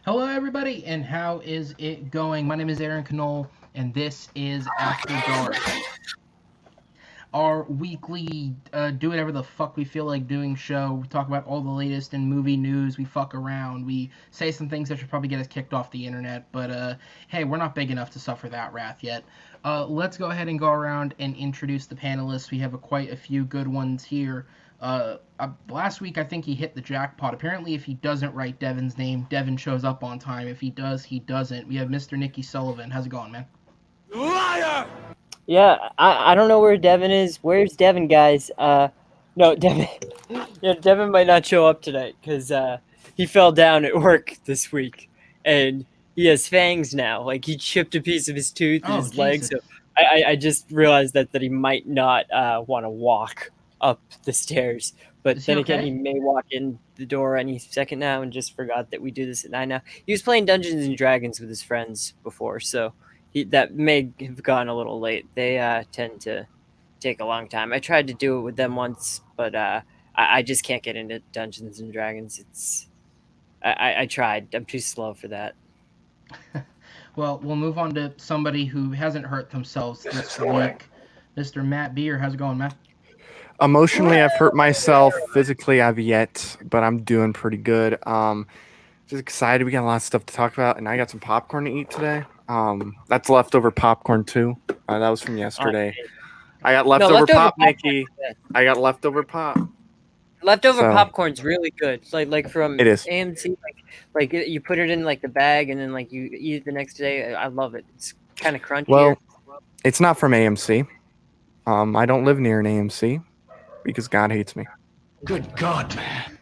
Hello, everybody, and how is it going? My name is Aaron Knoll, and this is After Dark, our weekly do whatever the fuck we feel like doing show. We talk about all the latest in movie news. We fuck around. We say some things that should probably get us kicked off the internet, but hey, we're not big enough to suffer that wrath yet. Let's go ahead and go around and introduce the panelists. We have quite a few good ones here. Last week, I think he hit the jackpot. Apparently, if he doesn't write Devin's name, Devin shows up on time. If he does, he doesn't. We have Mr. Nicky Sullivan. How's it going, man? Liar! Yeah, I don't know where Devin is. Where's Devin, guys? No, Devin. Yeah, Devin might not show up tonight because he fell down at work this week, and he has fangs now. Like he chipped a piece of his tooth in Oh, his leg, so Jesus. I just realized that he might not want to walk up the stairs. But Is he then again, okay? he may walk in the door any second now, and just forgot that we do this at 9 now. He was playing Dungeons and Dragons with his friends before, so that may have gone a little late. They tend to take a long time. I tried to do it with them once, but I just can't get into Dungeons and Dragons. I tried. I'm too slow for that. Well, we'll move on to somebody who hasn't hurt themselves this week. Mr. Matt Beer. How's it going, Matt? Emotionally, I've hurt myself. Physically, I've yet, but I'm doing pretty good. Just excited. We got a lot of stuff to talk about, and I got some popcorn to eat today. That's leftover popcorn too. That was from yesterday. I got No, leftover pop, popcorn. Nikki. I got leftover pop. Leftover So- popcorn's really good. It's like from It is. AMC. Like you put it in like the bag, and then like you eat it the next day. I love it. It's kind of crunchy. Well, it's not from AMC. I don't live near an AMC because God hates me. Good God, man.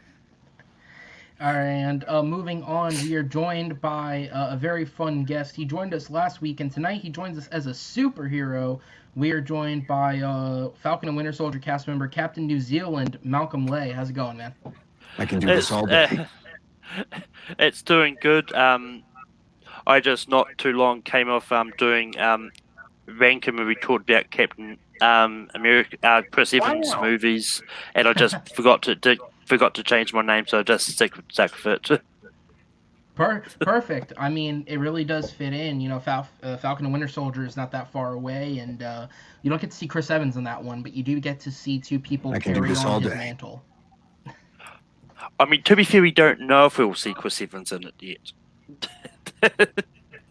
And moving on, we are joined by a very fun guest. He joined us last week, and tonight he joins us as a superhero. We are joined by Falcon and Winter Soldier cast member Captain New Zealand, Malcolm Lay. How's it going, man? I can do this all day. It's doing good. I just not too long came off doing Rankin where we talked about Captain America, Chris Evans movies, and I just forgot to change my name, so I just stick with it. Perfect. I mean, it really does fit in. You know, Falcon and Winter Soldier is not that far away, and you don't get to see Chris Evans in that one, but you do get to see two people I can do carry this all on his day. mantle. I mean, to be fair, we don't know if we'll see Chris Evans in it yet.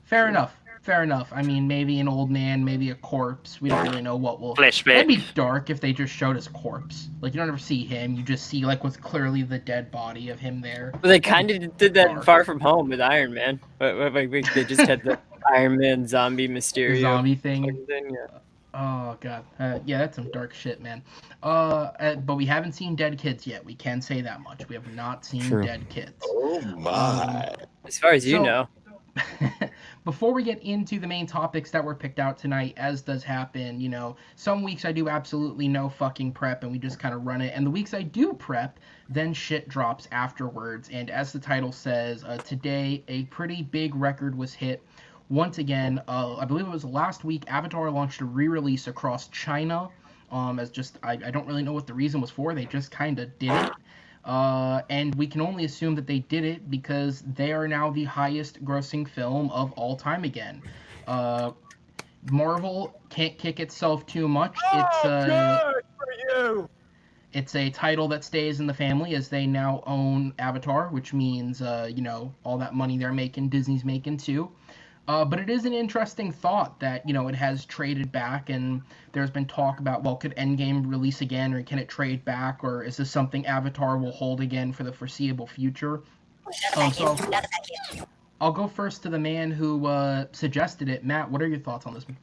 Fair enough. Fair enough. I mean, maybe an old man, maybe a corpse. We don't really know what will. Flashback. It'd be dark if they just showed his corpse. Like, you don't ever see him. You just see, like, what's clearly the dead body of him there. But they kind of did that in Dark. Far From Home with Iron Man. They just had the Iron Man zombie Mysterio The zombie thing. Yeah. Oh, God. Yeah, that's some dark shit, man. But we haven't seen Dead Kids yet. We can say that much. We have not seen True. Dead Kids. Oh my. As far as you So- know. Before we get into the main topics that were picked out tonight, as does happen, you know, some weeks I do absolutely no fucking prep and we just kind of run it. And the weeks I do prep, then shit drops afterwards. And as the title says, today a pretty big record was hit. Once again, I believe it was last week, Avatar launched a re-release across China. I don't really know what the reason was for. They just kind of did it. And we can only assume that they did it because they are now the highest grossing film of all time again. Marvel can't kick itself too much. It's a title that stays in the family as they now own Avatar, which means, all that money they're making, Disney's making too. But it is an interesting thought that, it has traded back, and there's been talk about, well, could Endgame release again, or can it trade back, or is this something Avatar will hold again for the foreseeable future? So I'll go first to the man who suggested it. Matt, what are your thoughts on this one?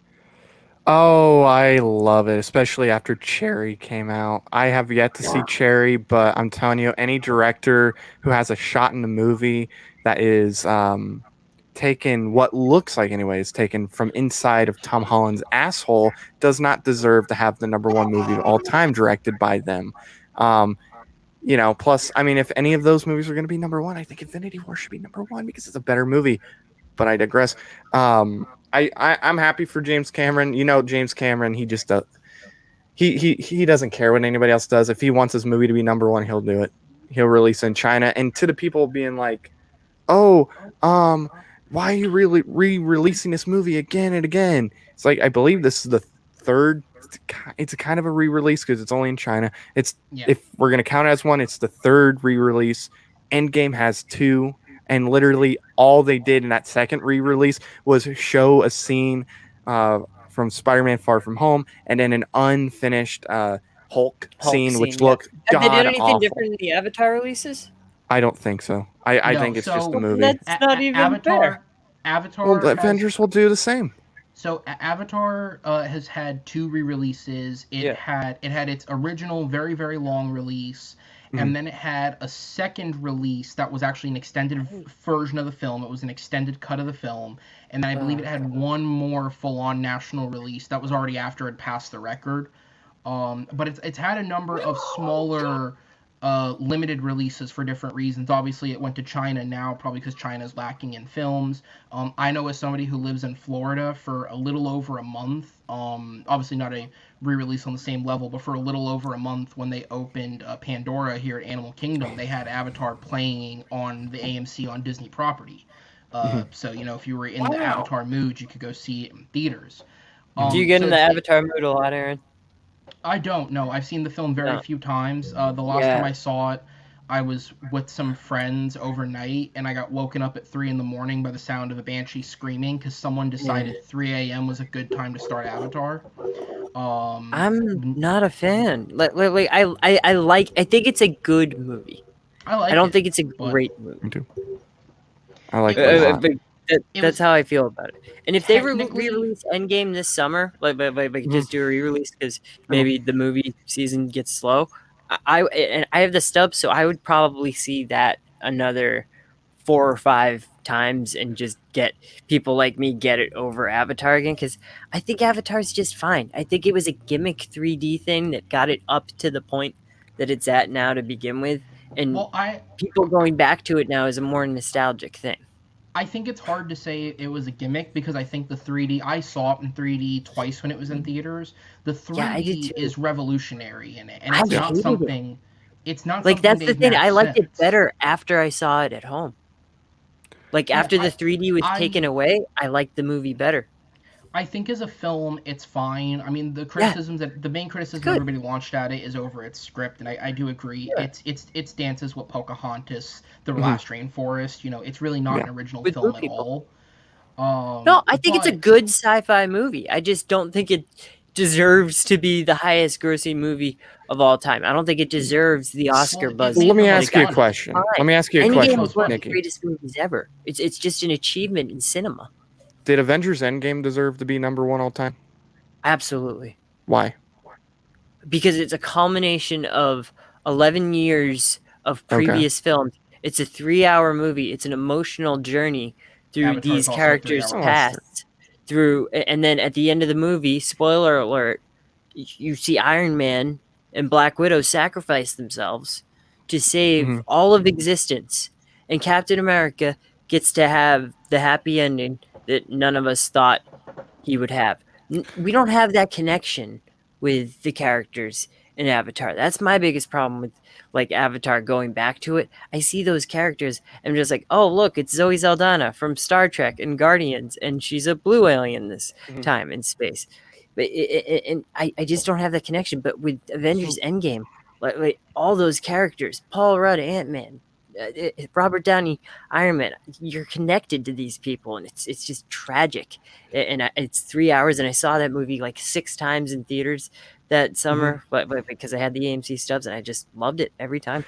Oh, I love it, especially after Cherry came out. I have yet to see Cherry, but I'm telling you, any director who has a shot in the movie that is taken, what looks like anyways, taken from inside of Tom Holland's asshole does not deserve to have the #1 movie of all time directed by them. Plus, I mean, if any of those movies are going to be #1, I think Infinity War should be #1 because it's a better movie. But I digress. I'm happy for James Cameron. James Cameron, he just does. He doesn't care what anybody else does. If he wants his movie to be #1, he'll do it. He'll release in China. And to the people being like, oh, why are you really re-releasing this movie again and again? It's like I believe this is the third. It's a kind of a re-release because it's only in China. It's Yeah. if we're gonna count it as one, it's the third re-release. Endgame has two, and literally all they did in that second re-release was show a scene from Spider-Man: Far From Home, and then an unfinished Hulk Hulk scene, which scene. Yeah. looked Have they done god anything awful. different in the Avatar releases? I don't think so. I No, think it's just so- a movie. That's not even fair. Avatar Well, the has- Avengers will do the same. So Avatar has had two re-releases. It had its original very very long release, and then it had a second release that was actually an extended version of the film. It was an extended cut of the film, and then I believe it had one more full-on national release that was already after it passed the record. But it's had a number of smaller limited releases for different reasons. Obviously, it went to China now, probably because China's lacking in films. I know as somebody who lives in Florida for a little over a month, obviously not a re-release on the same level, but for a little over a month when they opened Pandora here at Animal Kingdom, they had Avatar playing on the AMC on Disney property. So, if you were in the Avatar mood, you could go see it in theaters. Do you get so in the it's- Avatar mood a lot, Aaron? I don't know. I've seen the film very No. few times. The last time I saw it, I was with some friends overnight, and I got woken up at 3 in the morning by the sound of a banshee screaming because someone decided 3 a.m. was a good time to start Avatar. I'm not a fan. I think it's a good movie. I don't it, think it's a but great movie. Me too. I like It it was- a lot. But that's how I feel about it. And if they Technically- re-release Endgame this summer, just do a re-release because maybe the movie season gets slow. And I have the stub, so I would probably see that another 4 or 5 times and just get people like me get it over Avatar again because I think Avatar's just fine. I think it was a gimmick 3D thing that got it up to the point that it's at now to begin with, and well, people going back to it now is a more nostalgic thing. I think it's hard to say it was a gimmick because I think the 3D, I saw it in 3D twice when it was in theaters. The 3D Yeah, I did too. is revolutionary in it, and I it's not hated it. something. It's not Like something that's the they've thing. I matched liked it since. better after I saw it at home. Like Yeah, after the 3D was I- taken away, I liked the movie better. I think as a film, it's fine. I mean, the criticisms the main criticism Good. everybody launched at it is over its script, and I do agree. Yeah. It's dances with Pocahontas, The Last Rainforest. It's really not an original With film blue at people. all. No, I think it's a but- good sci-fi movie. I just don't think it deserves to be the highest grossing movie of all time. I don't think it deserves the Oscar Well, buzz. it's Let me even ask you a funny. question. Fine. Let me ask you a Endgame question, is one of the Nikki. greatest movies ever. It's just an achievement in cinema. Did Avengers Endgame deserve to be number one all time? Absolutely. Why? Because it's a culmination of 11 years of Okay. previous films. It's a 3-hour movie. It's an emotional journey through Avatar's these also characters' 3 hours. past. And then at the end of the movie, spoiler alert, you see Iron Man and Black Widow sacrifice themselves to save Mhm. all of existence. And Captain America gets to have the happy ending that none of us thought he would have. We don't have that connection with the characters in Avatar. That's my biggest problem with Avatar going back to it. I see those characters and I'm just like, oh look, it's Zoe Saldana from Star Trek and Guardians, and she's a blue alien this time in space. But and I just don't have that connection. But with Avengers Endgame, like all those characters, Paul Rudd, Ant-Man, Robert Downey, Iron Man, you're connected to these people, and it's just tragic. And it's 3 hours, and I saw that movie like 6 times in theaters that summer, but because I had the AMC stubs, and I just loved it every time.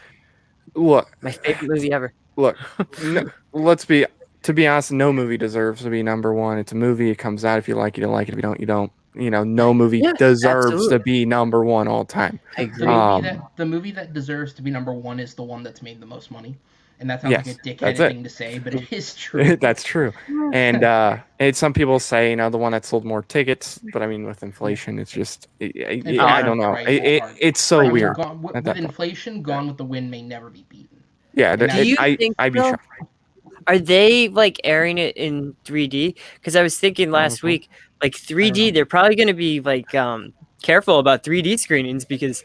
Look, My favorite movie ever. look. No, to be honest, no movie deserves to be number one. It's a movie. It comes out. If you like it, you like it. If you don't, you don't. No movie Yeah, deserves absolutely. to be number one all time. The movie that deserves to be number one is the one that's made the most money, and that sounds Yes, like a dickhead that's it. thing to say, but it is true. That's true. And some people say, the one that sold more tickets, but I mean, with inflation, it's just, I don't know. Right, it's hard. It's so I mean, weird. With at that point. inflation, Gone with the Wind may never be beaten. Yeah, And Do you I'd think be so? shocked. Are they airing it in 3D? Because I was thinking last know. week, 3D, they're probably going to be careful about 3D screenings because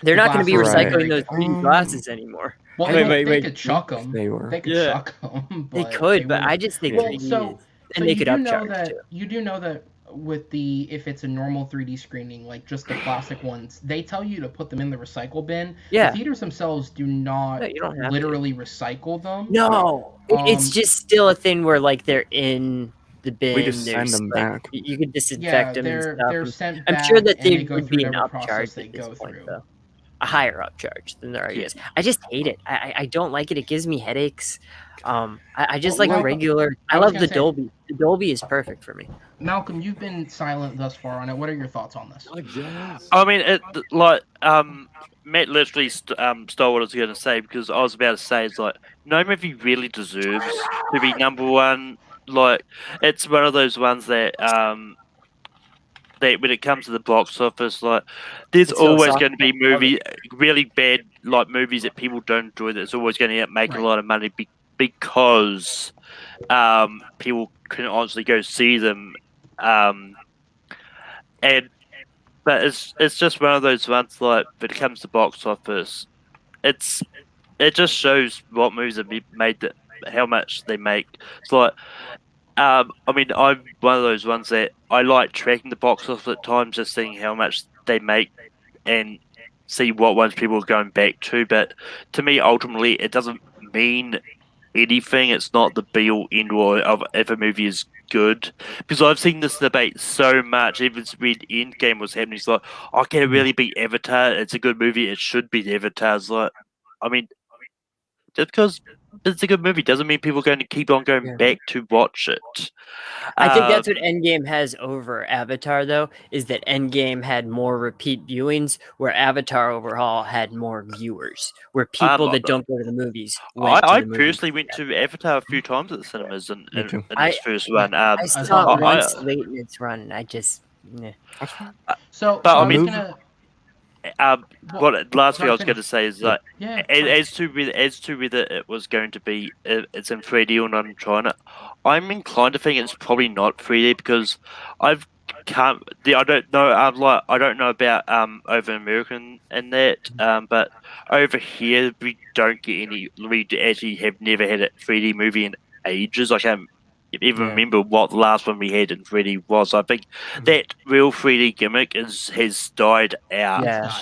They're not going to be Glasses Right. recycling those 3D Um, glasses anymore. Well, I they, don't they wait. could chuck them. They were. They could Yeah. chuck them. They But could, they but I wouldn't. just think Yeah. 3D So and they you could do know upcharge that too. you do know that with the if it's a normal 3D screening, like just the plastic ones, they tell you to put them in the recycle bin. Yeah. The theaters themselves do not No, you don't have to. literally recycle them. No, it's Um, just still a thing where like they're in the bin. We just send there's, them like, back. You could disinfect Yeah, them and they're stuff. sent I'm back, sure that and they there go would through be an whatever process upcharge they at this go point, through. though. A higher upcharge than there already is. I just hate it. I don't like it. It gives me headaches. I just Well, like Malcolm, regular. I I was love gonna the say- Dolby. The Dolby is perfect for me. Malcolm, you've been silent thus far on it. What are your thoughts on this? I guess. I mean, Matt literally stole what I was going to say, because I was about to say, it's like, no movie really deserves to be number one. Like, it's one of those ones that that when it comes to the box office, like, there's It's always philosophical. going to be really bad, like, movies that people don't enjoy, that's always going to end up making Right. a lot of money because people can honestly go see them. But it's just one of those ones, like, when it comes to box office, it just shows what movies have been made, that how much they make. It's like, I mean, I'm one of those ones that I like tracking the box office at times, just seeing how much they make and see what ones people are going back to. But to me, ultimately, it doesn't mean anything. It's not the be all end all of if a movie is good, because I've seen this debate so much. Even when Endgame was happening, it's like, oh, can it really be Avatar? It's a good movie. It should be Avatar. It's like, I mean, just because it's a good movie doesn't mean people are going to keep on going Yeah. back to watch it. I think that's what Endgame has over Avatar, though, is that Endgame had more repeat viewings, where Avatar overall had more viewers, where people that don't go to the movies went to I the movies. personally went to Avatar a few times at the cinemas in Me too. this first one. I I saw saw it it. once late in its run, and I just... Nah. That's fine. So, But, I I was mean- gonna. What last thing I was finish. going to say is, like, Yeah. as to whether it was going to be it's in 3D or not in China, I'm inclined to think it's probably not 3D, because I don't know. I don't know about over American and that, but over here we don't get any. We actually have never had a 3D movie in ages. I can't even Yeah. remember what the last one we had in 3D was. I think that real 3D gimmick has died out. Yeah. Died.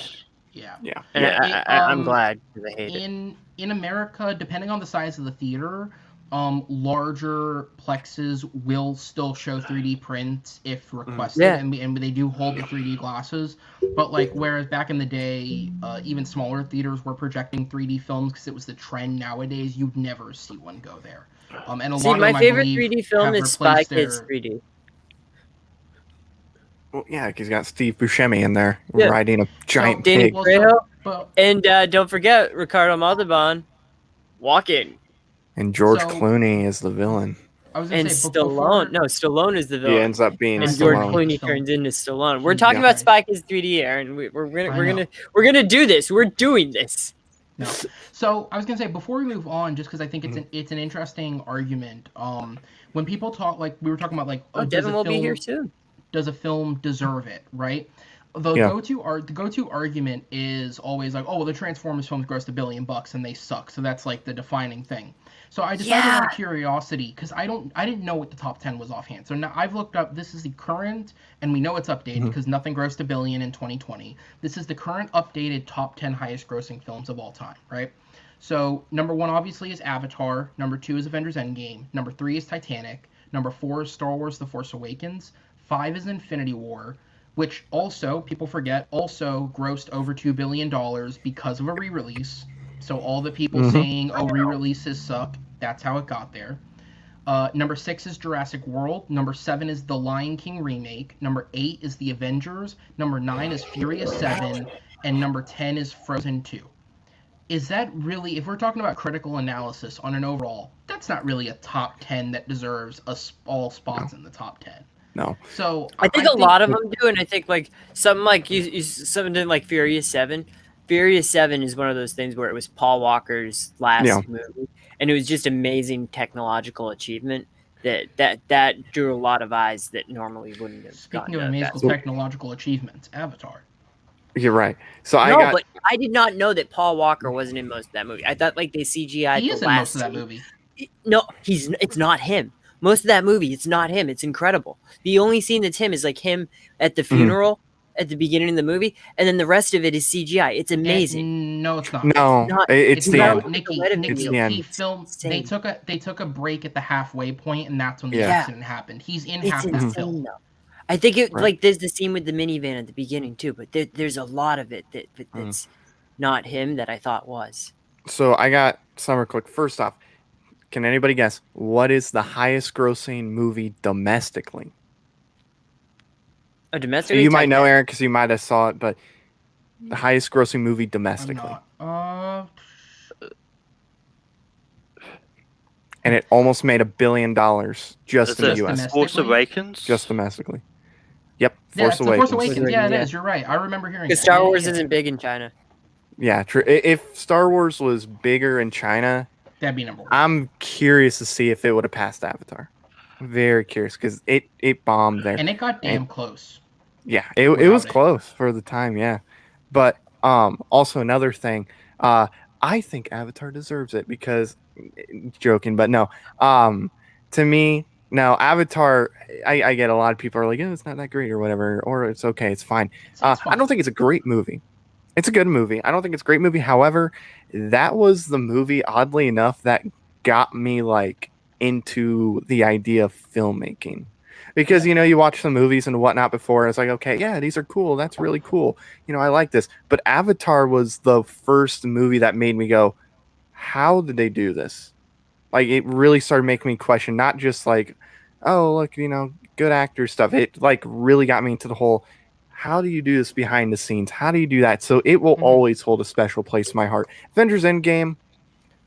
Yeah. Yeah. And Yeah. I'm glad, because I hate it. In America, depending on the size of the theater, larger plexes will still show 3D prints if requested, Yeah. and they do hold the 3D glasses. But like, whereas back in the day, even smaller theaters were projecting 3D films because it was the trend. Nowadays, you'd never see one go there. And a See, lot of my them, I favorite believe, 3D film have is Spy replaced Kids their- 3D. Well, yeah, he's got Steve Buscemi in there Yeah. riding a giant Danny pig, Well, Trejo, but and don't forget Ricardo Montalban walking, and George So- Clooney is the villain. I was gonna and say, Stallone. No, Stallone is the He villain. ends up being And Stallone. George Stallone. Clooney Stallone. turns into Stallone. We're Yeah. talking about Right. Spy Kids 3D, Aaron. We're I know. gonna do this. We're doing this. No. So I was gonna say, before we move on, just because I think Mm-hmm. it's an interesting argument. When people talk, like we were talking about, like, Oh, does Devin a will be film- here soon. Does a film deserve it? Right. The Yeah. go-to argument is always like, oh, well, the Transformers films grossed $1 billion and they suck, so that's like the defining thing. So I decided Yeah. out of curiosity, because I didn't know what the top 10 was offhand. So now I've looked up. This is the current, and we know it's updated because nothing grossed $1 billion in 2020. This is the current updated top 10 highest-grossing films of all time, right? So number 1 obviously is Avatar. Number 2 is Avengers Endgame. Number 3 is Titanic. Number 4 is Star Wars: The Force Awakens. 5 is Infinity War, which also, people forget, also grossed over $2 billion because of a re-release. So all the people saying, oh, re-releases suck, that's how it got there. Number 6 is Jurassic World. Number 7 is The Lion King remake. Number 8 is The Avengers. Number 9 is Furious 7. And number 10 is Frozen 2. Is that really, if we're talking about critical analysis on an overall, that's not really a top 10 that deserves all spots in the top 10. No. So I think a lot of them do, and I think like something like something like Furious 7. Furious 7 is one of those things where it was Paul Walker's last movie, and it was just amazing technological achievement that drew a lot of eyes that normally wouldn't have Speaking gotten of to amazing that. technological achievements, Avatar. You're right. So No, but I did not know that Paul Walker wasn't in most of that movie. I thought like they CGI'd He the is in last most of that scene. movie. No, it's not him. Most of that movie, it's not him. It's incredible. The only scene that's him is like him at the funeral at the beginning of the movie, and then the rest of it is CGI. It's amazing. No, it's not. No, it's the not. end. Nikki, It's the end. he filmed. They insane. took a break at the halfway point, and that's when the Yeah. accident happened. He's in half that insane film. though. I think it Right. like there's the scene with the minivan at the beginning too, but there's a lot of it that's not him that I thought was. So I got some real quick. First off, can anybody guess what is the highest grossing movie domestically? A domestic. You might know, Aaron, because you might have saw it, but the highest grossing movie domestically. And it almost made $1 billion just in the U.S. Force Awakens? Just domestically. Yep, Yeah, Force it's the Force Awakens. Awakens. Yeah, it is. You're right. I remember hearing. Because Star Wars isn't big in China. Yeah, true. If Star Wars was bigger in China, that'd be number one. I'm curious to see if it would have passed Avatar. Very curious because it bombed there. And it got damn close. Yeah, it was close for the time, yeah. But also another thing, I think Avatar deserves it because joking, but no. To me, no, Avatar, I get a lot of people are like, oh, it's not that great or whatever, or it's okay, it's fine. I don't think it's a great movie. It's a good movie. I don't think it's a great movie. However, that was the movie, oddly enough, that got me like into the idea of filmmaking. Because, you know, you watch some movies and whatnot before, and it's like, okay, yeah, these are cool. That's really cool. You know, I like this. But Avatar was the first movie that made me go, how did they do this? Like, it really started making me question, not just like, oh, look, you know, good actor stuff. It, like, really got me into the whole, how do you do this behind the scenes? How do you do that? So it will always hold a special place in my heart. Avengers Endgame,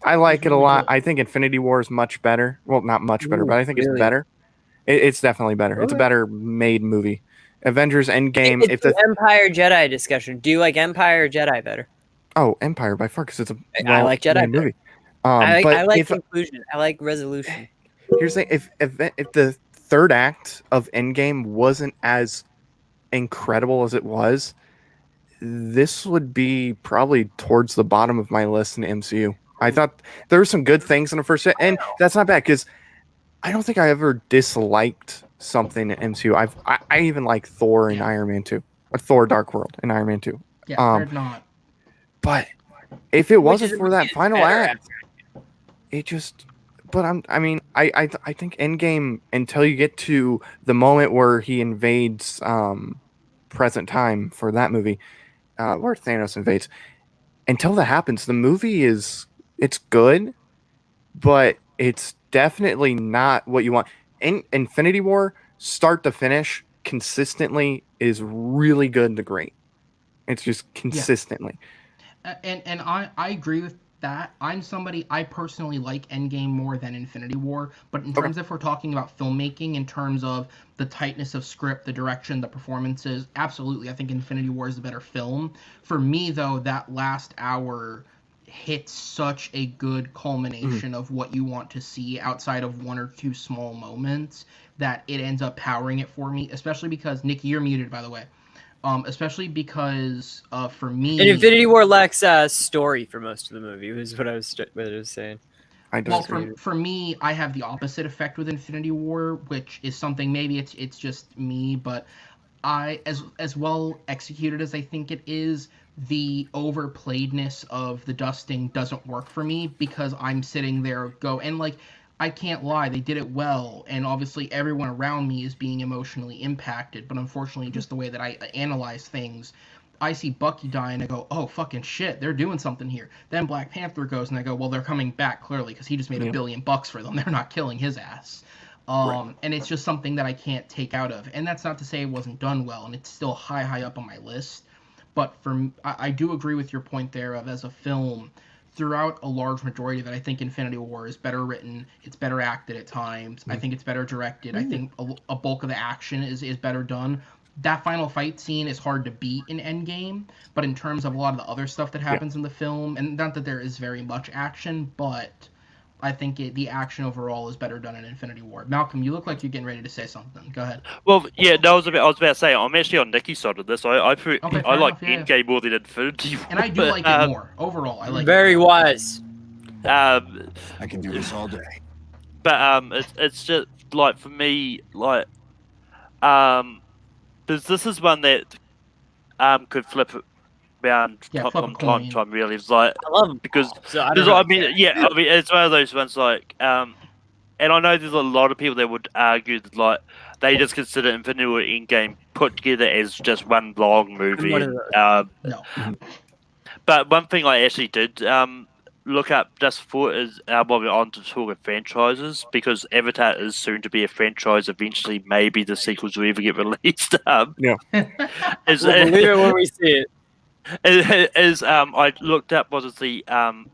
I like it a lot. I think Infinity War is much better. Well, not much better, but I think it's better. It's definitely better. It's a better made movie. Avengers Endgame. It's the Empire Jedi discussion. Do you like Empire or Jedi better? Oh, Empire by far, because it's a I like Jedi movie. I like conclusion. I like resolution. Here's the thing: if the third act of Endgame wasn't as incredible as it was, this would be probably towards the bottom of my list in the MCU. I thought there were some good things in the first, and that's not bad because I don't think I ever disliked something in MCU. I even like Thor and Iron Man 2, or Thor Dark World and Iron Man 2. Yeah, they're not. But if it wasn't for that final act, it just. But I think Endgame, until you get to the moment where he invades present time for that movie, where Thanos invades, until that happens, the movie it's good, but it's definitely not what you want. In Infinity War, start to finish, consistently is really good to great. It's just consistently. Yeah. And I agree with that. I personally like Endgame more than Infinity War, but in terms if we're talking about filmmaking, in terms of the tightness of script, the direction, the performances, absolutely, I think Infinity War is the better film. For me, though, that last hour hits such a good culmination of what you want to see outside of one or two small moments that it ends up powering it for me, especially because, Nikki, you're muted, by the way. Especially because for me, and Infinity War lacks story for most of the movie. Was what I was saying. For me, I have the opposite effect with Infinity War, which is something maybe it's just me, but I as well executed as I think it is, the overplayedness of the dusting doesn't work for me because I'm sitting there and like. I can't lie, they did it well, and obviously everyone around me is being emotionally impacted, but unfortunately just the way that I analyze things, I see Bucky die and I go, oh, fucking shit, they're doing something here. Then Black Panther goes and I go, well, they're coming back clearly because he just made $1 billion for them. They're not killing his ass. And it's just something that I can't take out of. And that's not to say it wasn't done well, and it's still high up on my list. But I do agree with your point there of as a film, throughout a large majority of it, I think Infinity War is better written. It's better acted at times. I think it's better directed. I think a bulk of the action is better done. That final fight scene is hard to beat in Endgame, but in terms of a lot of the other stuff that happens in the film, and not that there is very much action, but I think the action overall is better done in Infinity War. Malcolm, you look like you're getting ready to say something. Go ahead. Well, yeah, no, I was about to say I'm actually on Nicky's side of this. I Okay, fair like enough, yeah. Endgame more than Infinity War. And I do like it more. Overall, I like Very it more. wise. I can do this all day. But it's just like for me, like because this is one that could flip it around Yeah, flip a from time coin. to time. Really, it's like I love them because so I don't know. I mean, yeah, I mean, it's one of those ones like and I know there's a lot of people that would argue that like they just consider Infinity War Endgame put together as just one long movie. One of those. No. But one thing I actually did look up just before is while we're on to talk of franchises, because Avatar is soon to be a franchise. Eventually, maybe the sequels will ever get released. We'll believe it when we see it. I looked up what is the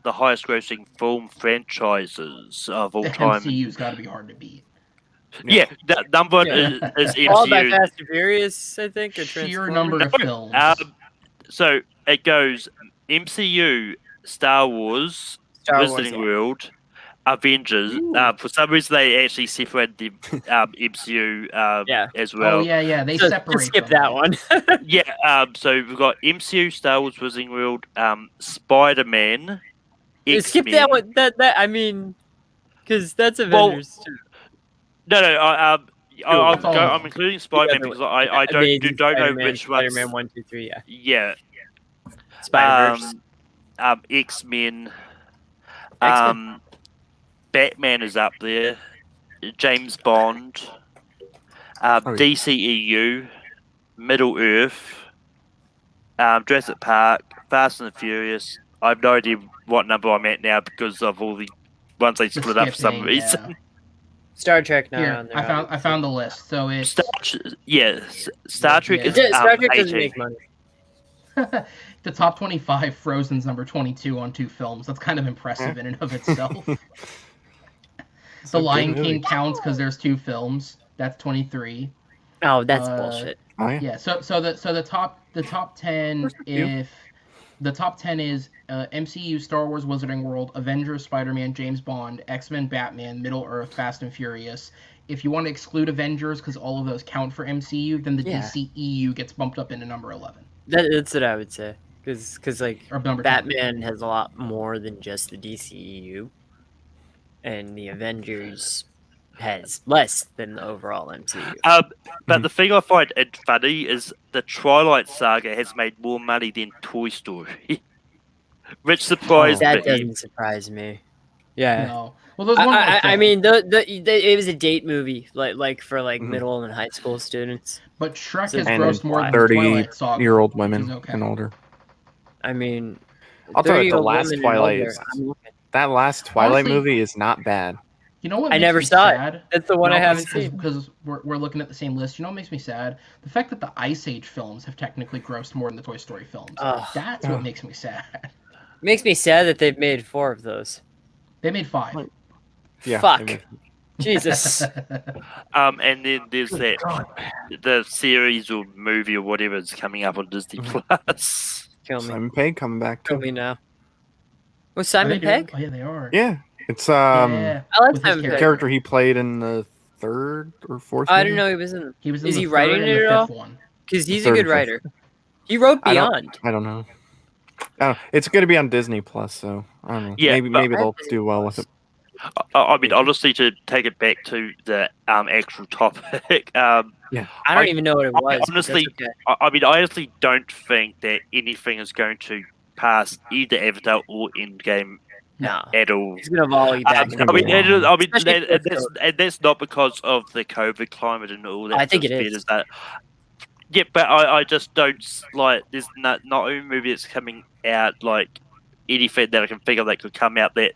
highest grossing film franchises of all The time. MCU's got to be hard to beat. Yeah, that number one Yeah. is All that MCU. Fast and Furious, I think. Or Sheer Transformers. number of films. So it goes MCU, Star Wars, Star Wars, Wizarding yeah. World, Avengers. Ooh. For some reason, they actually separated the MCU Yeah. as well. Oh yeah, they So, separate. skip them. that one. Yeah. So we've got MCU, Star Wars, Wizarding World, Spider-Man. Skip X-Men. that one. That I mean, because that's Avengers too. No. That's all. I'm including Spider-Man because I don't Amazing know Spider-Man, which ones. Spider-Man 1, 2, 3, yeah. Yeah. Spider-Verse. X-Men. X-Men. Batman is up there. James Bond. DCEU. Middle Earth. Jurassic Park. Fast and the Furious. I have no idea what number I'm at now because of all the ones they split up for some skipping, reason. yeah. Star Trek not Here, on there. I found the list. So it's Star Trek is Star Trek doesn't 18. make money. the top 25. Frozen's number 22 on 2 films. That's kind of impressive in and of itself. The Lion King counts because there's 2 films. That's 23. Oh, that's bullshit. Oh, yeah. Yeah. So the top 10 if the top 10 is MCU, Star Wars, Wizarding World, Avengers, Spider-Man, James Bond, X-Men, Batman, Middle Earth, Fast and Furious. If you want to exclude Avengers because all of those count for MCU, then the DCEU gets bumped up into number 11. That's what I would say. Because like Or number 10. Batman has a lot more than just the DCEU, and the Avengers has less than the overall MCU. But the thing I find funny is the Twilight Saga has made more money than Toy Story, which surprised That me. doesn't surprise me. Yeah. No. Well, there's one more I film. mean, it was a date movie, like for middle and high school students. But Shrek So- has And grossed more than the Twilight Saga. 30-year-old which is women okay. and older. I mean, I'll tell you, the 30-year-old last women and Twilight older, is- I'm looking. That last Twilight Honestly- movie is not bad. You know what? I makes never me saw it. sad? That's the one I haven't seen. Because we're looking at the same list. You know what makes me sad? The fact that the Ice Age films have technically grossed more than the Toy Story films. Ugh. That's what makes me sad. Makes me sad that they've made 4 of those. They made 5. Yeah. Fuck. Jesus. And then there's the series or movie or whatever is coming up on Disney Plus. Kill me. Simon Pegg coming back Kill too. me now. Was Are Simon they doing- Pegg? Oh yeah, they are. Yeah, it's Yeah. I like With his Simon the Pegg. character he played in the 3rd or 4th. I movie? don't know he was in. He was in Is the he third writing and it the at all? fifth one. Because he's The a third good and fifth. writer. He wrote I don't- Beyond. I don't know. It's going to be on Disney Plus, so I don't know. Yeah, maybe but- they'll do well with it. I mean, honestly, to take it back to the actual topic, I don't even know what it was. but honestly, that's okay. I mean, I honestly don't think that anything is going to pass either Avatar or Endgame No. at all. He's gonna volley back. it's I gonna mean, be long. Especially if and that's not because of the COVID climate and all that. I think sort of it bit, is. That. Yeah, but I just don't like. There's not a movie that's coming out like anything that I can think of that could come out that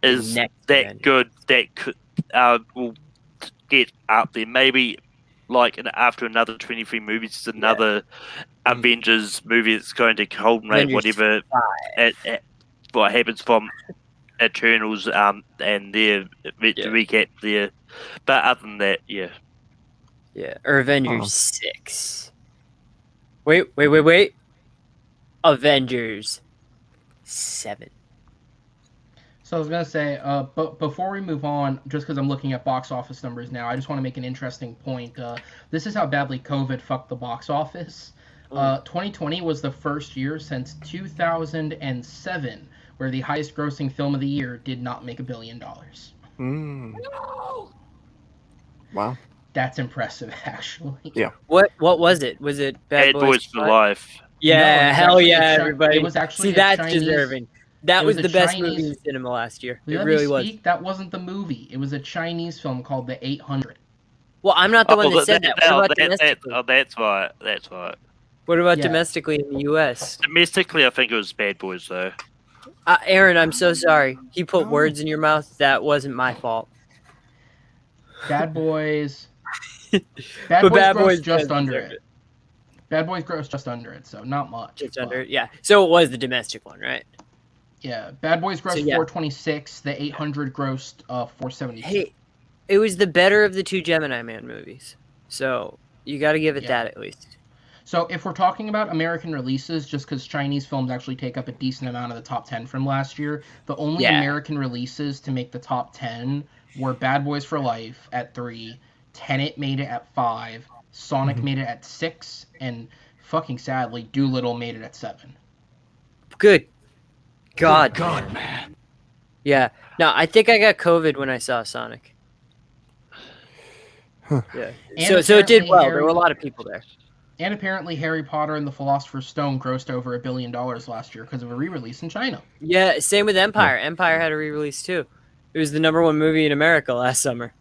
is Next that gen. good that could will get up there. Maybe like after another 23 movies, it's another Avengers movie that's going to culminate Avengers whatever at what happens from Eternals and their recap there. But other than that, yeah. Yeah, or Avengers 6. Wait. Avengers 7. So I was gonna say, but before we move on, just because I'm looking at box office numbers now, I just want to make an interesting point. This is how badly COVID fucked the box office. 2020 was the first year since 2007 where the highest-grossing film of the year did not make $1 billion. Mm. Wow. That's impressive, actually. Yeah. What was it? Was it Bad Boys for Life. Yeah, No, it was hell actually yeah, it was everybody. actually See, a that's Chinese. deserving. That it was was the a best Chinese- movie in cinema last year. It Let really me was. speak. That wasn't the movie. It was a Chinese film called The 800. Well, I'm not the one that said that. What about domestically? That's right. That's right. What about Yeah. domestically in the U.S.? Domestically, I think it was Bad Boys though. Aaron, I'm so sorry. He put words in your mouth. That wasn't my fault. Bad Boys. But Bad Boys Bad grossed Boys just does under deserve it. Bad Boys grossed just under it, so not much. Just but- under, yeah. So it was the domestic one, right? Yeah, Bad Boys grossed So, yeah. 426. The 800 grossed 472. Hey, it was the better of the two Gemini Man movies. So you got to give it Yeah. that at least. So if we're talking about American releases, just because Chinese films actually take up a decent amount of the top 10 from last year, the only Yeah. American releases to make the top 10 were Bad Boys for Life at 3, Tenet made it at 5, Sonic made it at 6, and fucking sadly, Doolittle made it at 7. Good. God. Good God, man. Yeah. No, I think I got COVID when I saw Sonic. Yeah. And So it did apparently well. Harry- There were a lot of people there. And apparently Harry Potter and the Philosopher's Stone grossed over $1 billion last year because of a re-release in China. Yeah, same with Empire. Empire had a re-release too. It was the #1 movie in America last summer.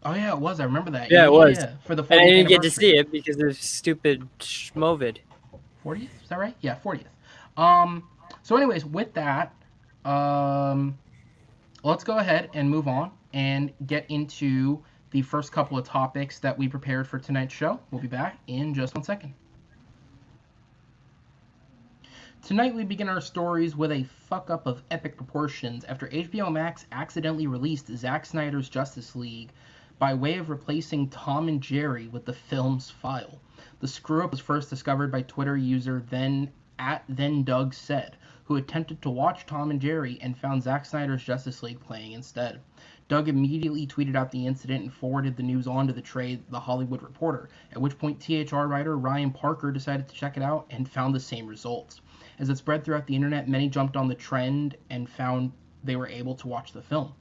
Oh yeah, it was. I remember that. Yeah, it was. Yeah, for the 40th And I didn't get to anniversary. see it because of stupid schmovid. 40th? Is that right? Yeah, 40th. So anyways, with that, let's go ahead and move on and get into the first couple of topics that we prepared for tonight's show. We'll be back in just 1 second. Tonight we begin our stories with a fuck-up of epic proportions after HBO Max accidentally released Zack Snyder's Justice League by way of replacing Tom and Jerry with the film's file. The screw-up was first discovered by Twitter user @ThenDougSaid, who attempted to watch Tom and Jerry and found Zack Snyder's Justice League playing instead. Doug immediately tweeted out the incident and forwarded the news on to The Hollywood Reporter, at which point THR writer Ryan Parker decided to check it out and found the same results. As it spread throughout the internet, many jumped on the trend and found they were able to watch the film.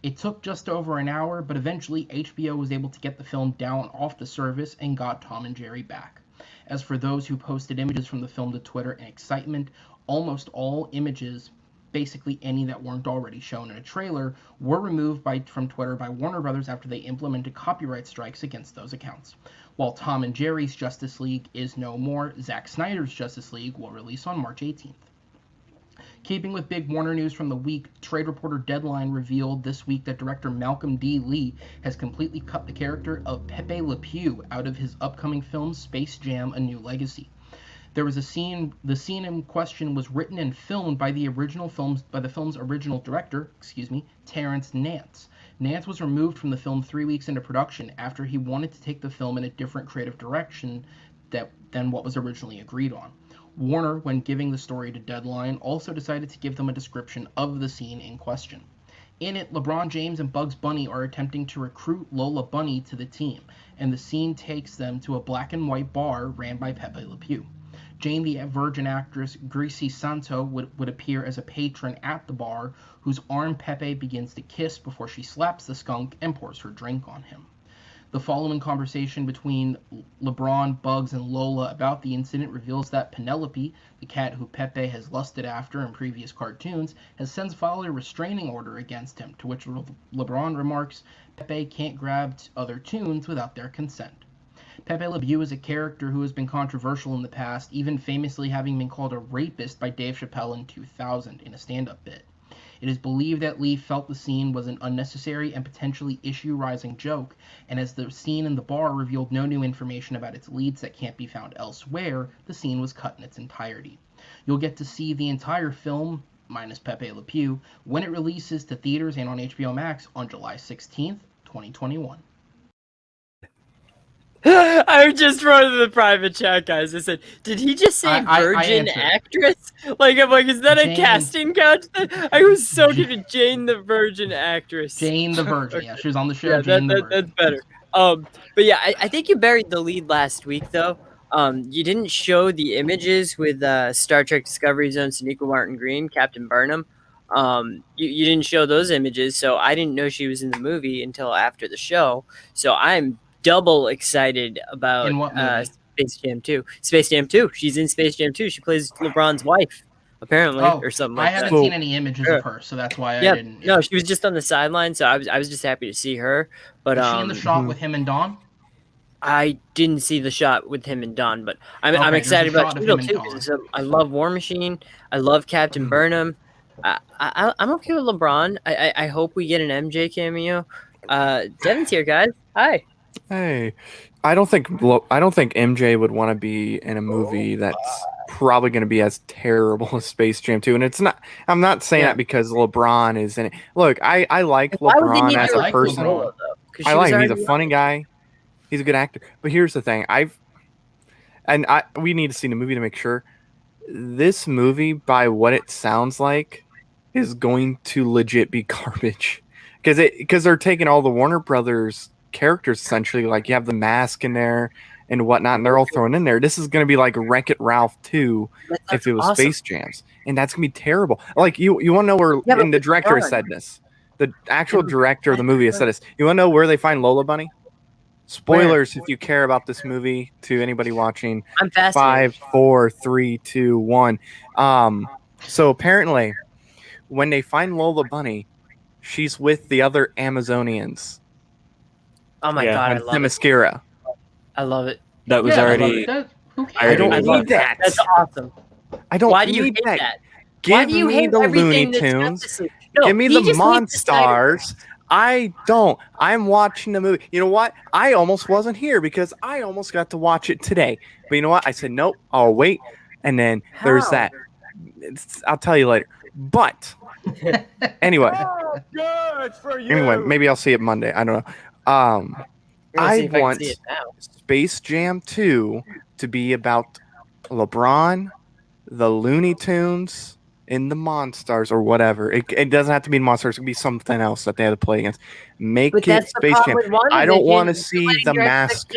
It took just over an hour, but eventually HBO was able to get the film down off the service and got Tom and Jerry back. As for those who posted images from the film to Twitter in excitement, almost all images, basically any that weren't already shown in a trailer, were removed from Twitter by Warner Brothers after they implemented copyright strikes against those accounts. While Tom and Jerry's Justice League is no more, Zack Snyder's Justice League will release on March 18th. Keeping with big Warner news from the week, trade reporter Deadline revealed this week that director Malcolm D. Lee has completely cut the character of Pepe Le Pew out of his upcoming film Space Jam: A New Legacy. There was the scene in question was written and filmed by the film's original director, Terrence Nance. Nance was removed from the film 3 weeks into production after he wanted to take the film in a different creative direction than what was originally agreed on. Warner, when giving the story to Deadline, also decided to give them a description of the scene in question. In it, LeBron James and Bugs Bunny are attempting to recruit Lola Bunny to the team, and the scene takes them to a black and white bar ran by Pepe Le Pew. Jane the Virgin actress Greasy Santo would appear as a patron at the bar, whose arm Pepe begins to kiss before she slaps the skunk and pours her drink on him. The following conversation between LeBron, Bugs, and Lola about the incident reveals that Penelope, the cat who Pepe has lusted after in previous cartoons, has since filed a restraining order against him, to which LeBron remarks, Pepe can't grab other tunes without their consent. Pepe Le Pew is a character who has been controversial in the past, even famously having been called a rapist by Dave Chappelle in 2000 in a stand-up bit. It is believed that Lee felt the scene was an unnecessary and potentially issue-raising joke, and as the scene in the bar revealed no new information about its leads that can't be found elsewhere, the scene was cut in its entirety. You'll get to see the entire film, minus Pepe Le Pew, when it releases to theaters and on HBO Max on July 16th, 2021. I just wrote in the private chat, guys. I said, "Did he just say I virgin answered. actress?" I'm like, is that a Jane. casting couch? I was so confused. Jane the Virgin actress. Jane the Virgin. Okay. Yeah, she was on the show. Yeah, Jane the Virgin. that's better. But yeah, I think you buried the lead last week, though. You didn't show the images with Star Trek Discovery Zone, Sonequa Martin Green, Captain Burnham. You didn't show those images, so I didn't know she was in the movie until after the show. So I'm double excited about In what movie? Space Jam 2. Space Jam 2. She's in Space Jam 2. She plays LeBron's wife, apparently, or something like I haven't that. seen any images of her, so that's why I didn't. No, she was just on the sideline, so I was just happy to see her. But Is she in the shot with him and Dawn? I didn't see the shot with him and Don, but I'm Okay, excited there's a about shot of Cheeto him and too Dawn. because I love War Machine. I love Captain Burnham. I'm okay with LeBron. I hope we get an MJ cameo. Devin's here, guys. Hi. Hey, I don't think MJ would want to be in a movie that's probably going to be as terrible as Space Jam 2. And it's not. I'm not saying that because LeBron is in it. Look, I like LeBron as a person. I like him. He's a funny guy. He's a good actor. But here's the thing. We need to see the movie to make sure. This movie, by what it sounds like, is going to legit be garbage. Because they're taking all the Warner Brothers characters, essentially. Like, you have the Mask in there and whatnot, and they're all thrown in there. This is going to be like Wreck-It Ralph 2 if it was awesome. Space Jams. And that's going to be terrible. Like, you want to know where... and the director has said this. The actual director of the movie has said this. You want to know where they find Lola Bunny? Spoilers if you care about this movie to anybody watching. I'm fascinated. 5, 4, 3, 2, 1. So apparently, when they find Lola Bunny, she's with the other Amazonians. Oh my god, I love Themyscira. I love it. That was already. I don't need that. That's awesome. I don't Why do you need hate that. that? Give me the Looney Tunes. Give me the Monstars. I don't. I'm watching the movie. You know what? I almost wasn't here because I almost got to watch it today. But you know what? I said, nope, I'll wait. And then there's that. I'll tell you later. But anyway. Good for you. Anyway, maybe I'll see it Monday. I don't know. I want Space Jam 2 to be about LeBron, the Looney Tunes, in the Monstars or whatever. It doesn't have to be Monstars. It could be something else that they had to play against. Make it Space Jam. I don't want to see the Mask.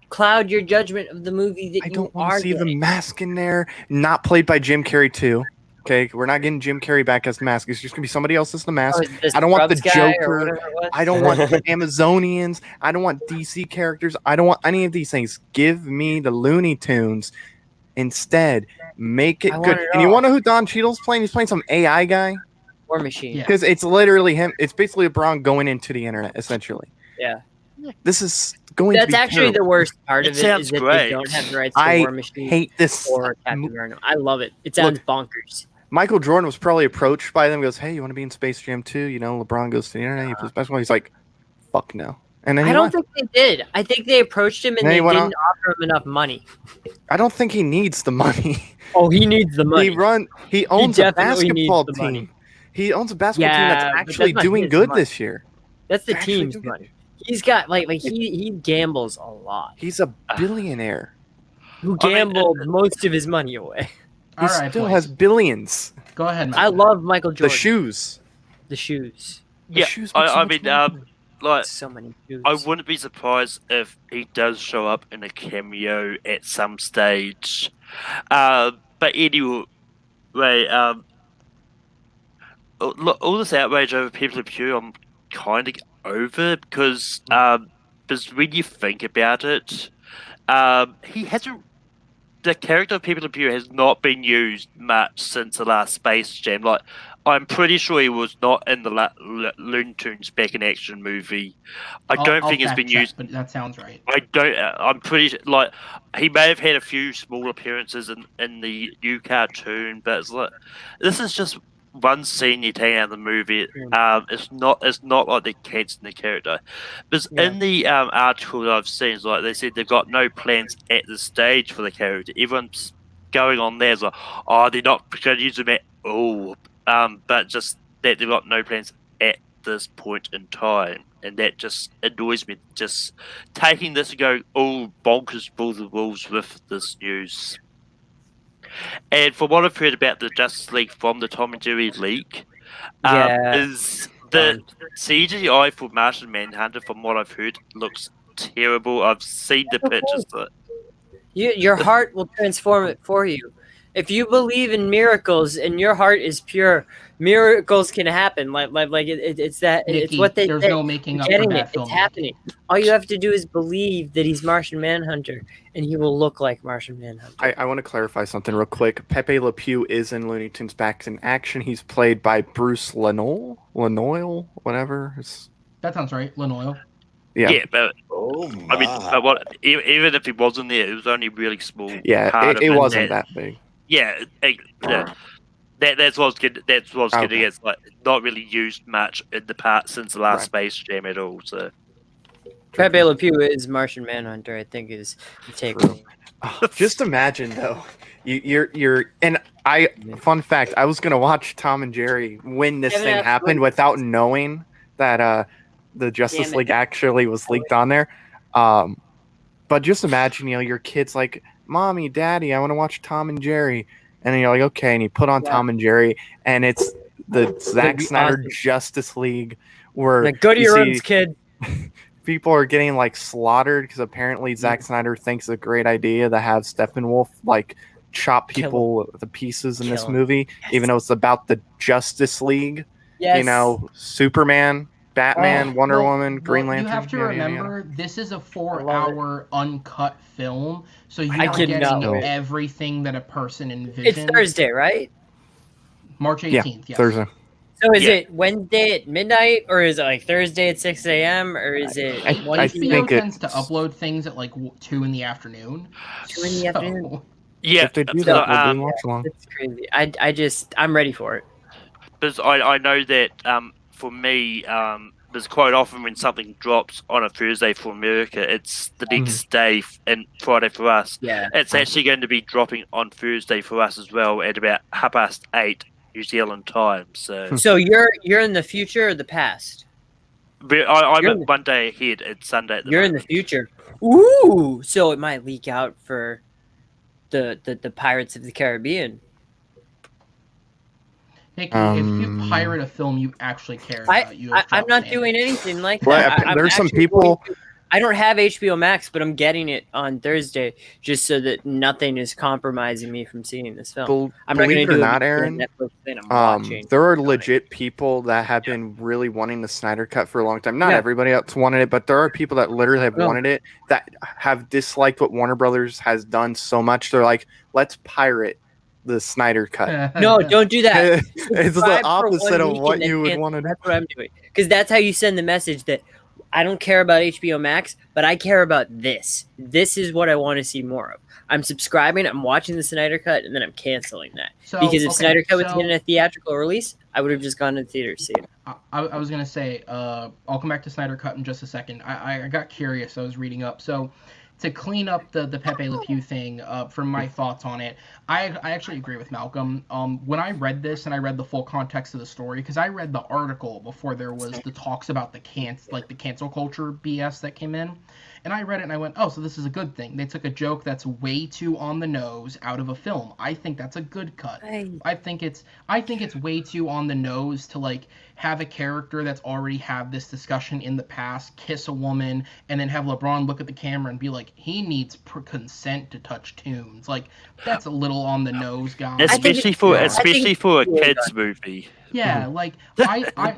Cloud your judgment of the movie that I don't want to see the Mask in there. Not played by Jim Carrey too. Okay, we're not getting Jim Carrey back as the Mask. It's just gonna be somebody else as the Mask. I don't want the Joker. I don't want the Amazonians. I don't want DC characters. I don't want any of these things. Give me the Looney Tunes. Instead, make it good. And you want to know who Don Cheadle's playing? He's playing some AI guy. War Machine. Because it's literally him. It's basically LeBron going into the internet, essentially. Yeah. This is going to be actually terrible. the worst part of it sounds is that great. they don't have the rights to War Machine. I hate this. Or Captain Burnham. I love it. It sounds bonkers. Michael Jordan was probably approached by them. Goes, hey, you want to be in Space Jam 2? You know, LeBron goes to the internet. He plays basketball. He's like, fuck no. And then I don't think they did. I think they approached him and they didn't offer him enough money. I don't think he needs the money. Oh, he needs the money. He owns a basketball team. He owns a basketball team that's actually doing good this year. That's the team's money. He's got he gambles a lot. He's a billionaire who gambled most of his money away. He still has billions. Go ahead, Michael. I love Michael Jordan. The shoes. Yeah, I mean, like, so many shoes. I wouldn't be surprised if he does show up in a cameo at some stage. But anyway, all this outrage over People of View, I'm kind of over because when you think about it, he hasn't. The character of People of View has not been used much since the last Space Jam. Like, I'm pretty sure he was not in the Looney Tunes Back in Action movie. I don't think it's been used. But that sounds right. I'm pretty like he may have had a few small appearances in the new cartoon, but it's like this is just one scene you take out of the movie. It's not like the kids in the character. Because in the article that I've seen, it's like they said they've got no plans at the stage for the character. Everyone's going on there, it's like, oh, they're not going to use them at all. But just that they've got no plans at this point in time. and that just annoys me. Just taking this and going all bonkers balls and wolves with this news. And from what I've heard about the Justice League from the Tom and Jerry leak, is the CGI for Martian Manhunter, from what I've heard, looks terrible. I've seen the pictures. Your heart will transform it for you. If you believe in miracles and your heart is pure, miracles can happen. It's that. Nikki, it's what they there's say. no making up Getting for it. that film. It's happening. All you have to do is believe that he's Martian Manhunter, and he will look like Martian Manhunter. I want to clarify something real quick. Pepe Le Pew is in Looney Tunes Back in Action. He's played by Bruce Lanoil, whatever. That sounds right, Lanoil. Yeah, but Oh my. I mean, but what? Even if he wasn't there, it was only really small. Yeah, part it of wasn't that big. Yeah, that's what I was getting. That's what I was getting. Okay. It's like not really used much in the part since the last Right. Space Jam at all. So Pepe Le Pew is Martian Manhunter, I think, is the take. True. Just imagine though, you're and I. Fun fact: I was gonna watch Tom and Jerry when this Kevin thing asked happened without knowing that the Justice Damn it. League actually was leaked on there. But just imagine, your kid's like, "Mommy, Daddy, I want to watch Tom and Jerry," and then you're like, "Okay," and you put on Tom and Jerry, and it's the Zack be Snyder awesome. Justice League where Like, go to you your see rooms, kid. people are getting like slaughtered because apparently Zack Snyder thinks it's a great idea to have Steppenwolf like chop Kill people to pieces in this Kill 'em. movie, Yes. even though it's about the Justice League. Yes. Superman, Batman, Wonder Well, Woman, Green Lantern. You have to yada, yada, yada. remember, this is a love 4-hour uncut film, so you I are cannot getting wait. everything that a person envisioned. It's Thursday, right? March 18th, yes. Thursday. So is Yeah. it Wednesday at midnight, or is it like Thursday at 6 a.m., or is it I 1 I p.m.? think HBO tends to it's- upload things at like 2 in the afternoon. 2 in the afternoon? yeah, If they do so, that, we'll do watch along. It's crazy. I'm ready for it. because I know that for me, there's quite often when something drops on a Thursday for America, it's the next day and Friday for us. Yeah. It's actually going to be dropping on Thursday for us as well at about 8:30 New Zealand time. So So you're in the future or the past? I'm You're at in the- one day ahead. It's Sunday. At the You're in the moment. future. Ooh, so it might leak out for the Pirates of the Caribbean. Nikki, if you pirate a film you actually care about, I'm not doing anything like that. Well, I'm there's some actually people- going to- I don't have HBO Max, but I'm getting it on Thursday just so that nothing is compromising me from seeing this film. I'm not going Believe to it do or not, it Aaron, Netflix thing I'm watching. there are legit people that have been really wanting the Snyder Cut for a long time. Not Yeah. everybody else wanted it, but there are people that literally have No. wanted it that have disliked what Warner Brothers has done so much. They're like, let's pirate the Snyder Cut. No, don't do that. It's the Subscribe for opposite 1 of week what and then you would cancel. want to do. That's what I'm doing. Because that's how you send the message that I don't care about HBO Max, but I care about this. This is what I want to see more of. I'm subscribing, I'm watching the Snyder Cut, and then I'm canceling that. So, Because if okay, Snyder Cut was so- getting a theatrical release, I would have just gone to the theater to see it. I was gonna say, I'll come back to Snyder Cut in just a second. I got curious. I was reading up. So, to clean up the Pepe Le Pew thing, from my thoughts on it, I actually agree with Malcolm. When I read this and I read the full context of the story, because I read the article before there was the talks about the cancel culture BS that came in, and I read it and I went, oh, so this is a good thing. They took a joke that's way too on the nose out of a film. I think that's a good cut. I think it's way too on the nose to like have a character that's already had this discussion in the past kiss a woman and then have LeBron look at the camera and be like, he needs consent to touch tunes. Like, that's a little on the nose, guys. Especially for a kids movie. Yeah, like I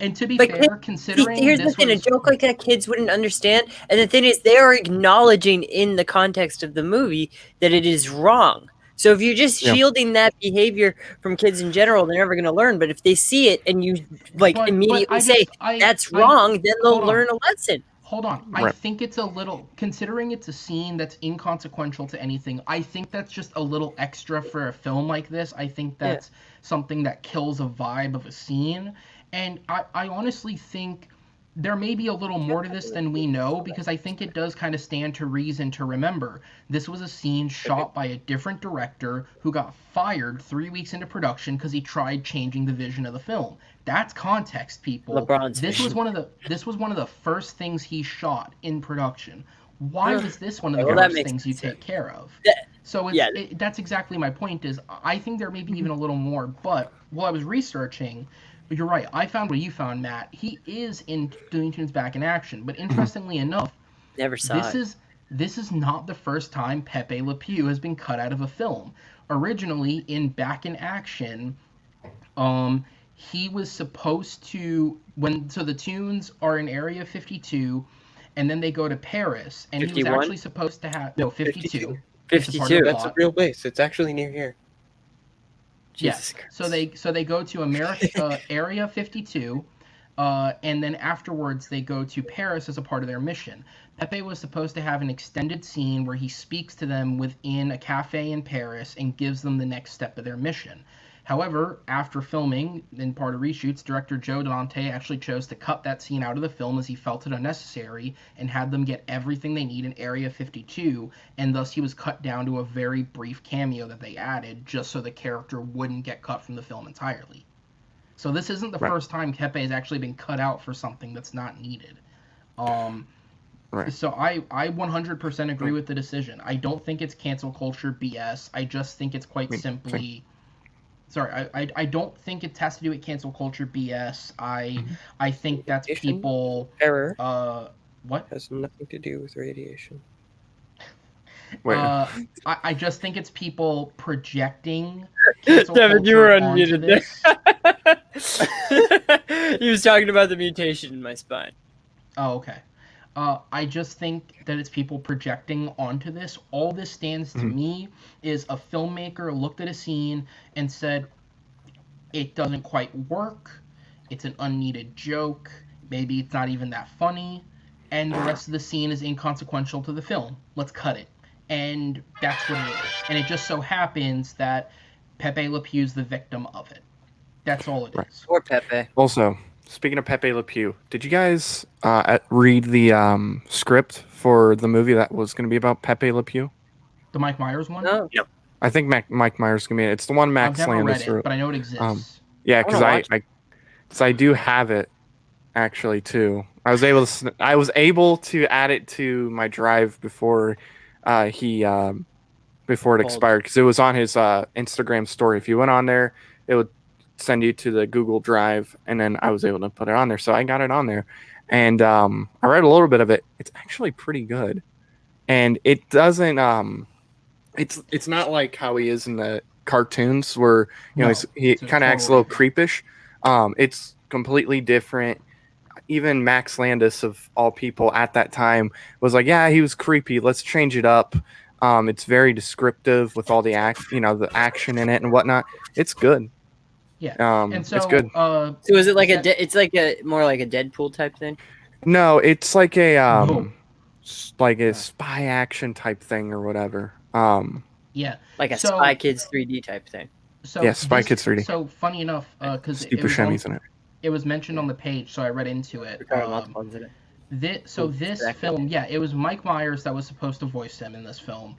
and to be But fair, considering here's the this thing: was, a joke like that, kids wouldn't understand. And the thing is, they are acknowledging in the context of the movie that it is wrong. So if you're just shielding that behavior from kids in general, they're never going to learn. But if they see it and you but immediately I say just- that's wrong, then they'll hold on. learn a lesson. Hold on. I Right. think it's a little, considering it's a scene that's inconsequential to anything, I think that's just a little extra for a film like this. I think that's something that kills a vibe of a scene. And I honestly think there may be a little more to this than we know, because I think it does kind of stand to reason to remember. This was a scene shot by a different director who got fired 3 weeks into production because he tried changing the vision of the film. That's context, people. LeBron's This was vision. this was one of the first things he shot in production. Why was this one of the Well, that first makes things you sense. take care of? That- So yeah. that's exactly my point. Is I think there may be even a little more. But while I was researching, you're right. I found what you found, Matt. He is in Looney Tunes Back in Action. But interestingly enough, Never saw it. this is not the first time Pepe Le Pew has been cut out of a film. Originally, in Back in Action, he was supposed to so the tunes are in Area 52, and then they go to Paris, and he was 51? actually supposed to have 52. 52. It's a part of the That's a plot. real base. It's actually near here. Jesus Yeah. Christ. So they go to America Area 52, and then afterwards they go to Paris as a part of their mission. Pepe was supposed to have an extended scene where he speaks to them within a cafe in Paris and gives them the next step of their mission. However, after filming, in part of reshoots, director Joe Dante actually chose to cut that scene out of the film as he felt it unnecessary and had them get everything they need in Area 52, and thus he was cut down to a very brief cameo that they added just so the character wouldn't get cut from the film entirely. So this isn't the first time Pepe has actually been cut out for something that's not needed. So I 100% agree with the decision. I don't think it's cancel culture BS. I just think it's quite simply... Sorry, I don't think it has to do with cancel culture BS. I think that's people... Error. What? Has nothing to do with radiation. Wait. I just think it's people projecting cancel Devin, you culture were onto unmuted this. there. He was talking about the mutation in my spine. Oh, okay. I just think that it's people projecting onto this. All this stands to me is a filmmaker looked at a scene and said, it doesn't quite work, it's an unneeded joke, maybe it's not even that funny, and the rest of the scene is inconsequential to the film. Let's cut it. And that's what it is. And it just so happens that Pepe Le Pew's the victim of it. That's all it is. Poor Pepe. Also, speaking of Pepe Le Pew, did you guys read the script for the movie that was going to be about Pepe Le Pew? The Mike Myers one? No. I think Mike Myers is going to be it. It's the one Max I've never Landis read it, wrote. but I know it exists. Yeah, because I do have it actually too. I was able to add it to my drive before before it expired, because it was on his Instagram story. If you went on there, it would send you to the Google Drive, and then I was able to put it on there. So I got it on there, and I read a little bit of it. It's actually pretty good, and it doesn't it's not like how he is in the cartoons where he kind of acts a little creepish. It's completely different. Even Max Landis, of all people at that time, was like, yeah, he was creepy, let's change it up. It's very descriptive with all the the action in it and whatnot. It's good. Yeah. And so it's good. So is it like it's like a more like a Deadpool type thing? No, it's like a like a spy action type thing or whatever. Yeah. Like a Spy Kids 3D type thing. So yeah, Spy Kids 3D. So funny enough, because Steve Buscemi's in it. It was mentioned on the page, so I read into it. This film, it was Mike Myers that was supposed to voice him in this film.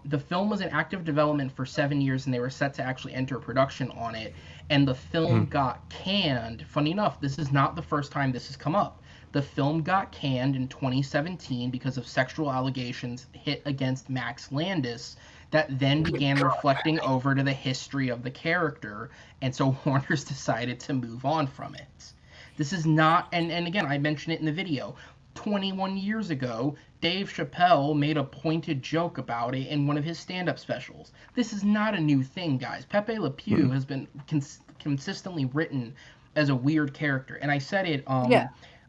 The film was in active development for 7 years, and they were set to actually enter production on it. And the film got canned. Funny enough, this is not the first time this has come up. The film got canned in 2017 because of sexual allegations hit against Max Landis that then began reflecting over to the history of the character, and so Warner's decided to move on from it. This is not, and again, I mentioned it in the video, 21 years ago, Dave Chappelle made a pointed joke about it in one of his stand-up specials. This is not a new thing, guys. Pepe Le Pew has been consistently written as a weird character, and I said it,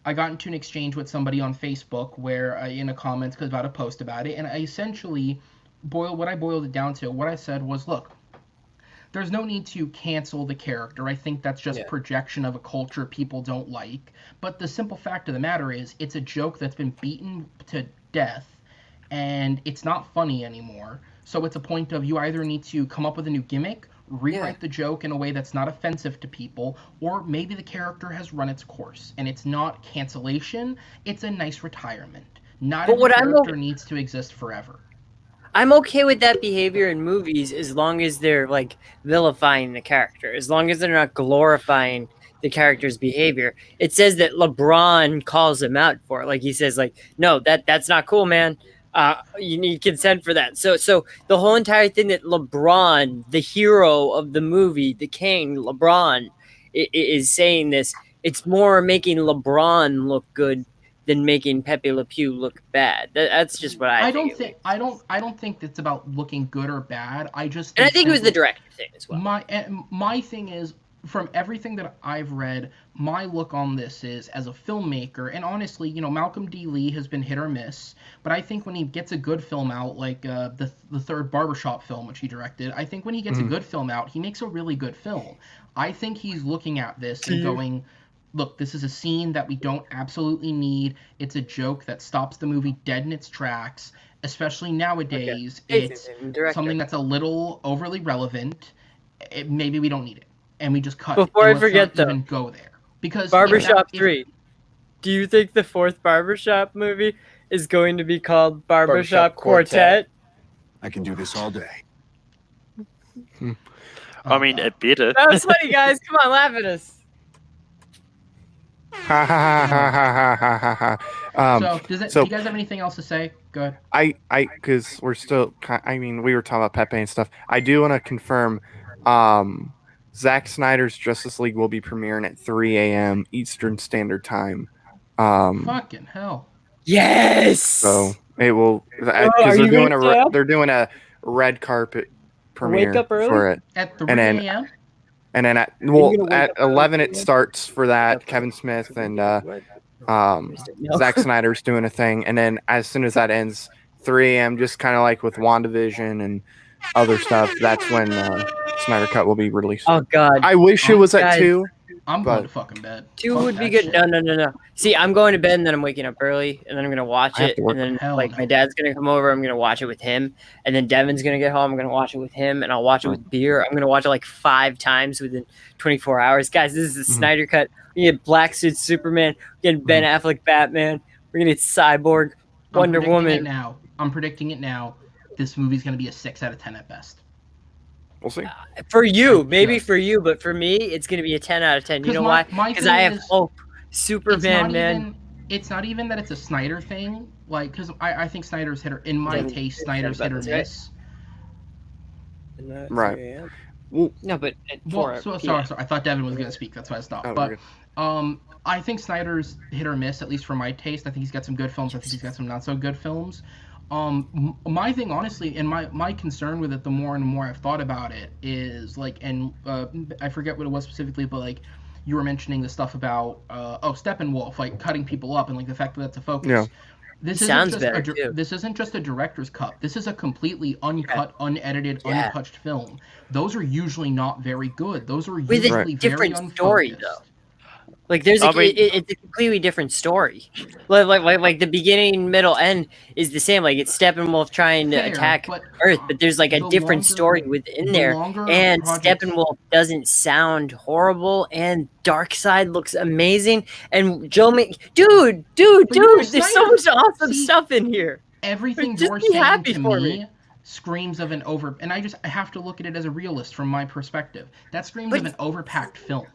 I got into an exchange with somebody on Facebook where, in a comments about a post about it, and I essentially what I boiled it down to, what I said was, look, there's no need to cancel the character. I think that's just projection of a culture people don't like. But the simple fact of the matter is, it's a joke that's been beaten to death, and it's not funny anymore. So it's a point of, you either need to come up with a new gimmick, rewrite the joke in a way that's not offensive to people, or maybe the character has run its course and it's not cancellation, it's a nice retirement. Not But every what I'm character needs to exist forever. I'm okay with that behavior in movies as long as they're like vilifying the character, as long as they're not glorifying the character's behavior. It says that LeBron calls him out for it. Like he says, like, no, that's not cool, man. You need consent for that. So the whole entire thing that LeBron, the hero of the movie, the king, LeBron, is saying this. It's more making LeBron look good than making Pepe Le Pew look bad. That's just what I think. I don't think it's about looking good or bad. I just And I think it was the director thing as well. My thing is, from everything that I've read, my look on this is, as a filmmaker, and honestly, Malcolm D. Lee has been hit or miss, but I think when he gets a good film out, like the third Barbershop film, which he directed, I think when he gets a good film out, he makes a really good film. I think he's looking at this and going, look, this is a scene that we don't absolutely need. It's a joke that stops the movie dead in its tracks, especially nowadays. Okay. It's something that's a little overly relevant. Maybe we don't need it. And we just cut it. Before I Let's forget, not though, even go there. Because Barbershop 3. Do you think the fourth Barbershop movie is going to be called Barbershop Quartet? I can do this all day. I mean, it better. That was funny, guys. Come on, laugh at us. Ha ha ha ha ha ha ha. Do you guys have anything else to say? Go ahead. Because we're still, we were talking about Pepe and stuff. I do want to confirm, Zack Snyder's Justice League will be premiering at 3 a.m. Eastern Standard Time. Fucking hell. Yes. So it will, because they're doing a red carpet premiere for it At 3 a.m. And then at 11 it starts for that. Kevin Smith and Zack Snyder's doing a thing, and then as soon as that ends, 3 a.m. just kind of like with Wanda Vision and other stuff. That's when Snyder Cut will be released. Oh God! I wish it was at 2. I'm going to fucking bed. 2 would be good. Shit. No. See, I'm going to bed and then I'm waking up early and then I'm gonna watch it, and then my dad's gonna come over. I'm gonna watch it with him, and then Devin's gonna get home. I'm gonna watch it with him, and I'll watch it with beer. I'm gonna watch it like 5 times within 24 hours. Guys, this is the Snyder Cut. We get Black Suit Superman. We're getting Ben Affleck Batman. We're gonna get Cyborg, Wonder Woman. I'm predicting it now. This movie's gonna be a 6 out of 10 at best. We'll see. For you, maybe for you, but for me, it's going to be a 10 out of 10. You know why? Because I have hope. Superman, man. It's not even that it's a Snyder thing. Like, because I think Snyder's hit or, in my taste, Snyder's hit or miss. Right. No, but sorry. I thought Devin was going to speak. That's why I stopped. But I think Snyder's hit or miss, at least for my taste. I think he's got some good films. I think he's got some not so good films. My thing, honestly, and my concern with it, the more and more I've thought about it, is like, and I forget what it was specifically, but like, you were mentioning the stuff about Steppenwolf, like cutting people up, and like the fact that that's a focus. Yeah. This isn't just a director's cut. This is a completely uncut, unedited, untouched film. Those are usually not very good. Those are usually with a different story, though. Like it's a completely different story. Like the beginning, middle, end is the same. Like it's Steppenwolf trying to attack Earth, but there's like a different story within there. And Steppenwolf doesn't sound horrible, and Darkseid looks amazing. And dude, there's so much awesome stuff in here. Everything you're saying to me screams of an and I have to look at it as a realist from my perspective. That screams of an overpacked film.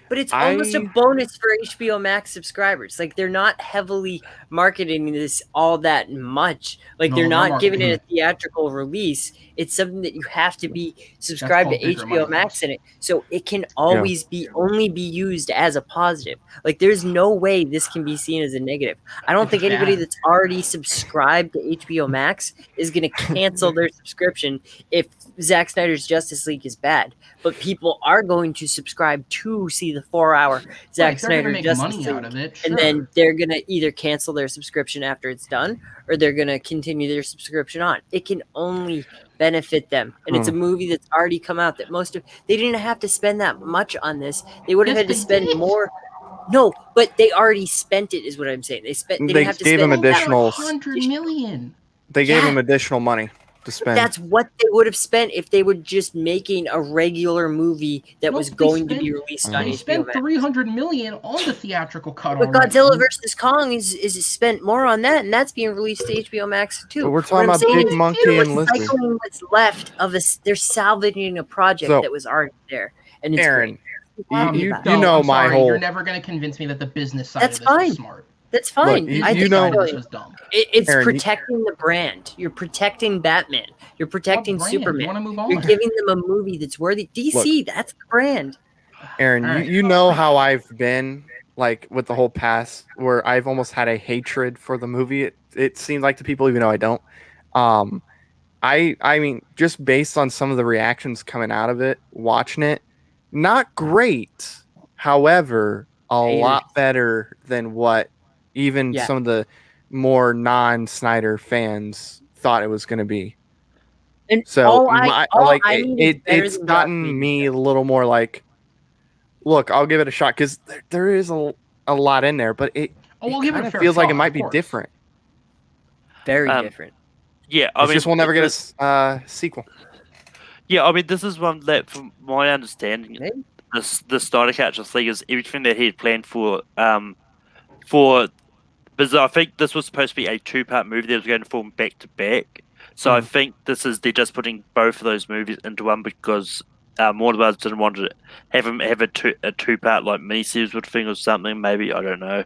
But it's almost a bonus for HBO Max subscribers. Like, they're not heavily marketing this all that much. Like, they're not giving it a theatrical release. It's something that you have to be subscribed to HBO Max in it. So it can always only be used as a positive. Like, there's no way this can be seen as a negative. I don't think anybody that's already subscribed to HBO Max is going to cancel their subscription if Zack Snyder's Justice League is bad. But people are going to subscribe to see the 4-hour Zack Snyder Justice League, and then they're gonna either cancel their subscription after it's done, or they're gonna continue their subscription on. It can only benefit them, and it's a movie that's already come out. That they didn't have to spend that much on this. They would have had to spend more. No, but they already spent it. Is what I'm saying. They didn't have to gave spend him additional $100 million. They gave him additional money to spend. That's what they would have spent if they were just making a regular movie that No, was they going to spent- be released on They HBO spent Max. $300 million on the theatrical cut But already. Godzilla vs Kong is spent more on that, and that's being released to HBO Max too. But we're What talking I'm about saying Big is Monkey they're and Lizard. recycling what's left of us. They're salvaging a project So, that was already there, and it's Aaron, great. I'm happy you about it. you know I'm my sorry, whole. You're never going to convince me that the business side That's of this fine. was smart. That's fine. Look, I you think know- Business side of this was dumb. it's Aaron, protecting the brand. You're protecting Batman. You're protecting What brand? Superman. You want to move You're on? giving them a movie that's worthy. DC, that's the brand. Aaron, All right. you know how I've been like with the whole past, where I've almost had a hatred for the movie. It seems like to people, even though I don't. I mean, just based on some of the reactions coming out of it, watching it, not great. However, a lot better than what even Yeah. some of the more non-Snyder fans thought it was going to be. And So all I mean is better it's than gotten Joss me a Whedon. little more like, look, I'll give it a shot because there is a lot in there, but it We'll give it a kind of fair feels like shot, it might of be course. different. Very Um, different. Yeah, It's just we'll never get a sequel. Yeah, I mean, this is one that, from my understanding, Maybe. the Snyder Justice League is everything that he had planned for. Because I think this was supposed to be a 2-part movie that was going to form back to back. So I think they're just putting both of those movies into one because Warner Bros. Didn't want to have him have a 2-part like miniseries would thing or something. Maybe, I don't know.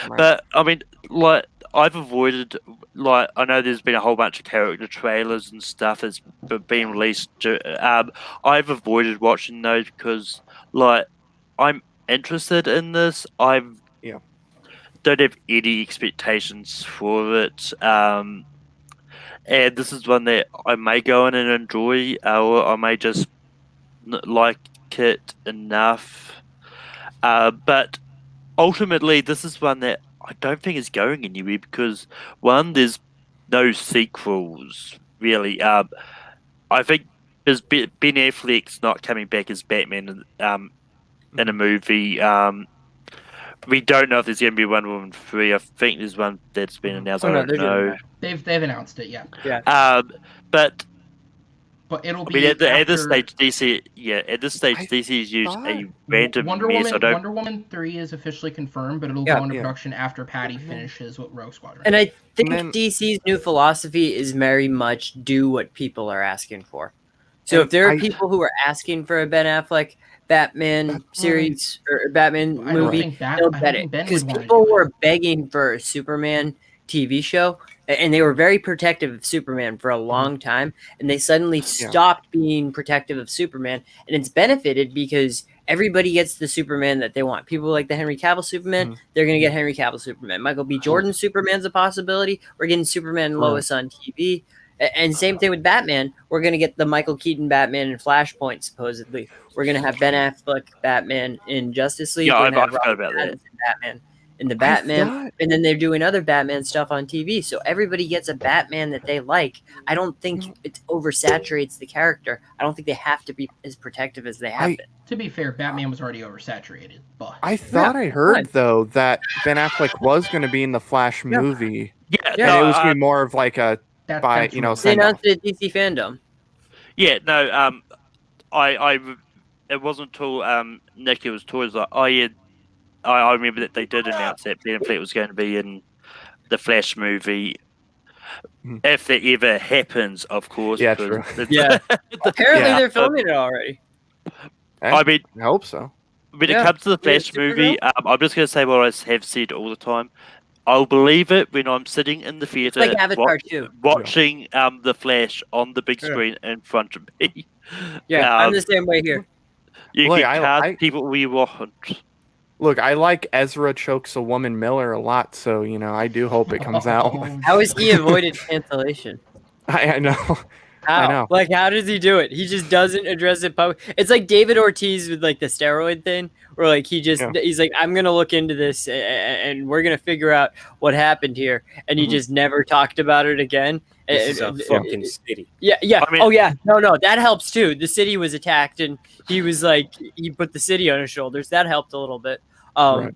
Right. But I mean, like, I've avoided, like, I know there's been a whole bunch of character trailers and stuff that's been released. I've avoided watching those because, like, I'm interested in this. Don't have any expectations for it. And this is one that I may go in and enjoy, or I may just like it enough. But ultimately, this is one that I don't think is going anywhere because, one, there's no sequels, really. I think there's Ben Affleck's not coming back as Batman in a movie. We don't know if there's going to be Wonder Woman 3. I think there's one that's been announced. I don't know. They've announced it, yeah. But it'll I be mean, at this after- stage, DC has used a random Wonder mess. Wonder Woman 3 is officially confirmed, but it'll go into production after Patty finishes with Rogue Squadron. And I think then- DC's new philosophy is very much do what people are asking for. So if there are people who are asking for a Ben Affleck Batman series or Batman I don't movie, think they'll I don't get think it. Ben Because would wanna people do it. were begging for a Superman TV show, and they were very protective of Superman for a long time, and they suddenly stopped being protective of Superman, and it's benefited because everybody gets the Superman that they want. People like the Henry Cavill Superman, they're going to get Henry Cavill Superman. Michael B. Jordan Superman's a possibility. We're getting Superman and Lois on TV. And same thing with Batman. We're going to get the Michael Keaton Batman in Flashpoint, supposedly. We're going to have Ben Affleck Batman in Justice League. Yeah, We're I gonna have forgot Robert about that. Pattinson Batman in the Batman. And then they're doing other Batman stuff on TV. So everybody gets a Batman that they like. I don't think it oversaturates the character. I don't think they have to be as protective as they have been. To be fair, Batman was already oversaturated, but I thought I heard though that Ben Affleck was going to be in the Flash movie. Yeah, and it was going to be more of like a that's you know, They send off. announced it at DC Fandom. Yeah, no, it wasn't until Nicky was told, like, oh yeah, I remember that they did announce that Ben Affleck was going to be in the Flash movie. If that ever happens, of course. Yeah, because true. Yeah. Apparently Yeah. they're filming it already. I mean, I hope so. when Yeah. it comes to the Flash Supergirl? movie, I'm just going to say what I have said all the time. I'll believe it when I'm sitting in the theater Like Avatar 2. watching the Flash on the big screen in front of me. Yeah, I'm the same way here. You Look, can cast people we want. Look, I like Ezra Chokes a Woman Miller a lot, so you know I do hope it comes out. How has he avoided cancellation? I know. How? I know. Like, how does he do it? He just doesn't address it public. It's like David Ortiz with like the steroid thing, where like he's like, I'm gonna look into this and we're gonna figure out what happened here, and he just never talked about it again. This is a fucking city. Yeah. I mean- Oh yeah. No, that helps too. The city was attacked, and he was like, he put the city on his shoulders. That helped a little bit. Right.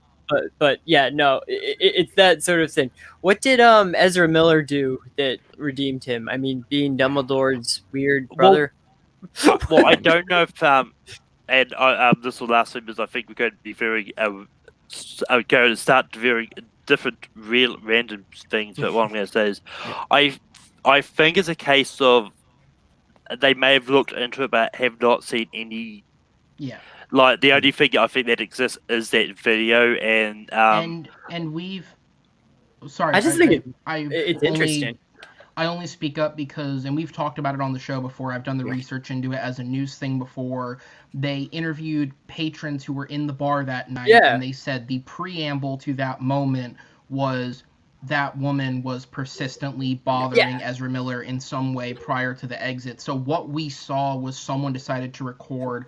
but yeah, no, it's that sort of thing. What did Ezra Miller do that redeemed him? I mean, being Dumbledore's weird brother. Well, I don't know if and this will last because I think we're going to be very going to start very different, real random things. But what I'm going to say is, I think it's a case of they may have looked into it, but have not seen any. Yeah. Like the only thing I think that exists is that video, and we've. Sorry, I just think it's interesting. I only speak up because, and we've talked about it on the show before. I've done the research into it as a news thing before. They interviewed patrons who were in the bar that night, and they said the preamble to that moment was that woman was persistently bothering Ezra Miller in some way prior to the exit. So what we saw was someone decided to record,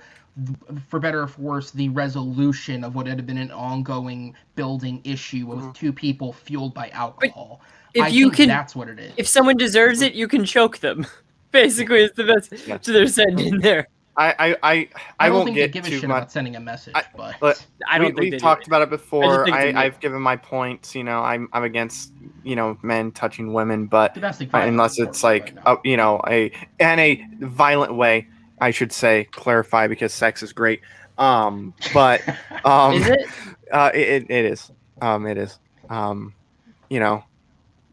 for better or for worse, the resolution of what had been an ongoing building issue with two people fueled by alcohol. If you can, that's what it is. If someone deserves it, you can choke them. Basically, it's the best they're sending there. I won't think get they give a too shit much. About sending a message, but I don't think we've talked about it before. I've given my points. I'm against men touching women, but unless it's like in a violent way, I should say, clarify, because sex is great. But is it? It is. It is.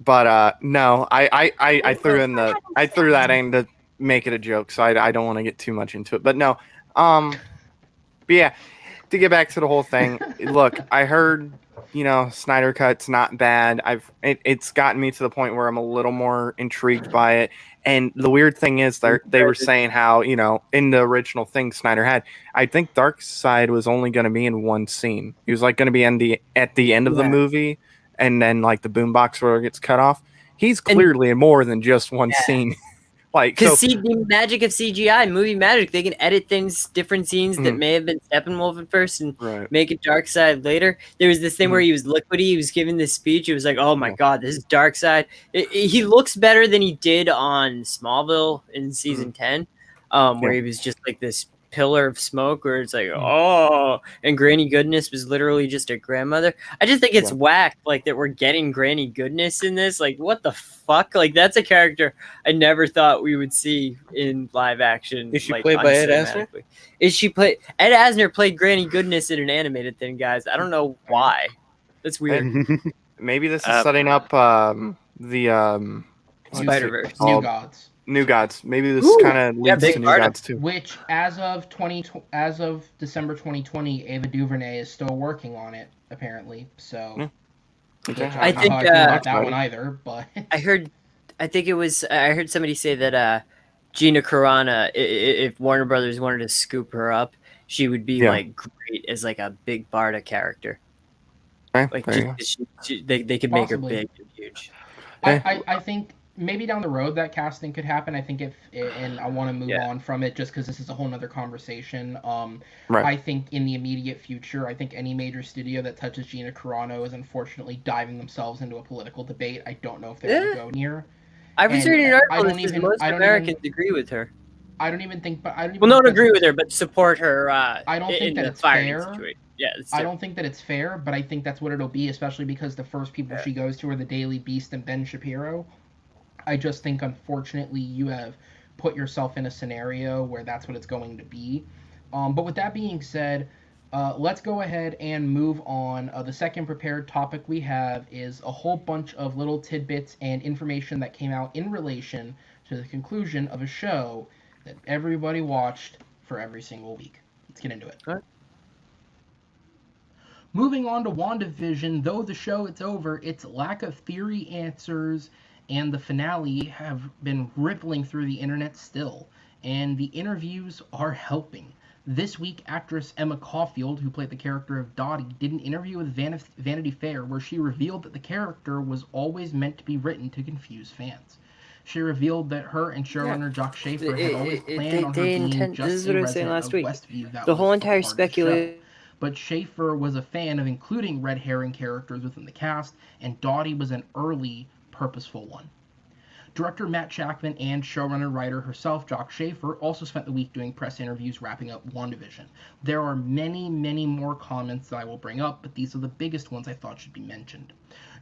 But no, I threw that in to make it a joke, so I don't want to get too much into it. But no, but yeah, to get back to the whole thing, look, I heard Snyder Cut's not bad. It's gotten me to the point where I'm a little more intrigued by it. And the weird thing is they were saying how in the original thing Snyder had, I think Darkseid was only going to be in one scene. He was like going to be at the end of the movie. And then like the boombox where it gets cut off, he's clearly in more than just one scene. Because the magic of CGI, movie magic, they can edit things, different scenes that may have been Steppenwolf at first and make it Darkseid later. There was this thing where he was liquidy, he was giving this speech. It was like, oh my god, this is Darkseid. He looks better than he did on Smallville in season 10, where he was just like this pillar of smoke, where it's like, and Granny Goodness was literally just a grandmother. I just think it's whack, like, that we're getting Granny Goodness in this. Like, what the fuck? Like, that's a character I never thought we would see in live action. Is she played by Ed Asner? Ed Asner played Granny Goodness in an animated thing, guys. I don't know why. That's weird. Maybe this is setting up the Spider-Verse. New Gods. Maybe this kind of leads to New Gods too. Which, as of December 2020, Ava DuVernay is still working on it, apparently. So, I think not that one either. But I heard somebody say that Gina Carano, if Warner Brothers wanted to scoop her up, she would be like great as like a big Barda character. Like they could make her big and huge. I think. Maybe down the road that casting could happen. I think and I want to move on from it just because this is a whole nother conversation. I think in the immediate future, I think any major studio that touches Gina Carano is unfortunately diving themselves into a political debate. I don't know if they're going to go near. I was reading an article that says most Americans agree with her. I don't even think agree with her, but support her. I don't think that it's fair. Yeah, I don't think that it's fair, but I think that's what it'll be, especially because the first people she goes to are the Daily Beast and Ben Shapiro. I just think, unfortunately, you have put yourself in a scenario where that's what it's going to be. But with that being said, let's go ahead and move on. The second prepared topic we have is a whole bunch of little tidbits and information that came out in relation to the conclusion of a show that everybody watched for every single week. Let's get into it. All right. Moving on to Wanda Vision, though the show it's over, its lack of theory answers and the finale have been rippling through the internet still, and the interviews are helping. This week, actress Emma Caulfield, who played the character of Dottie, did an interview with Vanity Fair where she revealed that the character was always meant to be written to confuse fans. She revealed that her and showrunner Jock Schaefer had always planned on her being just a resident of Westview. That the whole was entire part of the speculation. show. But Schaefer was a fan of including red herring characters within the cast, and Dottie was an early purposeful one. Director Matt Shakman and showrunner-writer herself, Jock Schaefer, also spent the week doing press interviews wrapping up WandaVision. There are many, many more comments that I will bring up, but these are the biggest ones I thought should be mentioned.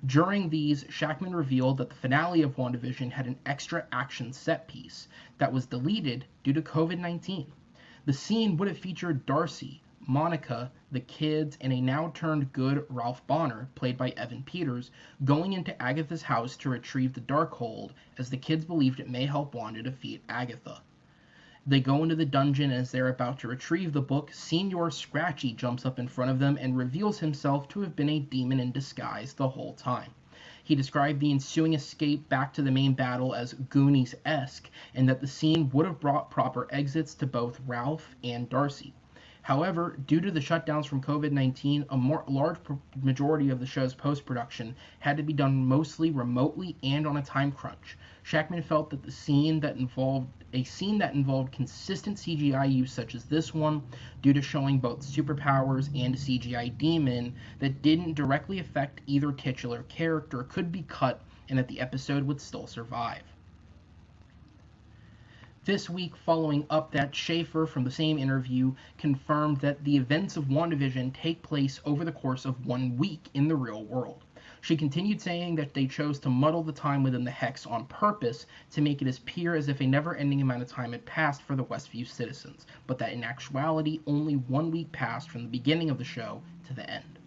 During these, Shakman revealed that the finale of WandaVision had an extra action set piece that was deleted due to COVID-19. The scene would have featured Darcy, Monica, the kids, and a now-turned-good Ralph Bonner, played by Evan Peters, going into Agatha's house to retrieve the Darkhold, as the kids believed it may help Wanda defeat Agatha. They go into the dungeon, and as they're about to retrieve the book, Senior Scratchy jumps up in front of them and reveals himself to have been a demon in disguise the whole time. He described the ensuing escape back to the main battle as Goonies-esque, and that the scene would have brought proper exits to both Ralph and Darcy. However, due to the shutdowns from COVID-19, a large majority of the show's post-production had to be done mostly remotely and on a time crunch. Shakman felt that a scene that involved consistent CGI use such as this one, due to showing both superpowers and a CGI demon that didn't directly affect either titular character, could be cut and that the episode would still survive. This week, following up that, Schaefer, from the same interview, confirmed that the events of WandaVision take place over the course of 1 week in the real world. She continued saying that they chose to muddle the time within the hex on purpose to make it appear as if a never-ending amount of time had passed for the Westview citizens, but that in actuality only 1 week passed from the beginning of the show to the end.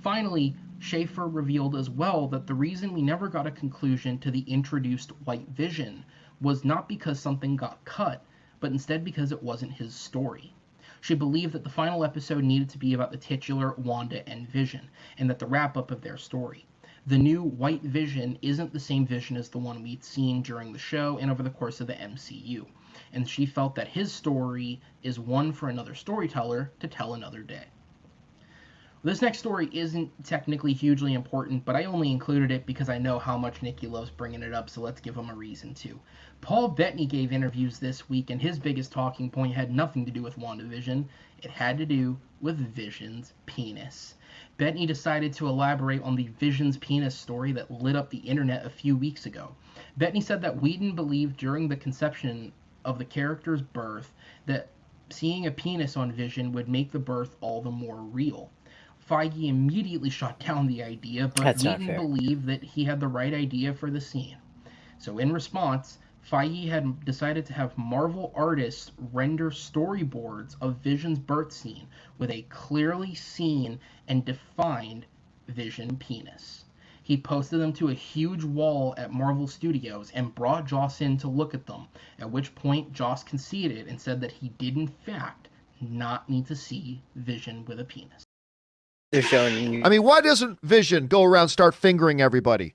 Finally, Schaefer revealed as well that the reason we never got a conclusion to the introduced White Vision was not because something got cut, but instead because it wasn't his story. She believed that the final episode needed to be about the titular Wanda and Vision, and that the wrap-up of their story. The new White Vision isn't the same Vision as the one we'd seen during the show and over the course of the MCU, and she felt that his story is one for another storyteller to tell another day. This next story isn't technically hugely important, but I only included it because I know how much Nikki loves bringing it up, so let's give him a reason to. Paul Bettany gave interviews this week, and his biggest talking point had nothing to do with WandaVision. It had to do with Vision's penis. Bettany decided to elaborate on the Vision's penis story that lit up the internet a few weeks ago. Bettany said that Whedon believed during the conception of the character's birth that seeing a penis on Vision would make the birth all the more real. Feige immediately shot down the idea, but Whedon believed that he had the right idea for the scene. So in response, Feige had decided to have Marvel artists render storyboards of Vision's birth scene with a clearly seen and defined Vision penis. He posted them to a huge wall at Marvel Studios and brought Joss in to look at them, at which point Joss conceded and said that he did in fact not need to see Vision with a penis. They're showing you. I mean, why doesn't Vision go around start fingering everybody?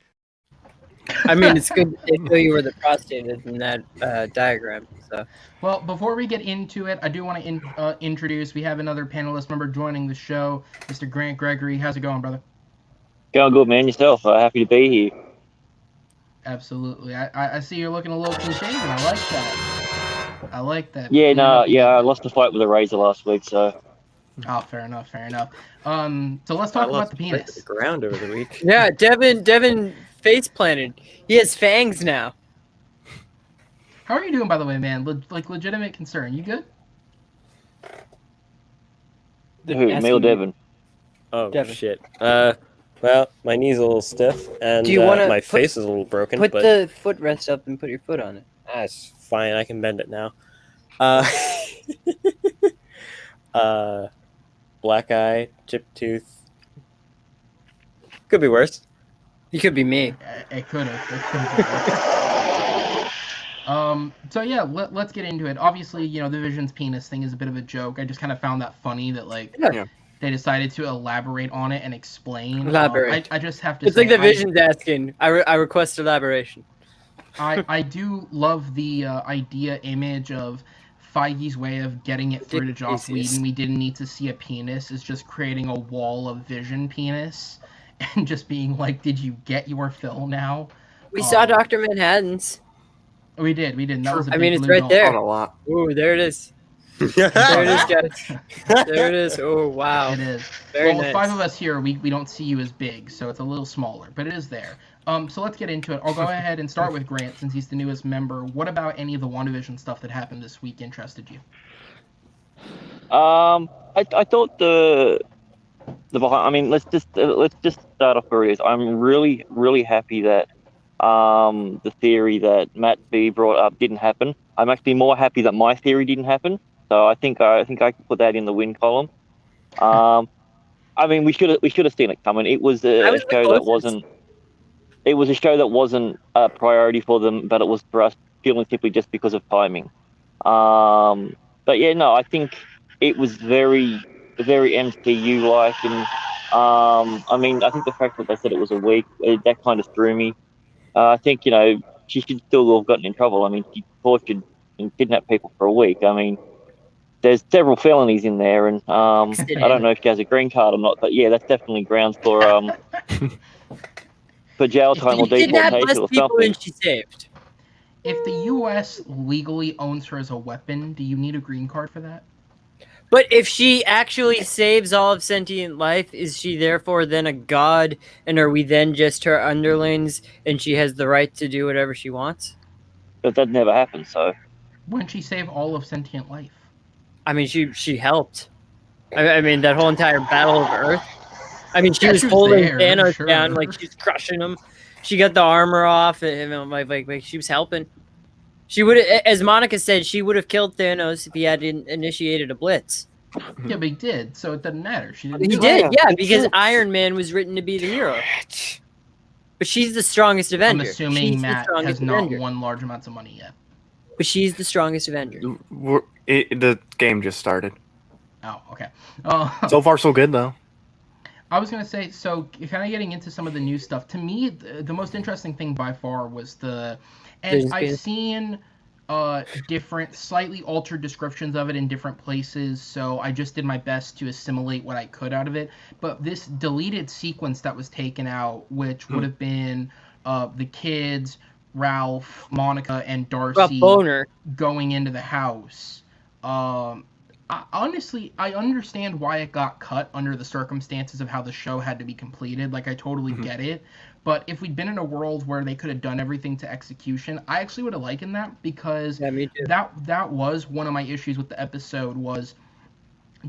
I mean, it's good to show you where the prostate is in that diagram. So, well, before we get into it, I do want to introduce. We have another panelist member joining the show, Mr. Grant Gregory. How's it going, brother? Going good, man. Yourself? Happy to be here. Absolutely. I see you're looking a little clean shaven. I like that. I like that. Yeah, I lost the fight with a razor last week, so. Oh, fair enough. So let's talk about the penis. The ground over the week. Yeah, Devin face planted. He has fangs now. How are you doing, by the way, man? Legitimate concern. You good? Who? Me or Devin? Oh, Devin. shit. Well, my knee's a little stiff, and Do you wanna my face is a little broken. Put but the footrest up and put your foot on it. that's fine. I can bend it now. Black eye, chipped tooth. Could be worse. You could be me. It could have. So yeah, let's get into it. Obviously, the Vision's penis thing is a bit of a joke. I just kind of found that funny that they decided to elaborate on it and explain. Elaborate. I just have to. It's say, like the Vision's asking. I request elaboration. I do love the image of Feige's way of getting it through to Joss Whedon. We didn't need to see a penis. Is just creating a wall of Vision penis and just being like, "Did you get your fill now?" We saw Dr. Manhattan's. We did. That was a big it's blue right dot. there. A lot. Ooh, there it is. There it is, guys. There it is. Oh, wow. It is. Very well, nice. with 5 of us here, we don't see you as big, so it's a little smaller, but it is there. So let's get into it. I'll go ahead and start with Grant since he's the newest member. What about any of the WandaVision stuff that happened this week interested you? I thought the behind. I mean, let's just start off where it is. I'm really happy that the theory that Matt B brought up didn't happen. I'm actually more happy that my theory didn't happen. So I think I can put that in the win column. I mean, we should have seen it coming. It was a show that wasn't. It was a show that wasn't a priority for them, but it was for us purely simply just because of timing. But yeah, no, I think it was very MCU-like, and I mean, I think the fact that they said it was a week, that kind of threw me. I think, she should still have gotten in trouble. I mean, she tortured and kidnapped people for a week. I mean, there's several felonies in there, and I don't know if she has a green card or not, but yeah, that's definitely grounds for jail time or deportation or something. She saved. If the U.S. legally owns her as a weapon, do you need a green card for that? But if she actually saves all of sentient life, is she therefore then a god, and are we then just her underlings, and she has the right to do whatever she wants? But that never happened, so... When she saved all of sentient life? I mean, she helped. I mean, that whole entire Battle of Earth. I mean, she was holding Thanos down, like, she's crushing him. She got the armor off, and like she was helping. She would, as Monica said, she would have killed Thanos if he had initiated a blitz. Yeah, but he did, so it doesn't matter. She didn't. He did, yeah, because Iron Man was written to be the hero. But she's the strongest Avenger. I'm assuming Matt has not won large amounts of money yet. But she's the strongest Avenger. The game just started. Oh, okay. So far, so good, though. I was going to say, so kind of getting into some of the new stuff. To me, the most interesting thing by far was and I've seen different, slightly altered descriptions of it in different places, so I just did my best to assimilate what I could out of it. But this deleted sequence that was taken out, which would have been the kids, Ralph, Monica, and Darcy going into the house. Honestly, I understand why it got cut under the circumstances of how the show had to be completed. Like, I totally get it. But if we'd been in a world where they could have done everything to execution, I actually would have liked that, because that was one of my issues with the episode, was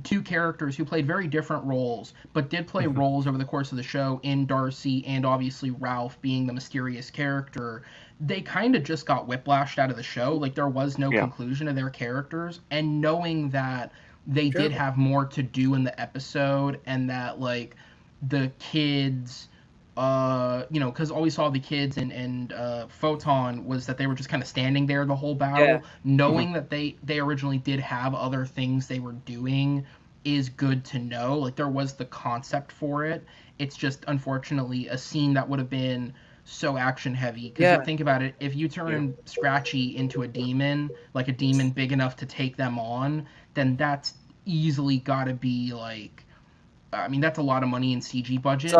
two characters who played very different roles, but did play roles over the course of the show in Darcy and obviously Ralph being the mysterious character. They kind of just got whiplashed out of the show. Like, there was no conclusion of their characters, and knowing that they did have more to do in the episode, and that, like, the kids, because all we saw the kids and Photon was that they were just kind of standing there the whole battle, knowing that they originally did have other things they were doing is good to know. Like, there was the concept for it. It's just, unfortunately, a scene that would have been so action heavy, because you think about it, if you turn Scratchy into a demon, like a demon big enough to take them on, then that's easily gotta be like, I mean, that's a lot of money in CG budget.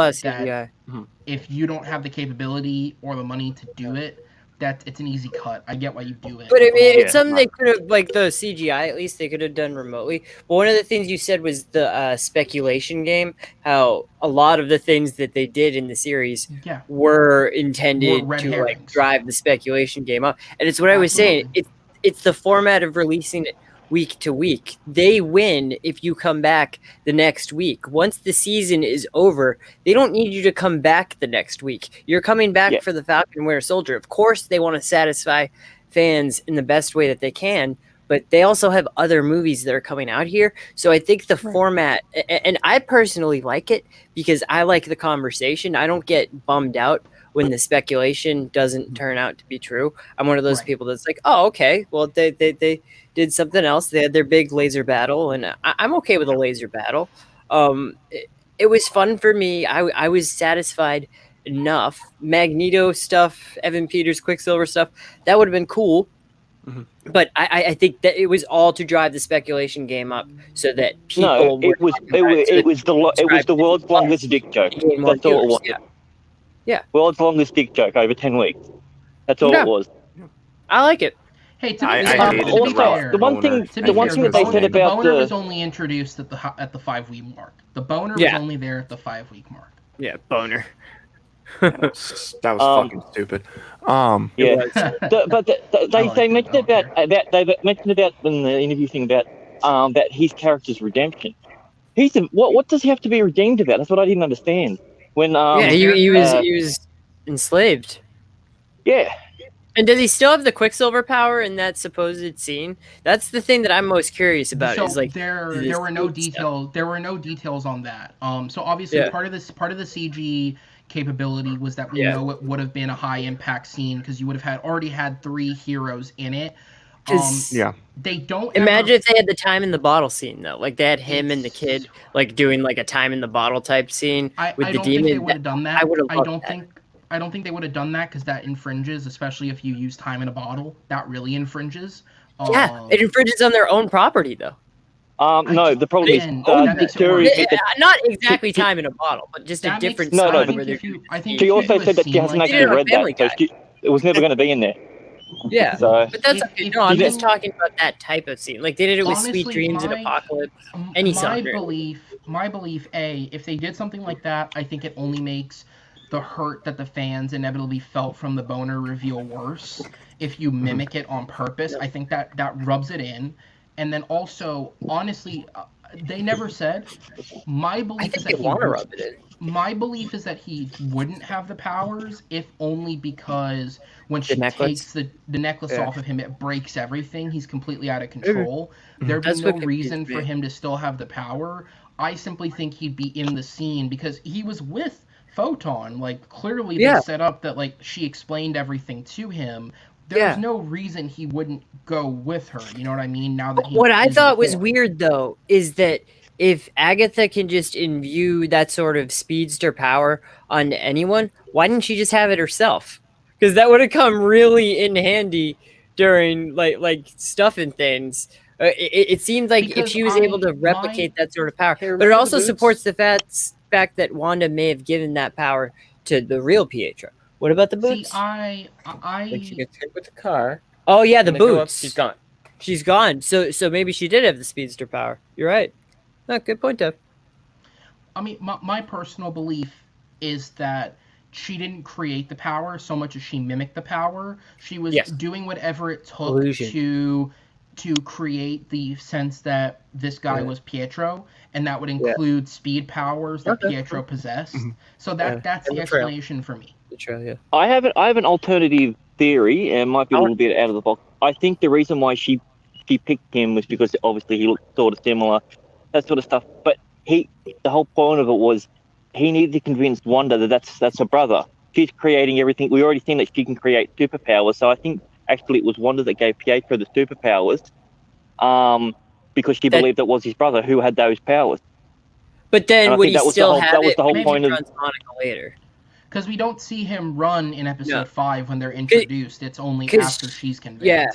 If you don't have the capability or the money to do it, it's an easy cut. I get why you do it. But I mean, it's something they could have, like the CGI, at least they could have done remotely. But one of the things you said was the speculation game. How a lot of the things that they did in the series were intended to like drive the speculation game up. And it's what I was saying. It's the format of releasing it week to week. They win if you come back the next week. Once the season is over, they don't need you to come back the next week. You're coming back for the Falcon and Winter Soldier. Of course, they want to satisfy fans in the best way that they can, but they also have other movies that are coming out here. So I think the format, and I personally like it because I like the conversation. I don't get bummed out when the speculation doesn't turn out to be true. I'm one of those people that's like, oh, okay, well, they did something else. They had their big laser battle, and I'm okay with a laser battle. It was fun for me. I was satisfied enough. Magneto stuff, Evan Peters, Quicksilver stuff, that would have been cool. But I think that it was all to drive the speculation game up, so that people. No, it was the world's longest dick joke. That's all it was. Yeah. World's longest dick joke over 10 weeks. That's all it was. I like it. Hey, the one thing that they said about the boner was only introduced at the 5-week mark. The boner was only there at the 5-week mark. Yeah, boner. That was fucking stupid. Yeah, I they liked it, mentioned I don't about they mentioned about in the interview thing about his character's redemption. What does he have to be redeemed about? That's what I didn't understand. When Yeah, he was enslaved. yeah. And does he still have the Quicksilver power in that supposed scene? That's the thing that I'm most curious about. So is like there this were no stuff. details. There were no details on that. So obviously Yeah. part of the CG capability was that we Yeah. know it would have been a high impact scene because you would have already had 3 heroes in it. 'Cause Yeah. They don't imagine ever, if they had the time in the bottle scene though. Like they had him and the kid like doing like a time in the bottle type scene with I the don't think demon. they would have done that. I would have I loved don't that. think I don't think they would have done that because that infringes, especially if you use time in a bottle. That really infringes. Yeah, it infringes on their own property though. No, the problem is again, that makes it Terry- worse. Not exactly time in a bottle, but just a That makes different No, sign no, I think where they're. if you I think she if you also do a said that she scene hasn't like actually that- read Family that, so it was never going to be in there. Yeah, So but that's If- okay. if No, I'm you- just talking about that type of scene. Like they did it with Honestly, Sweet Dreams and my- Apocalypse. Any my song. belief, if they did something like that, I think it only makes the hurt that the fans inevitably felt from the boner reveal worse. If you mimic it on purpose, I think that rubs it in. And then also, honestly, they never said. My I belief is think that they want to rub it in. my belief is that he wouldn't have the powers, if only because when she necklace? takes the necklace Yeah. off of him, it breaks everything. He's completely out of control. There'd be That's no what reason confused for me. him to still have the power. I simply think he'd be in the scene because he was with Photon. Like, clearly they Yeah. set up that, like, she explained everything to him. There's Yeah. no reason he wouldn't go with her. You know what I mean? Now that he What I is thought was before. weird though is that if Agatha can just imbue that sort of speedster power on anyone, why didn't she just have it herself? Because that would have come really in handy during like stuff and things. It seemed like if Because she was able to replicate that sort of power, Hey, but it remember the also boots? supports the fact that Wanda may have given that power to the real Pietro. What about the See, boots? Like she gets hit with the car. Oh yeah, the and they go up, boots. she's gone. She's gone. So maybe she did have the speedster power. You're right. No, good point, Dev. I mean, my personal belief is that she didn't create the power so much as she mimicked the power. She was Yes. doing whatever it took Illusion. to create the sense that this guy Yeah. was Pietro, and that would include speed powers that Okay. Pietro possessed. Mhm. So that's And the the trail. explanation for me. The trail, yeah. I have an alternative theory, and it might be a little bit out of the box. I think the reason why she picked him was because obviously he looked sort of similar, that sort of stuff. But the whole point of it was he needed to convince Wanda that that's her brother. She's creating everything. We already seen that she can create superpowers. So I think actually it was Wanda that gave Pietro the superpowers, because she believed it was his brother who had those powers. But And then I would think he that was still the whole- have that was it the whole when point he of- confronts Monica later? Because we don't see him run in episode No. 5 when they're introduced. It's only 'cause- after she's convinced. yeah.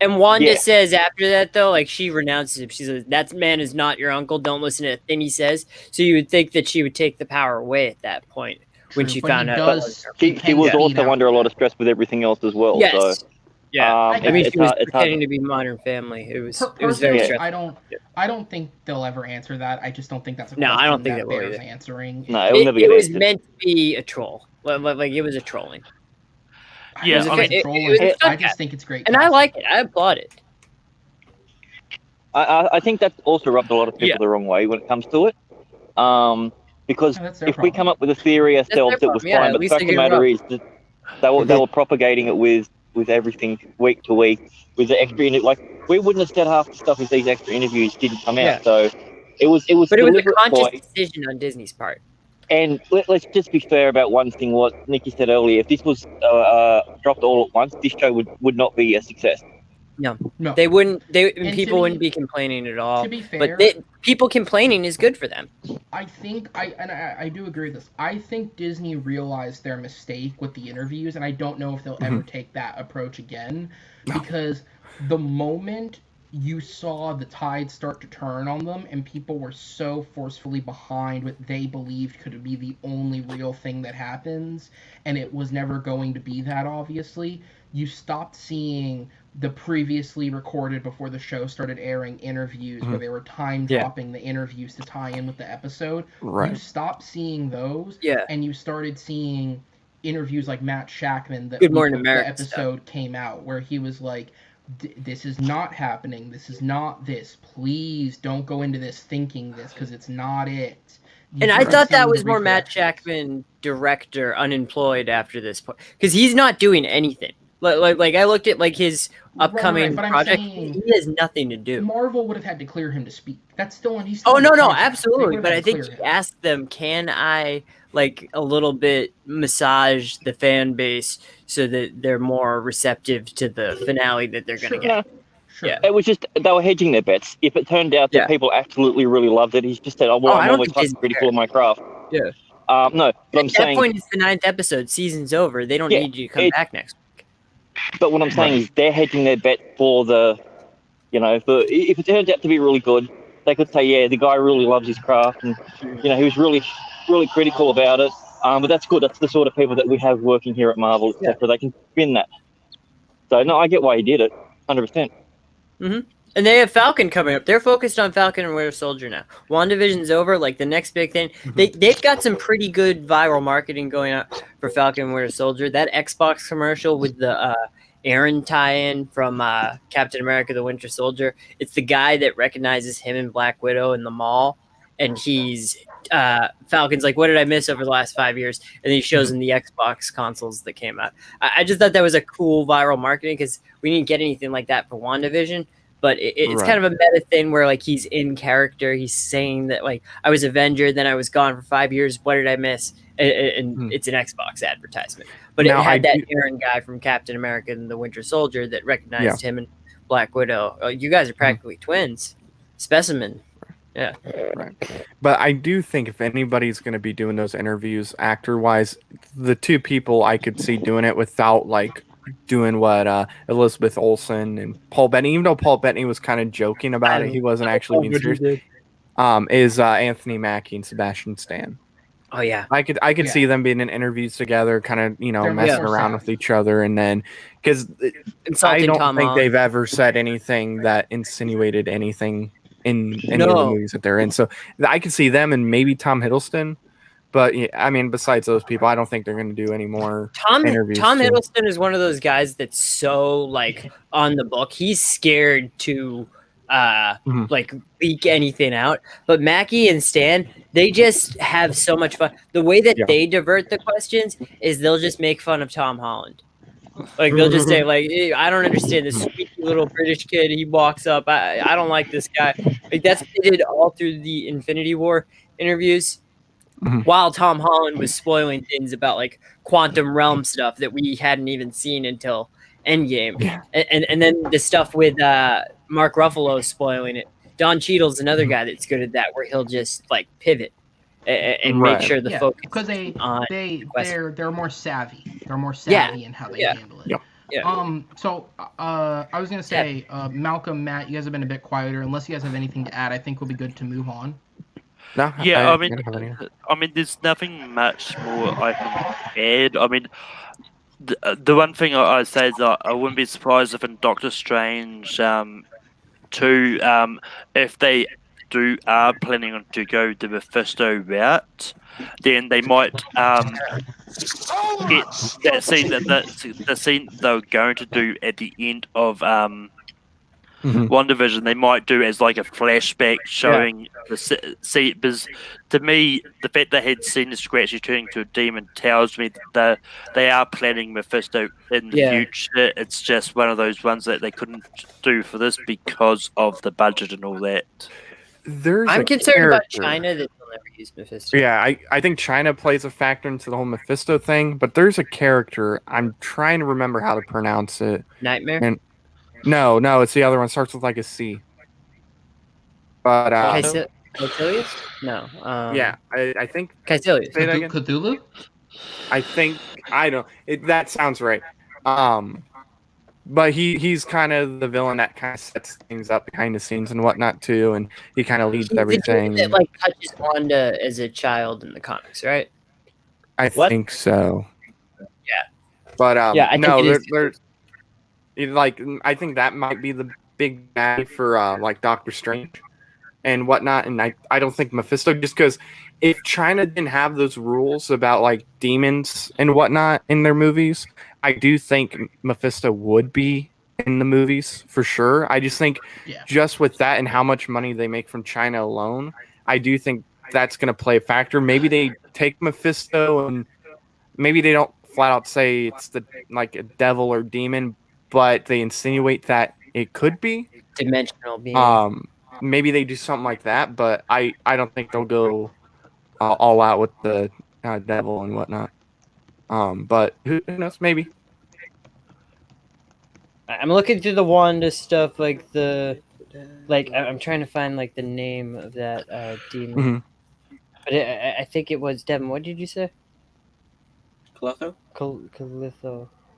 And Wanda Yeah. says after that, though, like she renounces him. She says, "That man is not your uncle. Don't listen to a thing he says." So you would think that she would take the power away at that point when True, she but found he out. does- She can was speed also under a after lot that. of stress with everything else as well. Yes. So Yeah. I I mean, it's she was hard- it's hard. pretending to be Modern Family. It was very Personally, stressful. I don't think they'll ever answer that. I just don't think that's a No, question I don't think that they will bears either. answering. No, it will never It get was answered. meant to be a troll. Like it was a trolling. I Yeah, don't I think mean- it's trolling. it was I good just think it's great. And I casting. like it. I applaud it. I think that's also rubbed a lot of people Yeah. the wrong way when it comes to it. Because Oh, that's their if we problem. come up with a theory ourselves, their it was problem, yeah, fine. at But the least fact they of the get it matter right. is that they were propagating it with everything week to week with the extra like we wouldn't have said half the stuff if these extra interviews didn't come out. Yeah. So it was But it was a deliberate conscious ploy. decision on Disney's part. And let's just be fair about one thing. What Nikki said earlier: if this was dropped all at once, this show would not be a success. No. They wouldn't. And People to wouldn't be- be complaining at all. To be fair, But people complaining is good for them. I think I do agree with this. I think Disney realized their mistake with the interviews, and I don't know if they'll ever take that approach again, because the moment you saw the tide start to turn on them, and people were so forcefully behind what they believed could be the only real thing that happens, and it was never going to be that, obviously, you stopped seeing the previously recorded before the show started airing interviews where they were time dropping the interviews to tie in with the episode. Right. You stopped seeing those, Yeah. and you started seeing interviews like Matt Shackman that Good Morning the America episode came out where he was like, this is not happening. This is not this. Please don't go into this thinking this because it's not it. And I thought that was more Matt Shackman, director, unemployed after this point, because he's not doing anything. Like I looked at like his upcoming project. He has nothing to do. Marvel would have had to clear him to speak. That's still on. He's Oh still no, absolutely. But I think he asked them, "Can I like a little bit massage the fan base so that they're more receptive to the finale that they're going to get?" Sure. Yeah. It was just they were hedging their bets. If it turned out that people absolutely really loved it, he's just said, "Oh well, I'm always critical of my craft." Yeah. No, but I'm saying at that point, it's the 9th episode. Season's over. They don't need you to come back next week. But what I'm saying is they're hedging their bet for the, if it turns out to be really good, they could say, yeah, the guy really loves his craft, and he was really, really critical about it. But that's good. That's the sort of people that we have working here at Marvel, etc. They can spin that. So no, I get why he did it, 100%. Mm-hmm. And they have Falcon coming up. They're focused on Falcon and Winter Soldier now. WandaVision's over. Like the next big thing, they've got some pretty good viral marketing going on for Falcon and Winter Soldier. That Xbox commercial with the Aaron tie-in from Captain America: The Winter Soldier. It's the guy that recognizes him and Black Widow in the mall, and he's Falcon's like, "What did I miss over the last 5 years?" And then he shows him the Xbox consoles that came out. I just thought that was a cool viral marketing because we didn't get anything like that for WandaVision. But it's kind of a meta thing where like he's in character. He's saying that like I was Avenger, then I was gone for 5 years. What did I miss? And it's an Xbox advertisement. But it had that Aaron guy from Captain America and the Winter Soldier that recognized him and Black Widow. You guys are practically twins. Specimen. Yeah. Right. But I do think if anybody's going to be doing those interviews actor-wise, the two people I could see doing it without like doing what Elizabeth Olsen and Paul Bettany, even though Paul Bettany was kind of joking about it, he wasn't actually being serious, is Anthony Mackie and Sebastian Stan. Oh yeah, I could see them being in interviews together, kind of messing around with each other, and then because I don't think they've ever said anything that insinuated anything in any of the movies that they're in. So I could see them and maybe Tom Hiddleston. But I mean, besides those people, I don't think they're going to do any more interviews. Tom Hiddleston is one of those guys that's so like on the book. He's scared to like leak anything out. But Mackie and Stan, they just have so much fun. The way that they divert the questions is they'll just make fun of Tom Holland. Like they'll just say like, hey, I don't understand this squeaky little British kid. He walks up. I don't like this guy. Like that's what they did all through the Infinity War interviews. While Tom Holland was spoiling things about like quantum realm stuff that we hadn't even seen until Endgame, and then the stuff with Mark Ruffalo spoiling it. Don Cheadle's another guy that's good at that, where he'll just like pivot and make sure the focus because they're more savvy. They're more savvy in how they handle it. So I was gonna say, Malcolm, Matt, you guys have been a bit quieter. Unless you guys have anything to add, I think we'll be good to move on. No, I mean, there's nothing much more I can add. I mean, the one thing I'd say is that I wouldn't be surprised if in Doctor Strange 2, if they are planning on to go the Mephisto route, then they might get that scene the scene they're going to do at the end of WandaVision, they might do as like a flashback showing the because to me the fact they had seen the Scratchy turning to a demon tells me that they are planning Mephisto in the future. It's just one of those ones that they couldn't do for this because of the budget and all that. I'm concerned about China that they'll never use Mephisto. Yeah, I think China plays a factor into the whole Mephisto thing, but there's a character, I'm trying to remember how to pronounce it. Nightmare? And No, it's the other one. Starts with like a C. But Caecilius? No. I think Caecilius. Say that again? Cthulhu? I think that sounds right. But he's kind of the villain that kind of sets things up behind the scenes and whatnot too, and he kind of leads everything. That like touches Wanda as a child in the comics, right? I think so. Yeah. But I think there's like I think that might be the big bad for like Doctor Strange. and whatnot. And I don't think Mephisto, just because if China didn't have those rules about like demons and whatnot in their movies, I do think Mephisto would be in the movies for sure. I just think Yeah. just with that and how much money they make from China alone, I do think that's going to play a factor. Maybe they take Mephisto and maybe they don't flat out say it's the like a devil or demon, but they insinuate that it could be. Dimensional being. Maybe they do something like that, but I don't think they'll go all out with the devil and whatnot. But who knows? Maybe. I'm looking through the Wanda stuff, like I'm trying to find like the name of that demon. Mhm. But I think it was Devin. What did you say? Clotho?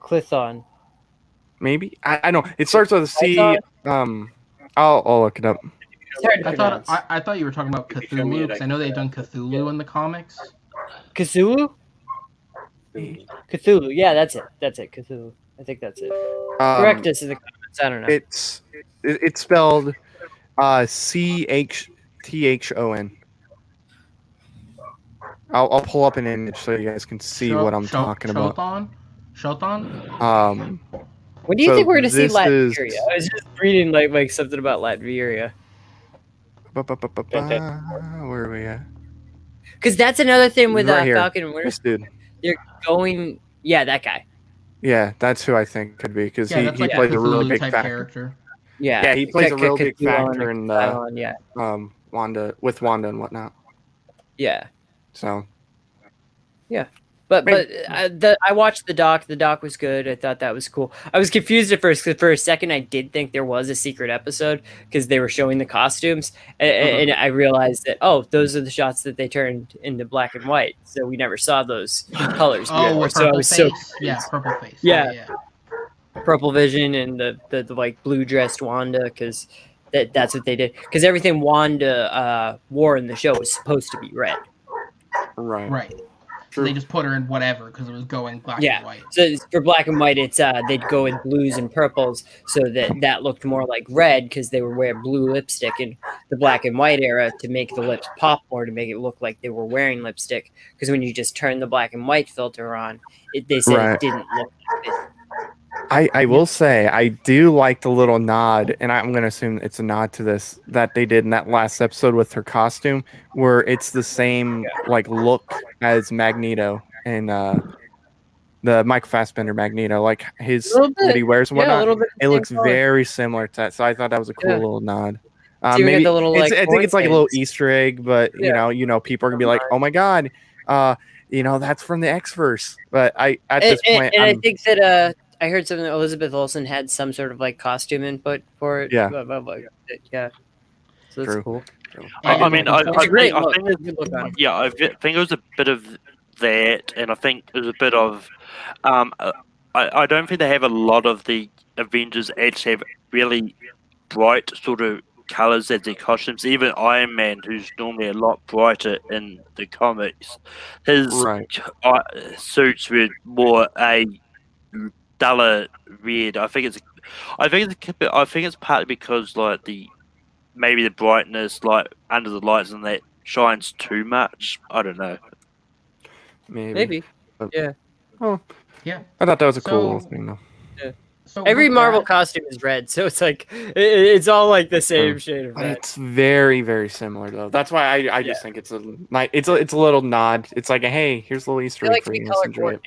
Clithon. Maybe I don't know. It starts with a C. I'll look it up. It's hard to I pronounce. thought you were talking about Cthulhu, because I know they've done Cthulhu in the comics. Cthulhu? Cthulhu. Yeah, that's it. Cthulhu. I think that's it. Correct us in the comments. I don't know. It's spelled CHTHON. I'll pull up an image so you guys can see what I'm talking about. Shothon? When do you think we're going to see this Latveria? is- I was just reading like something about Latveria. Where are we at? Because that's another thing with Right here. Falcon and Winter. This dude. They're going. Yeah, that guy. Yeah, that's who I think could be, because Yeah, he that's like plays a a really Cthulhu big type factor. character. Yeah, he plays a real big factor in the Cylon, yeah. Wanda and whatnot. Yeah. So. Yeah. But I watched the doc. The doc was good. I thought that was cool. I was confused at first, because for a second I did think there was a secret episode because they were showing the costumes, and I realized that those are the shots that they turned into black and white, so we never saw those colors before. With So I purple was face? Yeah, purple face. Yeah. Purple Vision and the like blue dressed Wanda, because that's what they did. Because everything Wanda wore in the show was supposed to be red. Right. So they just put her in whatever because it was going black and white. So for black and white, it's they'd go in blues and purples, so that looked more like red because they were wearing blue lipstick in the black and white era to make the lips pop more, to make it look like they were wearing lipstick. Because when you just turn the black and white filter on, they said it didn't look like it. I will say I do like the little nod, and I'm gonna assume it's a nod to this that they did in that last episode with her costume, where it's the same like look as Magneto and the Mike Fassbender Magneto, like his that he wears and whatnot. a little bit. It looks very similar to that, so I thought that was a cool little nod. So you Maybe get the little, I think like, it's like a little Easter egg, but you know, people are gonna be like, "Oh my god, that's from the X-verse." But at this point, I think that I heard something that Elizabeth Olsen had some sort of like costume input for it. Yeah. Yeah. So that's cool. I mean, I It's a great look. think Good look on it. yeah, I think it was a bit of that, and I think it was a bit of I don't think they have a lot of the Avengers actually have really bright sort of colors as their costumes. Even Iron Man, who's normally a lot brighter in the comics, his suits were more a duller red. I think it's partly because like maybe the brightness like under the lights and that shines too much. I don't know. Maybe. Yeah. Oh, yeah. I thought that was a cool little thing though. Yeah. So Every with Marvel that- costume is red, so it's like it's all like the same shade of But red. it's very, very similar though. That's why I just think it's a little nod. It's like hey, here's a little Easter egg for you. Let's enjoy it.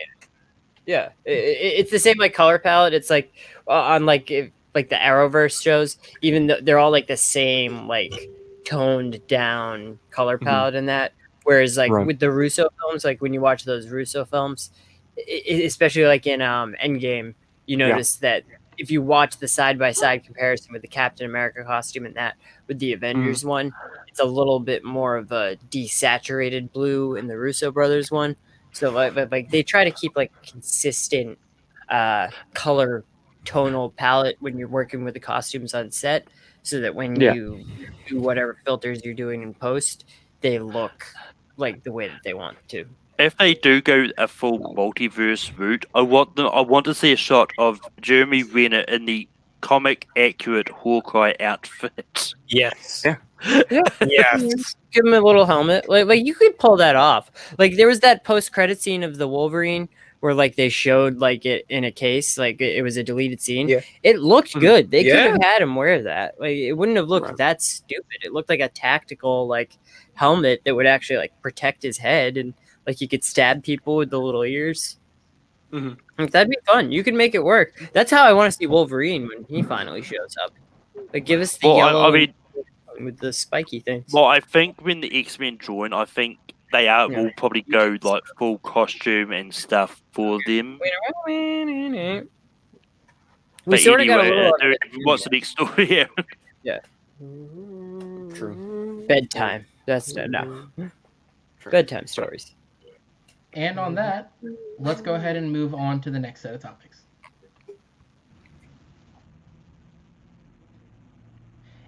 Yeah, it's the same like color palette. It's like on like the Arrowverse shows, even though they're all like the same like toned down color palette in that. Whereas like with the Russo films, like when you watch those Russo films, especially like in Endgame, you notice that if you watch the side by side comparison with the Captain America costume and that with the Avengers one, it's a little bit more of a desaturated blue in the Russo brothers one. So like they try to keep like consistent color tonal palette when you're working with the costumes on set, so that when you do whatever filters you're doing in post, they look like the way that they want to. If they do go a full multiverse route, I want to see a shot of Jeremy Renner in the comic accurate Hawkeye outfit. Yes. Yeah. Yes. Give him a little helmet. Like you could pull that off. Like there was that post-credit scene of the Wolverine where like they showed like it in a case, like it was a deleted scene. Yeah. It looked good. They could Yeah. have had him wear that. Like it wouldn't have looked Right. that stupid. It looked like a tactical like helmet that would actually like protect his head, and like you could stab people with the little ears. Mhm. Like, that'd be fun. You could make it work. That's how I want to see Wolverine when he finally shows up. Like give us the Well, yellow I mean, with the spiky things. well, I think when the X-Men join, I think they will probably go like full costume and stuff for them. We But sort of got a anyway, little dude, what's the next story? True. bedtime. That's no bedtime stories. And on that, let's go ahead and move on to the next set of topics.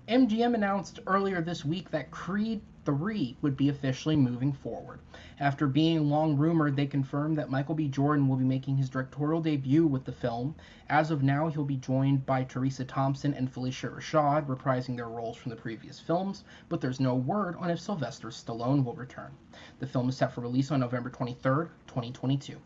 MGM announced earlier this week that Creed 3 would be officially moving forward. After being long rumored, they confirmed that Michael B. Jordan will be making his directorial debut with the film. As of now, he'll be joined by Teresa Thompson and Felicia Rashad, reprising their roles from the previous films, but there's no word on if Sylvester Stallone will return. The film is set for release on November 23rd, 2022.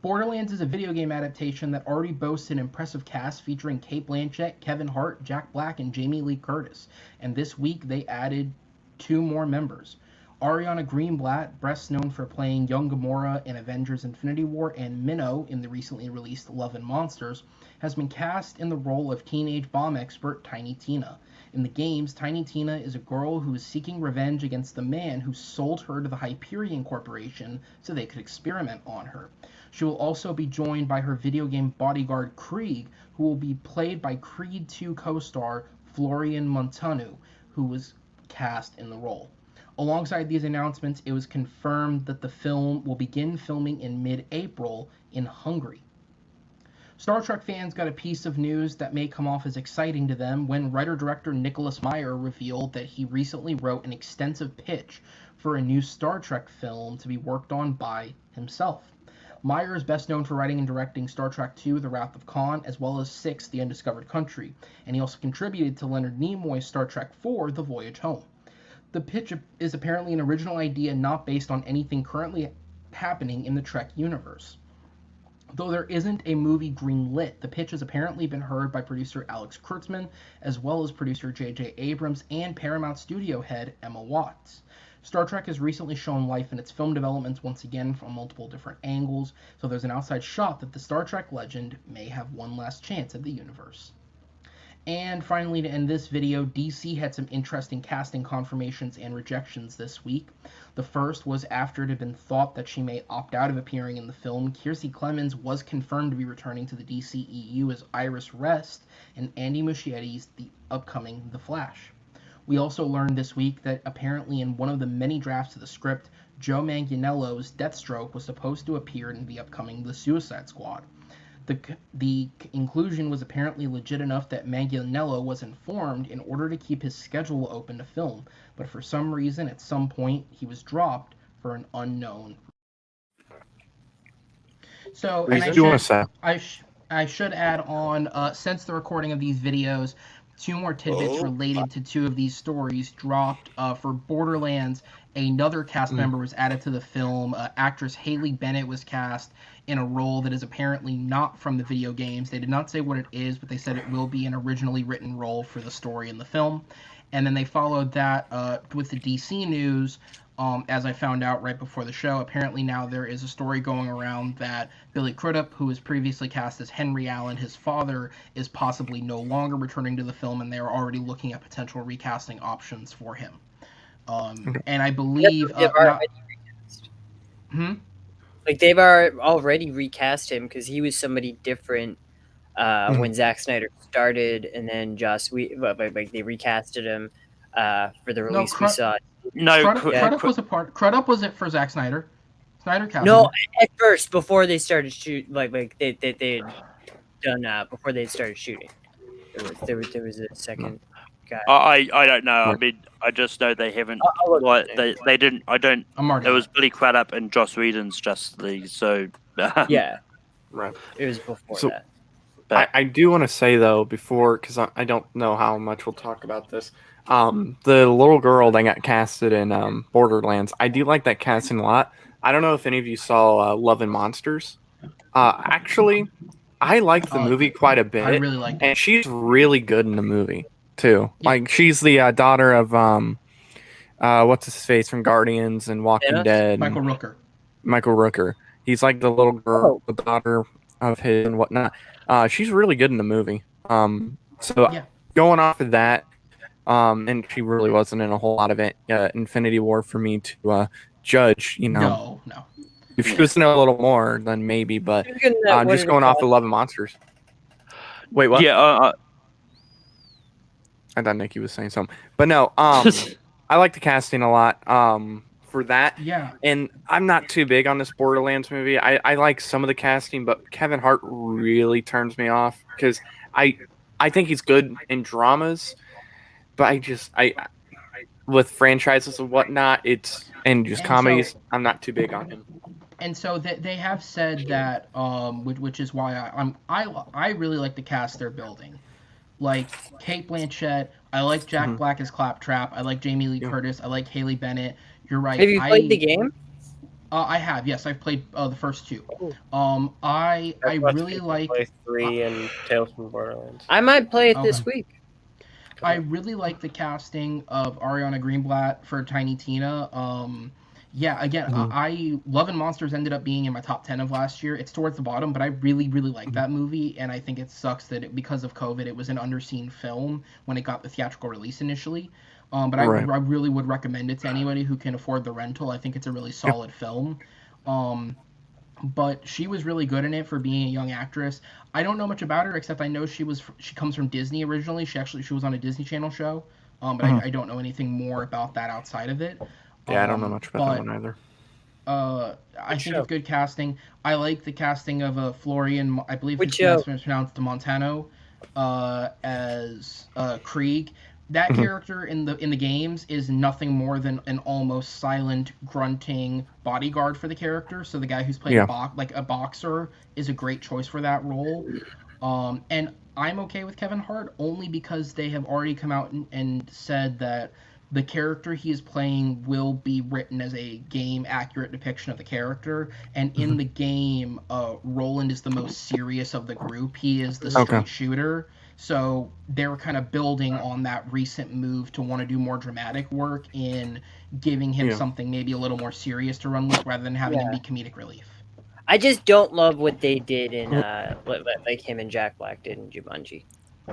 Borderlands is a video game adaptation that already boasts an impressive cast featuring Cate Blanchett, Kevin Hart, Jack Black, and Jamie Lee Curtis. And this week they added 2 more members. Ariana Greenblatt, best known for playing young Gamora in Avengers Infinity War and Minnow in the recently released Love and Monsters, has been cast in the role of teenage bomb expert Tiny Tina. In the games, Tiny Tina is a girl who is seeking revenge against the man who sold her to the Hyperion Corporation so they could experiment on her. She will also be joined by her video game bodyguard Krieg, who will be played by Creed 2 co-star Florian Munteanu, who was cast in the role. Alongside these announcements, it was confirmed that the film will begin filming in mid-April in Hungary. Star Trek fans got a piece of news that may come off as exciting to them when writer-director Nicholas Meyer revealed that he recently wrote an extensive pitch for a new Star Trek film to be worked on by himself. Meyer is best known for writing and directing Star Trek II, The Wrath of Khan, as well as 6, The Undiscovered Country, and he also contributed to Leonard Nimoy's Star Trek IV, The Voyage Home. The pitch is apparently an original idea not based on anything currently happening in the Trek universe. Though there isn't a movie greenlit, the pitch has apparently been heard by producer Alex Kurtzman, as well as producer J.J. Abrams and Paramount studio head Emma Watts. Star Trek has recently shown life in its film developments once again from multiple different angles, so there's an outside shot that the Star Trek legend may have one last chance at the universe. And finally, to end this video, DC had some interesting casting confirmations and rejections this week. The first was after it had been thought that she may opt out of appearing in the film, Kiersey Clemons was confirmed to be returning to the DCEU as Iris Rest, and Andy Muschietti's the upcoming The Flash. We also learned this week that apparently in one of the many drafts of the script, Joe Manganiello's Deathstroke was supposed to appear in the upcoming The Suicide Squad. The inclusion was apparently legit enough that Manganiello was informed in order to keep his schedule open to film, but for some reason at some point he was dropped for an unknown. So, and I should add on, since the recording of these videos, 2 more tidbits related to 2 of these stories dropped. For Borderlands, another cast member was added to the film. Actress Haley Bennett was cast in a role that is apparently not from the video games. They did not say what it is, but they said it will be an originally written role for the story in the film. And then they followed that with the DC news. As I found out right before the show, apparently now there is a story going around that Billy Crudup, who was previously cast as Henry Allen, his father, is possibly no longer returning to the film, and they are already looking at potential recasting options for him. And I believe... Like, they've already recast him because he was somebody different when Zack Snyder started, and then they recasted him for the release we saw. No, Crudup was a part. Crudup was it for Zack Snyder. Snyder cast. No, at first, before they started shooting, they had done before they started shooting. There was a second guy. I don't know. I mean, I just know they haven't. They didn't. I don't. It was Billy Crudup and Joss Whedon's Justice League. So yeah, right. It was before that. But I do want to say though before, because I don't know how much we'll talk about this. The little girl that got casted in Borderlands, I do like that casting a lot. I don't know if any of you saw Love and Monsters. Actually, I liked the movie quite a bit. I really liked it. And she's really good in the movie too. Yeah. Like she's the daughter of what's his face from Guardians and Walking Thanos? Dead. Michael Rooker. Michael Rooker. He's like the little girl, the daughter of his and whatnot. She's really good in the movie. So Yeah. going off of that, and she really wasn't in a whole lot of it. Infinity War for me to judge. You know, No. if she was in it a little more, then maybe. But just going off of Love and Monsters. Wait, what? yeah, I thought Nikki was saying something, but no. I like the casting a lot. For that. Yeah. And I'm not too big on this Borderlands movie. I like some of the casting, but Kevin Hart really turns me off because I think he's good in dramas, but I with franchises and whatnot, and comedies, so, I'm not too big on him. And so they have said that, which is why I really like the cast they're building. Like Kate Blanchett, I like Jack Black as Claptrap, I like Jamie Lee Curtis, I like Haley Bennett. You're right. Have you played the game? I have. Yes, I've played the first two. I really like play 3 and Tales from Borderlands. I might play it this week. I really like the casting of Ariana Greenblatt for Tiny Tina. Yeah, again, I Love and Monsters ended up being in my top 10 of last year. It's towards the bottom, but I really, really like that movie, and I think it sucks that because of COVID, it was an underseen film when it got the theatrical release initially. But I really would recommend it to anybody who can afford the rental. I think it's a really solid film. But she was really good in it for being a young actress. I don't know much about her except I know she comes from Disney originally. She was on a Disney Channel show. But I don't know anything more about that outside of it. Yeah, I don't know much about that one either. I think it's good casting. I like the casting of Florian, I believe his name is pronounced Montano, as Krieg. That character in the games is nothing more than an almost silent, grunting bodyguard for the character. So the guy who's playing a boxer is a great choice for that role. And I'm okay with Kevin Hart only because they have already come out and said that the character he is playing will be written as a game-accurate depiction of the character. And in the game, Roland is the most serious of the group. He is the straight shooter. So they were kind of building on that recent move to want to do more dramatic work in giving him something maybe a little more serious to run with rather than having him be comedic relief. I just don't love what they did in like him and Jack Black did in Jumanji.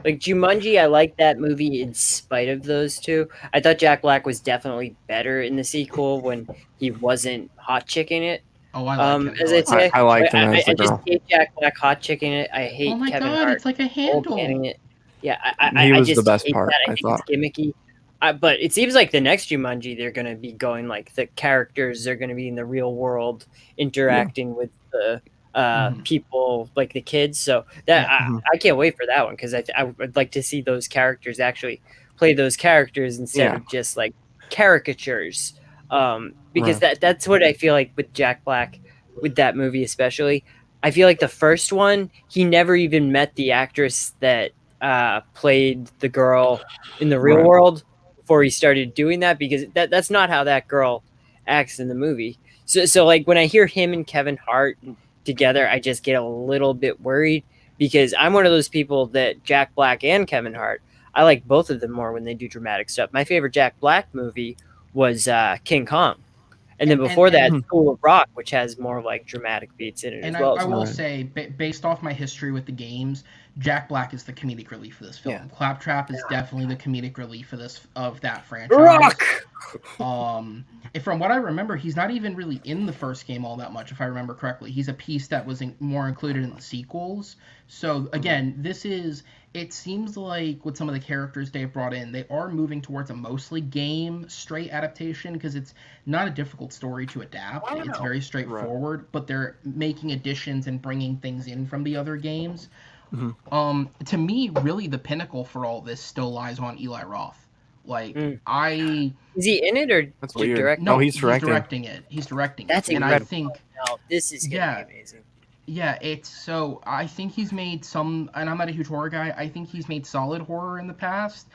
Like Jumanji, I like that movie in spite of those two. I thought Jack Black was definitely better in the sequel when he wasn't hot chicking it. Oh, I like him. As I'd say, I liked him as the I just girl. hate Jack Black hot chicking it. I hate Oh my Kevin god, Hart. it's like a handle. It. Yeah, He was just the best hate part, that. I think thought. it's gimmicky. But it seems like the next Jumanji, they're going to be going like the characters are going to be in the real world interacting with the people, like the kids. So that I can't wait for that one because I would like to see those characters actually play those characters instead of just like caricatures. Because that's what I feel like with Jack Black, with that movie especially. I feel like the first one, he never even met the actress that played the girl in the real world before he started doing that, because that's not how that girl acts in the movie. So like when I hear him and Kevin Hart together, I just get a little bit worried because I'm one of those people that Jack Black and Kevin Hart, I like both of them more when they do dramatic stuff. My favorite Jack Black movie was King Kong. And then before that, School of Rock, which has more like dramatic beats in it as well. And I will say, based off my history with the games, Jack Black is the comedic relief of this film. Yeah. Claptrap is definitely the comedic relief of that franchise. Rock! From what I remember, he's not even really in the first game all that much, if I remember correctly. He's a piece that was more included in the sequels. So, again, it seems like with some of the characters they've brought in, they are moving towards a mostly game-straight adaptation because it's not a difficult story to adapt. It's very straightforward, but they're making additions and bringing things in from the other games. To me, really, the pinnacle for all this still lies on Eli Roth. Like, Is he in it or that's weird. Directing? No, he's directing. He's directing it. That's And incredible. I think this is going to be amazing. Yeah, it's so I think he's made some, and I'm not a huge horror guy. I think he's made solid horror in the past.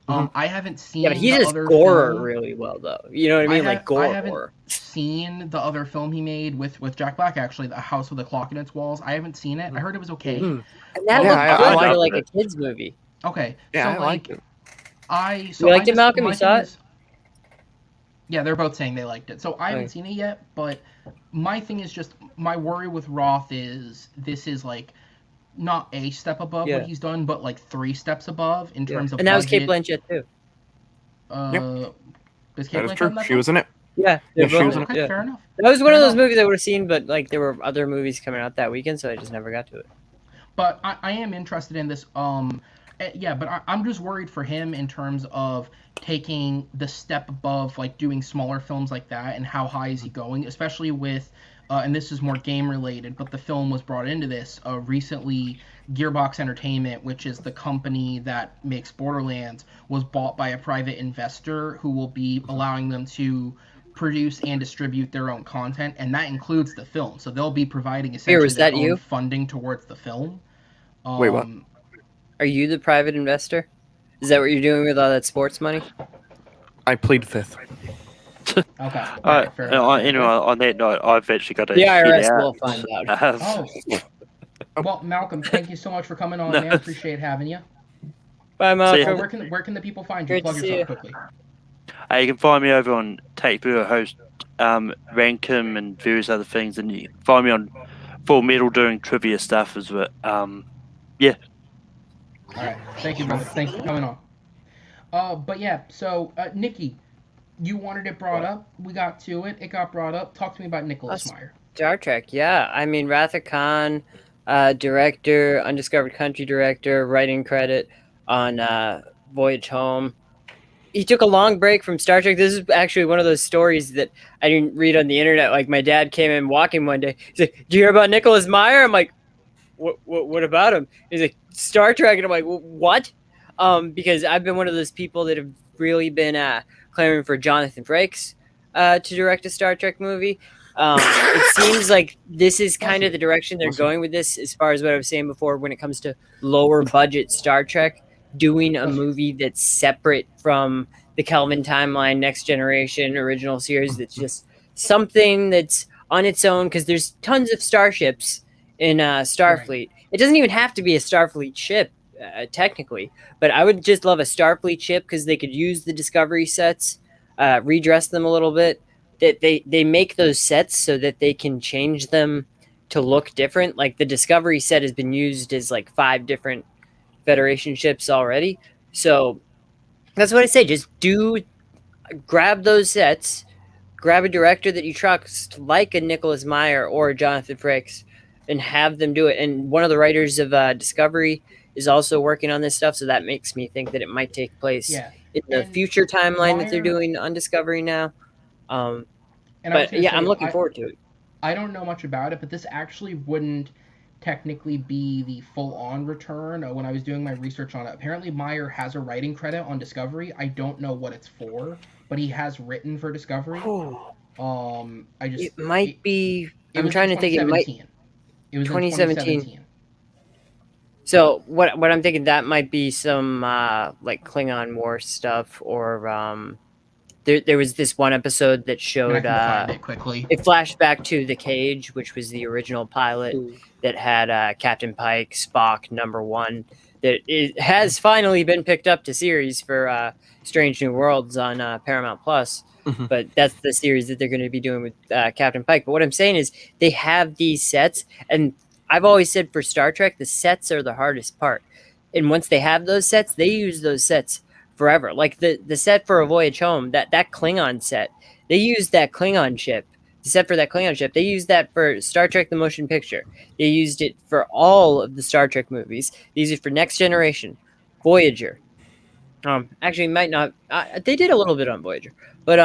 I haven't seen Yeah, but he the does other gore film. really well, though. You know what I mean? Like I gore haven't horror. seen the other film he made with Jack Black, actually, The House with a Clock in Its Walls. I haven't seen it. I heard it was okay. And that Yeah, looked I good liked for like it. a kids movie. Okay, Yeah, so I liked it. You liked it, Malcolm? my You saw thing it? is- Yeah, they're both saying they liked it. So I haven't Okay. seen it yet, but my thing is just my worry with Roth is this is like not a step above Yeah. what he's done, but like 3 steps above in terms of And that was Kate budget. Blanchett too. Does Kate That is Blanchett true. in that She film? was in it. Yeah, Yeah, they're she both- was in it. Okay, yeah. fair enough. That was one Fair of those enough. movies I would have seen, but like there were other movies coming out that weekend, so I just never got to it. But I am interested in this. Yeah, but I'm just worried for him in terms of taking the step above, like doing smaller films like that, and how high is he going, especially with, and this is more game related, but the film was brought into this recently. Gearbox Entertainment, which is the company that makes Borderlands, was bought by a private investor who will be allowing them to produce and distribute their own content, and that includes the film. So they'll be providing essentially was their that own you? funding towards the film. Wait, what? Are you the private investor? Is that what you're doing with all that sports money? I plead fifth. Okay. Alright, fair enough. Anyway, on that note, I've actually got to The head IRS out. will find out. Oh. Well, Malcolm, thank you so much for coming on, No. man. Appreciate having you. Bye, See Malcolm. ya. Where can the people find you? Great Plug to see yourself you. quickly. You can find me over on Takeboo, host Rankum and various other things, and you can find me on Full Metal doing trivia stuff as well. Yeah. All right. Thank you, brother. Thanks for coming on. But yeah, so Nikki, you wanted it brought up. We got to it. It got brought up. Talk to me about Nicholas Meyer. Star Trek, yeah. I mean, Wrath of Khan, director, Undiscovered Country director, writing credit on Voyage Home. He took a long break from Star Trek. This is actually one of those stories that I didn't read on the internet. Like, my dad came in walking one day. He's like, "Do you hear about Nicholas Meyer?" I'm like, what about him? He's like, "Star Trek." And I'm like, what? Because I've been one of those people that have really been clamoring for Jonathan Frakes to direct a Star Trek movie. It seems like this is kind of the direction they're going with this, as far as what I was saying before, when it comes to lower budget Star Trek, doing a movie that's separate from the Kelvin timeline, Next Generation, original series, that's just something that's on its own, because there's tons of starships in Starfleet. It doesn't even have to be a Starfleet ship, technically, but I would just love a Starfleet ship, because they could use the Discovery sets, redress them a little bit. That they make those sets so that they can change them to look different. Like the Discovery set has been used as like 5 different Federation ships already. So that's what I say. Just grab those sets, grab a director that you trust, like a Nicholas Meyer or a Jonathan Frakes, and have them do it. And one of the writers of Discovery is also working on this stuff, so that makes me think that it might take place in the And future timeline that they're Meyer- doing on Discovery now. And I was But gonna yeah, say, I'm looking forward to it. I don't know much about it, but this actually wouldn't technically be the full-on return. When I was doing my research on it, apparently Meyer has a writing credit on Discovery. I don't know what it's for, but he has written for Discovery. It might be. It I'm was trying in to think. It might. 2017. It was 2017. in 2017. So what I'm thinking, that might be some like Klingon War stuff, or there was this one episode that showed find it quickly. it flashed back to The Cage, which was the original pilot that had Captain Pike, Spock, #1. That it has finally been picked up to series for Strange New Worlds on Paramount Plus. But that's the series that they're going to be doing with Captain Pike. But what I'm saying is they have these sets, and I've always said for Star Trek, the sets are the hardest part. And once they have those sets, they use those sets forever. Like the set for A Voyage Home, that Klingon set, they used that Klingon ship. The set for that Klingon ship, they used that for Star Trek the Motion Picture. They used it for all of the Star Trek movies. They used it for Next Generation, Voyager. Actually, might not. They did a little bit on Voyager, but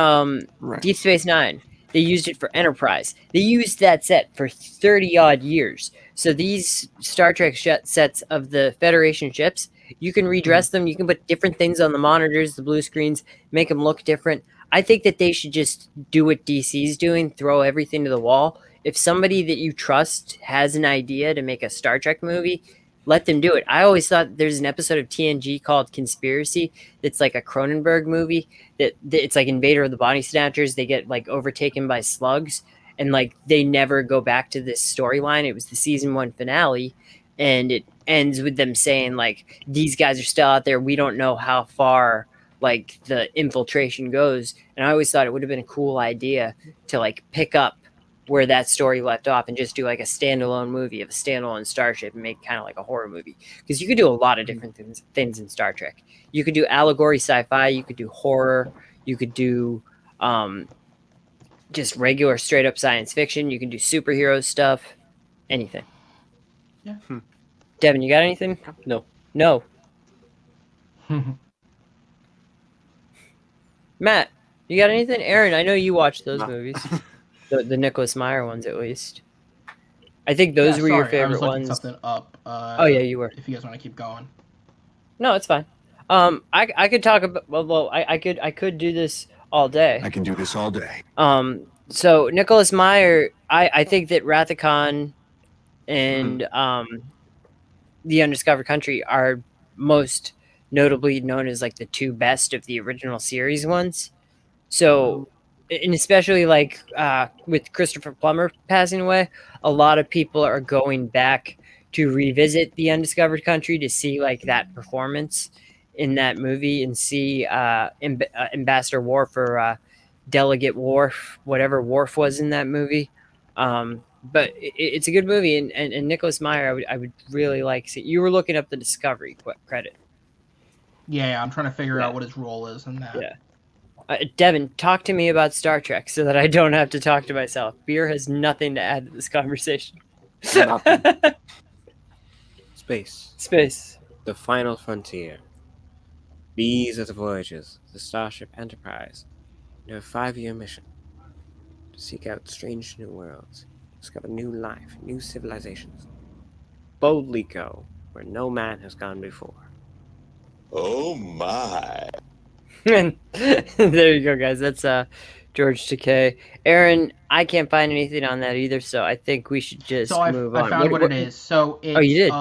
Right. Deep Space Nine. They used it for Enterprise. They used that set for 30-odd years. So these Star Trek sets of the Federation ships, you can redress them. You can put different things on the monitors, the blue screens, make them look different. I think that they should just do what DC's doing, throw everything to the wall, if somebody that you trust has an idea to make a Star Trek movie, let them do it. I always thought there's an episode of TNG called Conspiracy that's like a Cronenberg movie that it's like Invader of the Body Snatchers. They get like overtaken by slugs, and like they never go back to this storyline. It was the season 1 finale, and it ends with them saying like, these guys are still out there. We don't know how far like the infiltration goes. And I always thought it would have been a cool idea to like pick up where that story left off and just do like a standalone movie of a standalone starship and make kind of like a horror movie, because you could do a lot of different things in Star Trek. You could do allegory sci-fi, you could do horror, you could do just regular straight up science fiction, you can do superhero stuff, anything. Yeah. Devin, you got anything? No. Matt, you got anything? Aaron, I know you watched those movies. The Nicholas Meyer ones, at least. I think those were your favorite I was looking ones. something up. Oh yeah, you were. If you guys want to keep going. No, it's fine. I could talk about. Well, I could do this all day. I can do this all day. So Nicholas Meyer, I think that Wrath of Khan and The Undiscovered Country are most notably known as like the 2 best of the original series ones. So, and especially like with Christopher Plummer passing away, a lot of people are going back to revisit The Undiscovered Country to see like that performance in that movie and see Ambassador Worf or Delegate Worf, whatever Worf was in that movie. But it's a good movie, and Nicholas Meyer, I would really like to see. You were looking up the Discovery credit. Yeah, I'm trying to figure out what his role is in that. Yeah. Devin, talk to me about Star Trek so that I don't have to talk to myself. Beer has nothing to add to this conversation. Nothing. Space. The final frontier. These are the voyages of the Starship Enterprise. Their 5-year mission. To seek out strange new worlds. Discover new life, new civilizations. Boldly go where no man has gone before. Oh my. And there you go, guys. That's George Takei. Aaron, I can't find anything on that either, so I think we should just move on. I found what it is. So it's, you did?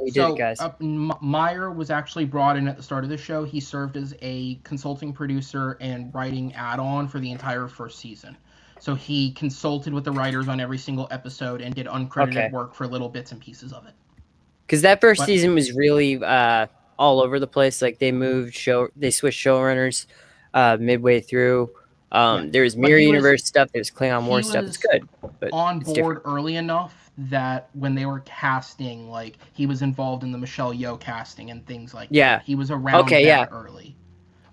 You did, guys. Meyer was actually brought in at the start of the show. He served as a consulting producer and writing add-on for the entire first season. So he consulted with the writers on every single episode and did uncredited work for little bits and pieces of it. Because that first season was really all over the place. Like they switched showrunners midway through. There was Mirror Universe stuff. There was Klingon War stuff. It's good. But on board early enough that when they were casting, like he was involved in the Michelle Yeoh casting and things like that. He was around early.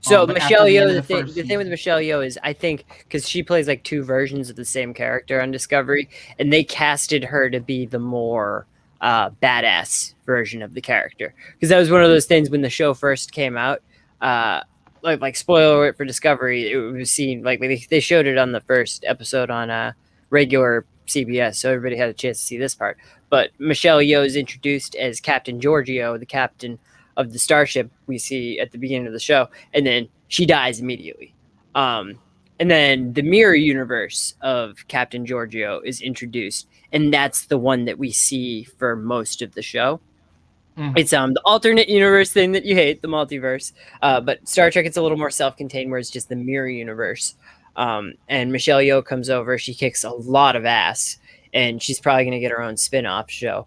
So Michelle Yeoh, the thing with Michelle Yeoh is, I think, because she plays like 2 versions of the same character on Discovery, and they casted her to be the more badass version of the character. Because that was one of those things when the show first came out. Like spoiler alert for Discovery, it was seen like they showed it on the first episode on regular CBS, so everybody had a chance to see this part. But Michelle Yeoh is introduced as Captain Giorgio, the captain of the starship we see at the beginning of the show, and then she dies immediately. And then the mirror universe of Captain Giorgio is introduced, and that's the one that we see for most of the show. It's the alternate universe thing that you hate, the multiverse. But Star Trek, it's a little more self-contained, where it's just the mirror universe. And Michelle Yeoh comes over. She kicks a lot of ass, and she's probably going to get her own spin-off show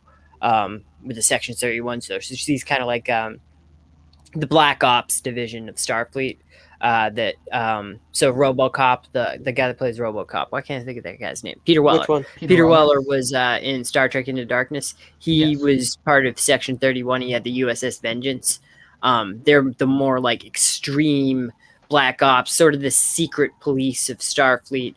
with the Section 31. So she's kind of like the Black Ops division of Starfleet. So RoboCop, the guy that plays RoboCop. Why can't I think of that guy's name? Peter Weller. Which one? Peter Weller was in Star Trek Into Darkness. He was part of Section 31. He had the USS Vengeance. They're the more like extreme Black Ops, sort of the secret police of Starfleet,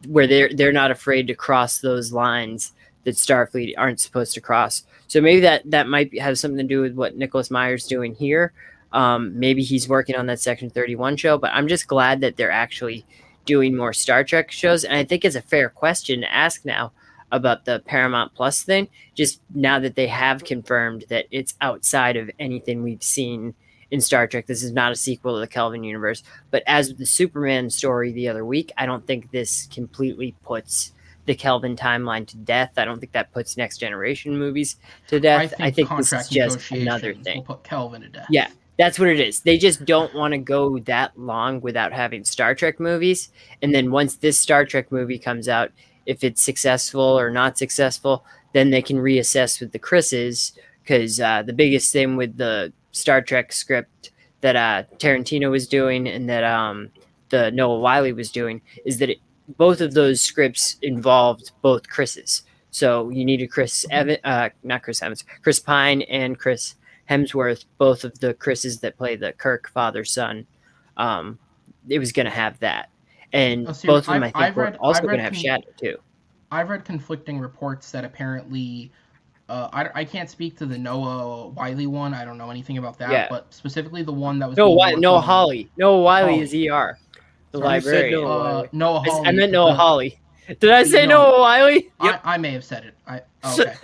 where they're not afraid to cross those lines that Starfleet aren't supposed to cross. So maybe that might have something to do with what Nicholas Meyer's doing here. Maybe he's working on that Section 31 show, but I'm just glad that they're actually doing more Star Trek shows. And I think it's a fair question to ask now about the Paramount Plus thing, just now that they have confirmed that it's outside of anything we've seen in Star Trek. This is not a sequel to the Kelvin universe. But as with the Superman story the other week, I don't think this completely puts the Kelvin timeline to death. I don't think that puts Next Generation movies to death. I think this is contract just another negotiations thing. will put Kelvin to death. Yeah, that's what it is. They just don't want to go that long without having Star Trek movies. And then once this Star Trek movie comes out, if it's successful or not successful, then they can reassess with the Chris's. Because the biggest thing with the Star Trek script that Tarantino was doing and that the Noah Wyle was doing is that both of those scripts involved both Chris's. So you needed Chris Pine and Chris Hemsworth, both of the Chris's that play the Kirk father-son. It was going to have that. And both of them, I think, were also going to have Shatner, too. I've read conflicting reports that apparently... I can't speak to the Noah Wyle one. I don't know anything about that. But specifically the one that was... Noah Hawley. Noah Wyle is ER. The librarian. Noah Hawley. I meant Noah Hawley. Did I say Noah Wyle? Yep. I may have said it. Okay.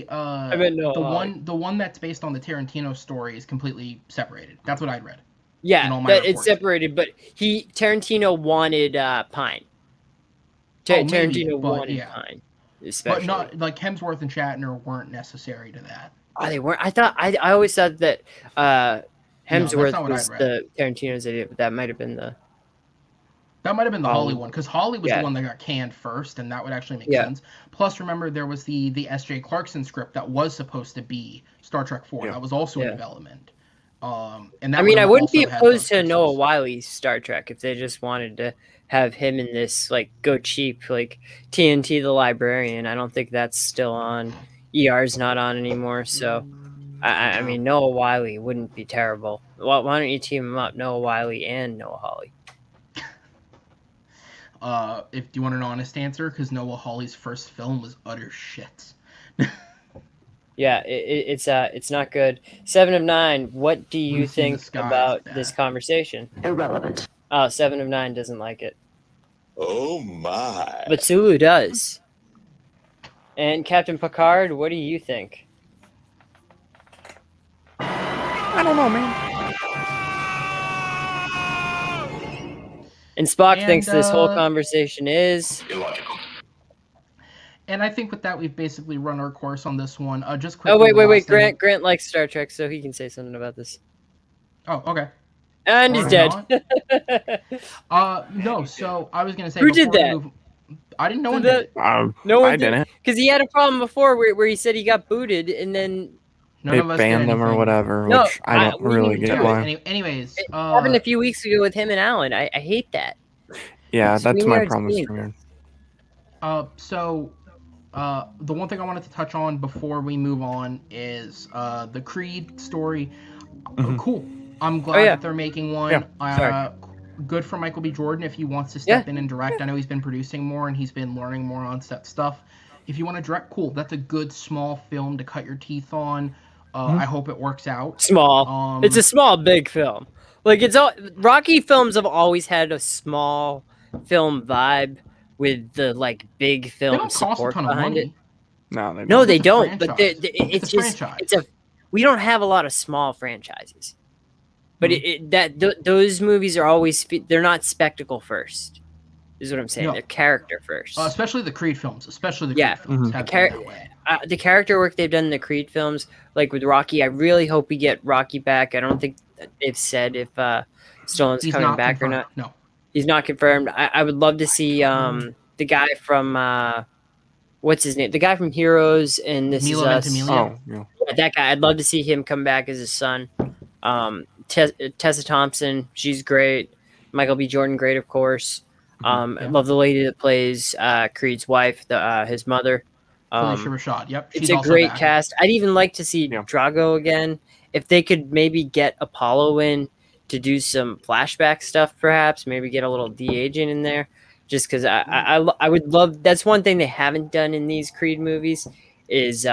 I meant Noah Hawley. The one that's based on the Tarantino story is completely separated. That's what I'd read. Yeah, it's separated, but Tarantino wanted Pine. Tarantino wanted Pine. Especially. But not like Hemsworth and Shatner weren't necessary to that. Oh, they weren't. I always thought that Hemsworth was the Tarantino's idea, but that might have been the Hawley one, because Hawley was the one that got canned first, and that would actually make sense. Plus, remember there was the S.J. Clarkson script that was supposed to be Star Trek 4 that was also in development. And that I wouldn't be opposed to Noah Wile's Star Trek if they just wanted to have him in this, like, go cheap, like TNT the Librarian. I don't think that's still on. ER's not on anymore, so I mean Noah Wyle wouldn't be terrible. Why don't you team him up, Noah Wyle and Noah Hawley? If you want an honest answer, because Noah Hawley's first film was utter shit. Yeah, it's not good. 7 of 9. What do you think about this conversation? Irrelevant. Oh, 7 of 9 doesn't like it. Oh my. But Sulu does. And Captain Picard, what do you think? I don't know, man. And Spock thinks this whole conversation is illogical. And I think with that, we've basically run our course on this one. Just quickly. Oh, wait. Grant likes Star Trek, so he can say something about this. Oh, okay. And he's dead. No, so I was going to say... Who did that? I didn't know one did it. No one didn't. Because he had a problem before where he said he got booted, and then... They banned them or whatever, which I don't really get why. Anyways... It happened a few weeks ago with him and Alan. I hate that. Yeah, that's my problem with streaming. So... the one thing I wanted to touch on before we move on is the Creed story. Cool. I'm glad that they're making one. Yeah. Good for Michael B. Jordan if he wants to step in and direct. I know he's been producing more and he's been learning more on set stuff. If you want to direct, cool. That's a good small film to cut your teeth on. I hope it works out. Small. It's a small, big film. Like Rocky films have always had a small film vibe with the like big film support behind it. No, they don't. But it's just we don't have a lot of small franchises. But those movies are always they're not spectacle first. Is what I'm saying. They're character first. Especially the Creed films. The character work they've done in the Creed films, like with Rocky. I really hope we get Rocky back. I don't think they've said if Stallone's coming back or not. No. He's not confirmed. I would love to see the guy from what's his name? The guy from Heroes and This Is Us. That guy. I'd love to see him come back as his son. Tessa Thompson, she's great. Michael B. Jordan, great, of course. I love the lady that plays Creed's wife, his mother. Felicia Rashad. Yep, it's a great cast. I'd even like to see Drago again. If they could maybe get Apollo in to do some flashback stuff, perhaps maybe get a little de-aging in there, just because I would love. That's one thing they haven't done in these Creed movies is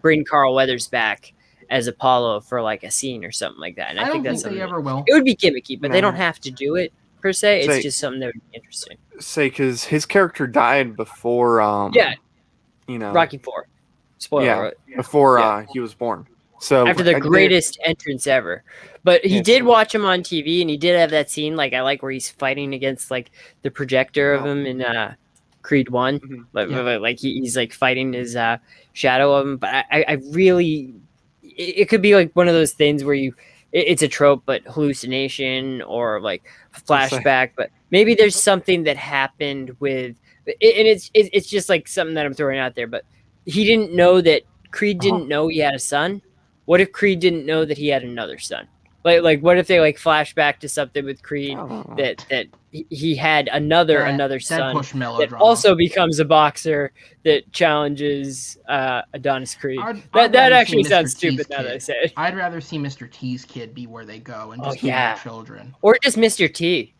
bring Carl Weathers back as Apollo for like a scene or something like that. And I think that's they ever will. It would be gimmicky, but they don't have to do it per se. It's just something that would be interesting. Because his character died before. Rocky IV. Spoiler. Yeah, before he was born. So after the greatest entrance ever. But he did watch him on TV, and he did have that scene. Like I like where he's fighting against like the projector of him in Creed 1. Like he's like fighting his shadow of him. But I really, it could be like one of those things where it's a trope, but hallucination or like flashback. But maybe there's something that happened with, and it's just like something that I'm throwing out there. But he didn't know that Creed didn't know he had a son. What if Creed didn't know that he had another son? Like what if they like flash back to something with Creed that he had another son that also becomes a boxer that challenges Adonis Creed. That actually sounds stupid now that I say it. I'd rather see Mr. T's kid be where they go and just be their children. Or just Mr. T.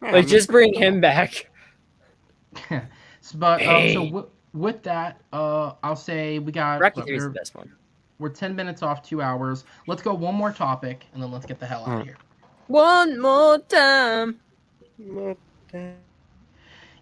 Like just bring him back. But so with that, I'll say we got Rocky 3 is the best one. We're 10 minutes off 2 hours. Let's go one more topic, and then let's get the hell out of here. One more time.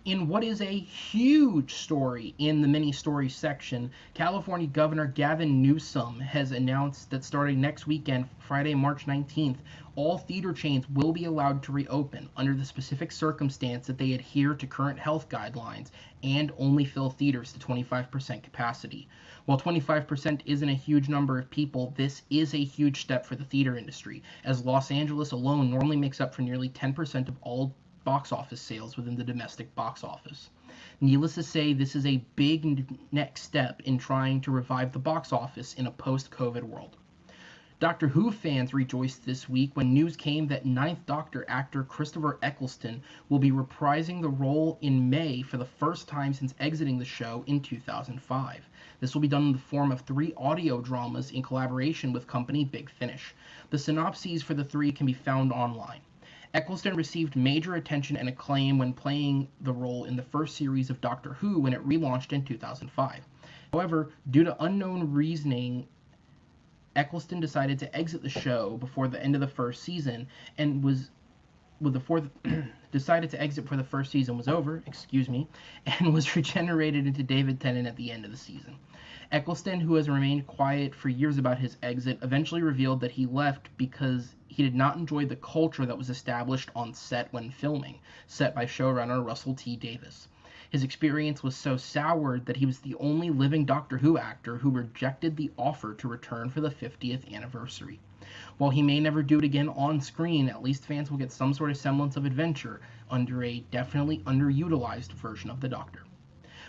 In what is a huge story in the mini story section, California Governor Gavin Newsom has announced that starting next weekend, Friday, March 19th, all theater chains will be allowed to reopen under the specific circumstance that they adhere to current health guidelines and only fill theaters to 25% capacity. While 25% isn't a huge number of people, this is a huge step for the theater industry, as Los Angeles alone normally makes up for nearly 10% of all box office sales within the domestic box office. Needless to say, this is a big next step in trying to revive the box office in a post-COVID world. Doctor Who fans rejoiced this week when news came that Ninth Doctor actor Christopher Eccleston will be reprising the role in May for the first time since exiting the show in 2005. This will be done in the form of 3 audio dramas in collaboration with company Big Finish. The synopses for the 3 can be found online. Eccleston received major attention and acclaim when playing the role in the first series of Doctor Who when it relaunched in 2005. However, due to unknown reasoning, Eccleston decided to exit the show before the end of the first season and decided to exit before the first season was over, and was regenerated into David Tennant at the end of the season. Eccleston, who has remained quiet for years about his exit, eventually revealed that he left because he did not enjoy the culture that was established on set when filming, set by showrunner Russell T. Davies. His experience was so soured that he was the only living Doctor Who actor who rejected the offer to return for the 50th anniversary. While he may never do it again on screen, at least fans will get some sort of semblance of adventure under a definitely underutilized version of the Doctor.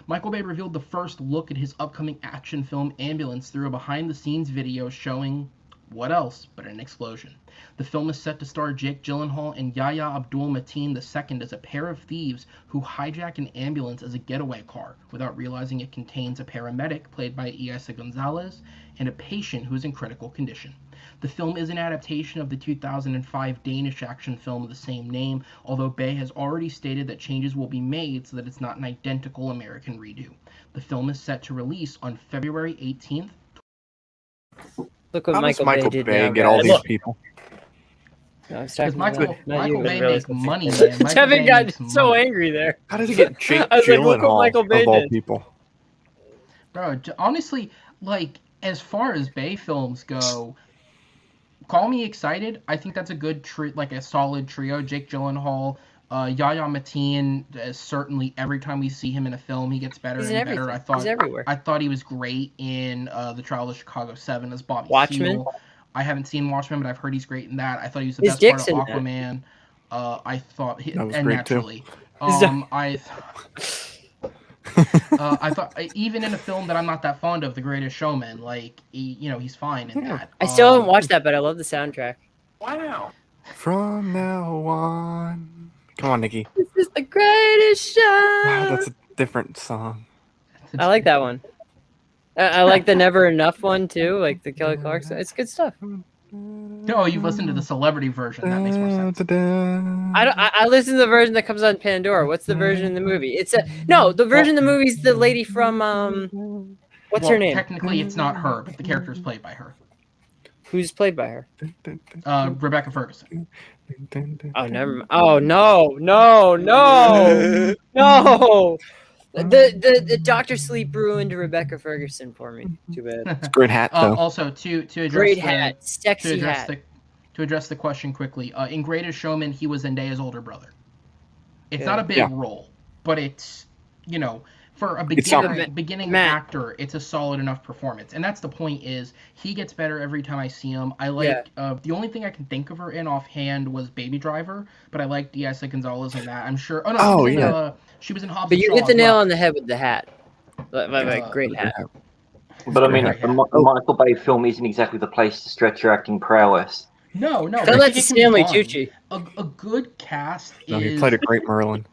Michael Bay revealed the first look at his upcoming action film Ambulance through a behind-the-scenes video showing what else but an explosion. The film is set to star Jake Gyllenhaal and Yahya Abdul-Mateen II as a pair of thieves who hijack an ambulance as a getaway car without realizing it contains a paramedic, played by Isa Gonzalez, and a patient who is in critical condition. The film is an adaptation of the 2005 Danish action film of the same name, although Bay has already stated that changes will be made so that it's not an identical American redo. The film is set to release on February 18th. Look what How does Michael did Bay now, get all guys. these people? No, Because Michael Bay really. makes money, man. Michael Kevin Bay got makes so money. angry there. How does he get Jake I was like, look what Gyllenhaal Michael Bay of all did. people? Bro, honestly, like, as far as Bay films go, call me excited. I think that's a good a solid trio. Jake Gyllenhaal, Yahya Mateen, certainly every time we see him in a film, he gets better He's and in better. everything. He's everywhere. I thought he was great in The Trial of Chicago 7 as Bobby Watchmen? Seale. I haven't seen Watchmen, but I've heard he's great in that. I thought he was the His best dick's part of in that. Aquaman. I thought That was and great, too. naturally. I thought even in a film that I'm not that fond of, The Greatest Showman, like he's fine in that. I still haven't watched that, but I love the soundtrack. Wow. From now on. Come on, Nikki. This is the greatest show. Wow, that's a different song. I like that one. I like the Never Enough one too, like the Kelly Clarkson. It's good stuff. No, you've listened to the celebrity version. That makes more sense. I listen to the version that comes on Pandora. What's the version in the movie? The version of the movie is the lady from what's her name? Technically, it's not her, but the character is played by her. Who's played by her? Rebecca Ferguson. Oh, never. Oh no! The Dr. Sleep ruined Rebecca Ferguson for me. Too bad. It's a great hat, though. Also, to address Great hat, sexy hat. To address the question quickly, in Greatest Showman, he was Zendaya's older brother. It's not a big role, but it's, you know, for a It's something. beginning Matt. actor, it's a solid enough performance. And that's the point, is he gets better every time I see him. I like, the only thing I can think of her in offhand was Baby Driver, but I liked Isa Gonzalez in that. I'm sure. Oh, no, she was in Hobbs But and you Shaw hit the as nail well. on the head with the hat. Great hat. But I mean, Great hat. a Michael Bay film isn't exactly the place to stretch your acting prowess. No. Tell but I that think to it can be Stanley fun. Tucci. A good cast No, he is... played a great Merlin.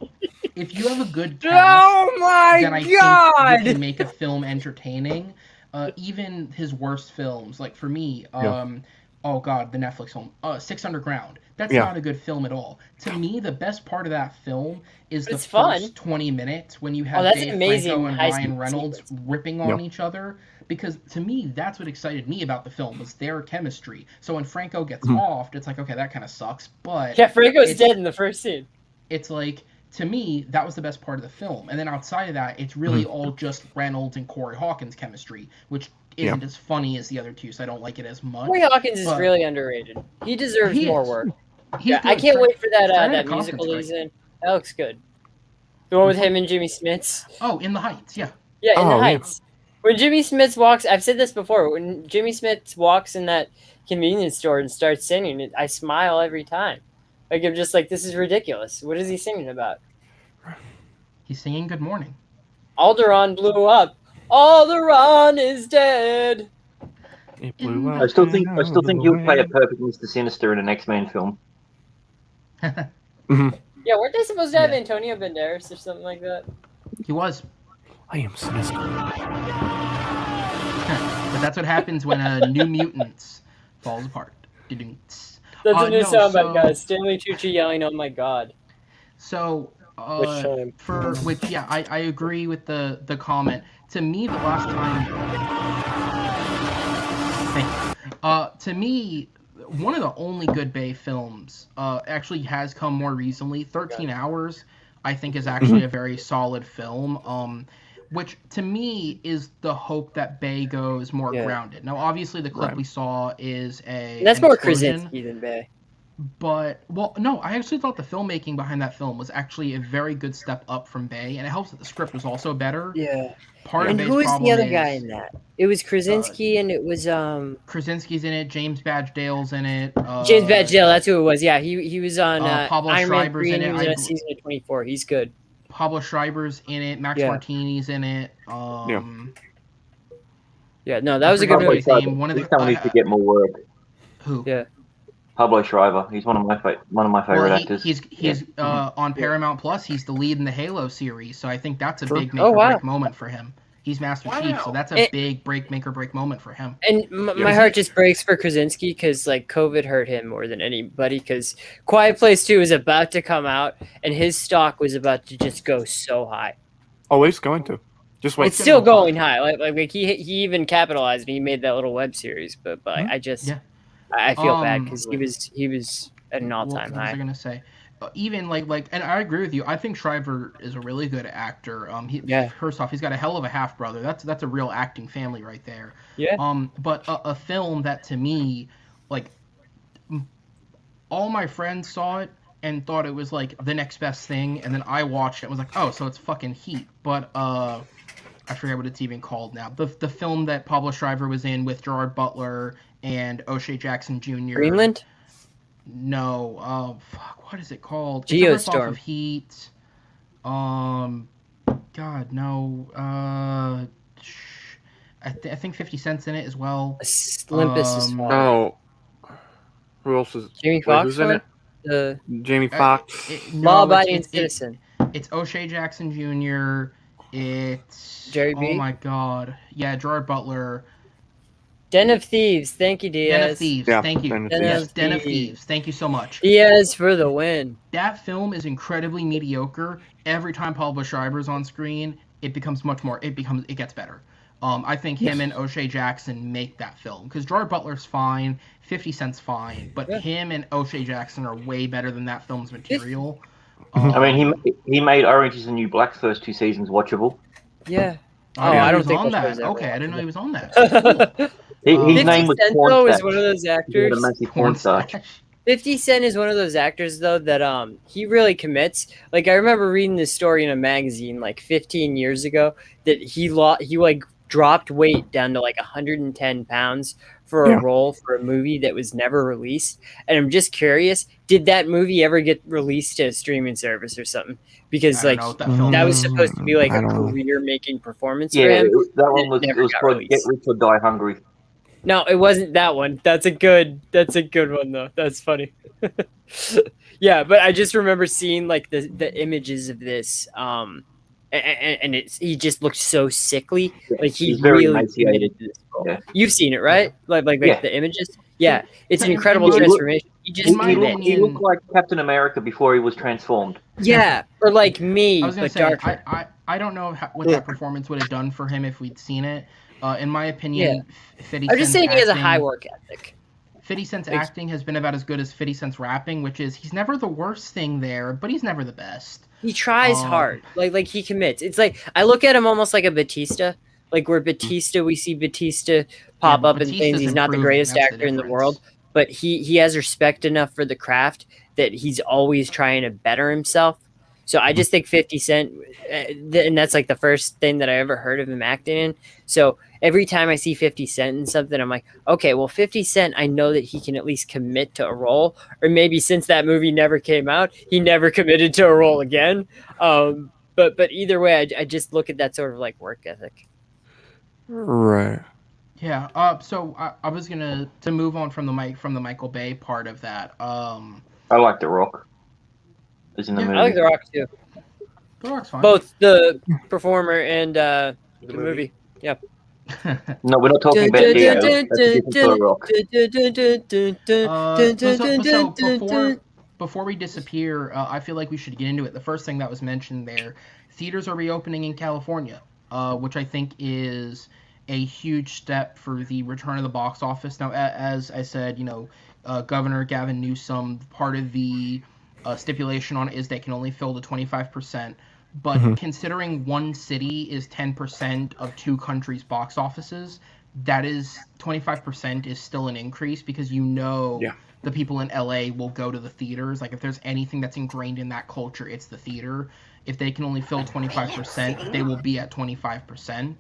If you have a good cast, Oh my then I think god! you can make a film entertaining. Even his worst films, like for me, oh god, the Netflix film, Six Underground. That's not a good film at all. To me, the best part of that film is the first 20 minutes when you have Dave Franco and Ryan Reynolds ripping on each other. Because to me, that's what excited me about the film, was their chemistry. So when Franco gets offed, it's like, okay, that kind of sucks. But yeah, Franco's dead in the first scene. It's like, to me, that was the best part of the film. And then outside of that, it's really all just Reynolds and Corey Hawkins chemistry, which isn't as funny as the other two, so I don't like it as much. Corey Hawkins is really underrated. He deserves more work. I can't wait for that musical he's in. That looks good. The one with him and Jimmy Smits. Oh, In the Heights, yeah. Yeah, In the Heights. When Jimmy Smits walks, I've said this before, when Jimmy Smits walks in that convenience store and starts singing, I smile every time. Like, I'm just like, this is ridiculous. What is he singing about? He's singing Good Morning. Alderaan blew up. Alderaan is dead. It blew up. I still think he'll play a perfect Mr. Sinister in an X-Men film. Yeah, weren't they supposed to have Antonio Banderas or something like that? He was. I am Sinister. But that's what happens when New Mutants falls apart. That's a new soundbite, guys. Stanley Tucci yelling, "Oh my god!" So, I agree with the comment. To me, the last time, to me, one of the only good Bay films actually has come more recently. 13 Hours, I think, is actually a very solid film. Which to me is the hope that Bay goes more grounded. Now, obviously, the clip we saw is that's more Krasinski than Bay. But no, I actually thought the filmmaking behind that film was actually a very good step up from Bay, and it helps that the script was also better. Yeah. And who was the other guy in that? It was Krasinski, and it was Krasinski's in it. James Badge Dale's in it. James Badge Dale, that's who it was. Yeah, he was on Pablo Iron Man Schreiber's 3, in and it. he was on season of 24. He's good. Pablo Schreiber's in it. Max Martini's in it. Yeah, no, that was a good movie. One of the needs to get more work. Who? Yeah. Pablo Schreiber. He's one of my favorite actors. He's on Paramount Plus. He's the lead in the Halo series, so I think that's a big make or break moment for him. He's Master Chief, so that's a big make or break moment for him. And my heart just breaks for Krasinski because like COVID hurt him more than anybody. Because Quiet Place 2 is about to come out, and his stock was about to just go so high. Oh, it's going to. Just wait. It's still going high. Like he even capitalized and he made that little web series. But I just I feel bad because he was at an all-time high. What was I gonna say? Even like, and I agree with you. I think Schreiber is a really good actor. First off, he's got a hell of a half brother. That's a real acting family right there. Yeah. But a film that to me, like, all my friends saw it and thought it was like the next best thing, and then I watched it and was like, oh, so it's fucking Heat. But I forget what it's even called now. The film that Pablo Schreiber was in with Gerard Butler and O'Shea Jackson Jr. Greenland? No. What is it called? Geostorm. It's a ripoff of Heat. God, no. I think 50 Cent's in it as well. Olympus is fun. Oh. Who else is? Jamie Foxx who's in it? Jamie Foxx. Law-abiding citizen. It's O'Shea Jackson Jr. It's Jerry B. Oh my God. Yeah, Gerard Butler. Den of Thieves. Thank you, Diaz. Den of Thieves. Yeah, Thank you. Den of Thieves. Thank you so much. Diaz for the win. That film is incredibly mediocre. Every time Pablo Schreiber's on screen, it becomes much more. It gets better. I think him and O'Shea Jackson make that film because Gerard Butler's fine, 50 Cent's fine, but him and O'Shea Jackson are way better than that film's material. I mean, he made Orange Is the New Black's first 2 seasons watchable. Yeah. I don't think on that. Okay, I didn't know he was on that. His name was Cent, though, is one of those actors. A massive porn star. 50 Cent is one of those actors though that he really commits. Like I remember reading this story in a magazine like 15 years ago that he like dropped weight down to like 110 pounds for a role for a movie that was never released. And I'm just curious, did that movie ever get released to a streaming service or something? Because like that was supposed to be like a career making performance for him. That one was called Get Rich or Die Hungry. No, it wasn't that one. That's a good one though. That's funny. Yeah, but I just remember seeing like the images of this, and he just looked so sickly. Like he's really emaciated. Yeah. You've seen it, right? Like the images. Yeah, it's an incredible transformation. He looked like Captain America before he was transformed. Yeah, or like me. I was gonna say, I don't know what that performance would have done for him if we'd seen it. In my opinion, 50 I'm just saying he has a high work ethic. 50 Cent's acting has been about as good as 50 Cent's rapping, which is he's never the worst thing there, but he's never the best. He tries hard, like he commits. It's like I look at him almost like a Batista, like where Batista, we see Batista pop up and things. He's not the greatest actor in the world, but he has respect enough for the craft that he's always trying to better himself. So I just think 50 Cent, and that's like the first thing that I ever heard of him acting in. So every time I see 50 Cent in something, I'm like, okay, well, 50 Cent, I know that he can at least commit to a role. Or maybe since that movie never came out, he never committed to a role again. But either way, I just look at that sort of like work ethic. Right. Yeah. So I was to move on from the Michael Bay part of that. I like The Rock. Is in the movie. I like The Rock too. The Rock's fine. Both the performer and the movie. Yeah. No, we're not talking about The Rock. Before we disappear, I feel like we should get into it. The first thing that was mentioned there, theaters are reopening in California, which I think is a huge step for the return of the box office. Now, as I said, Governor Gavin Newsom, part of the stipulation on it is they can only fill to 25%. But considering one city is 10% of two countries' box offices, that is 25% is still an increase because the people in LA will go to the theaters. Like if there's anything that's ingrained in that culture, it's the theater. If they can only fill 25%, they will be at 25%.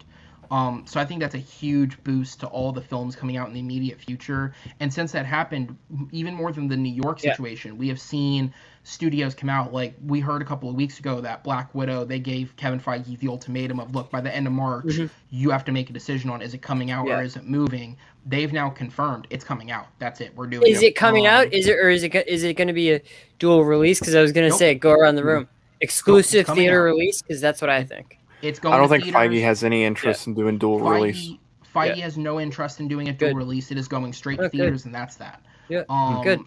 So I think that's a huge boost to all the films coming out in the immediate future. And since that happened, even more than the New York situation, we have seen studios come out. Like we heard a couple of weeks ago that Black Widow, they gave Kevin Feige the ultimatum of, look, by the end of March, you have to make a decision on, is it coming out or is it moving? They've now confirmed it's coming out. That's it. We're doing it. Is it coming out? Is it going to be a dual release? Because I was going to say, go around the room. Exclusive theater release? Because that's what I think. It's going I don't to think Feige has any interest in doing dual release. Feige has no interest in doing a dual release. It is going straight to theaters, and that's that. Yeah, good.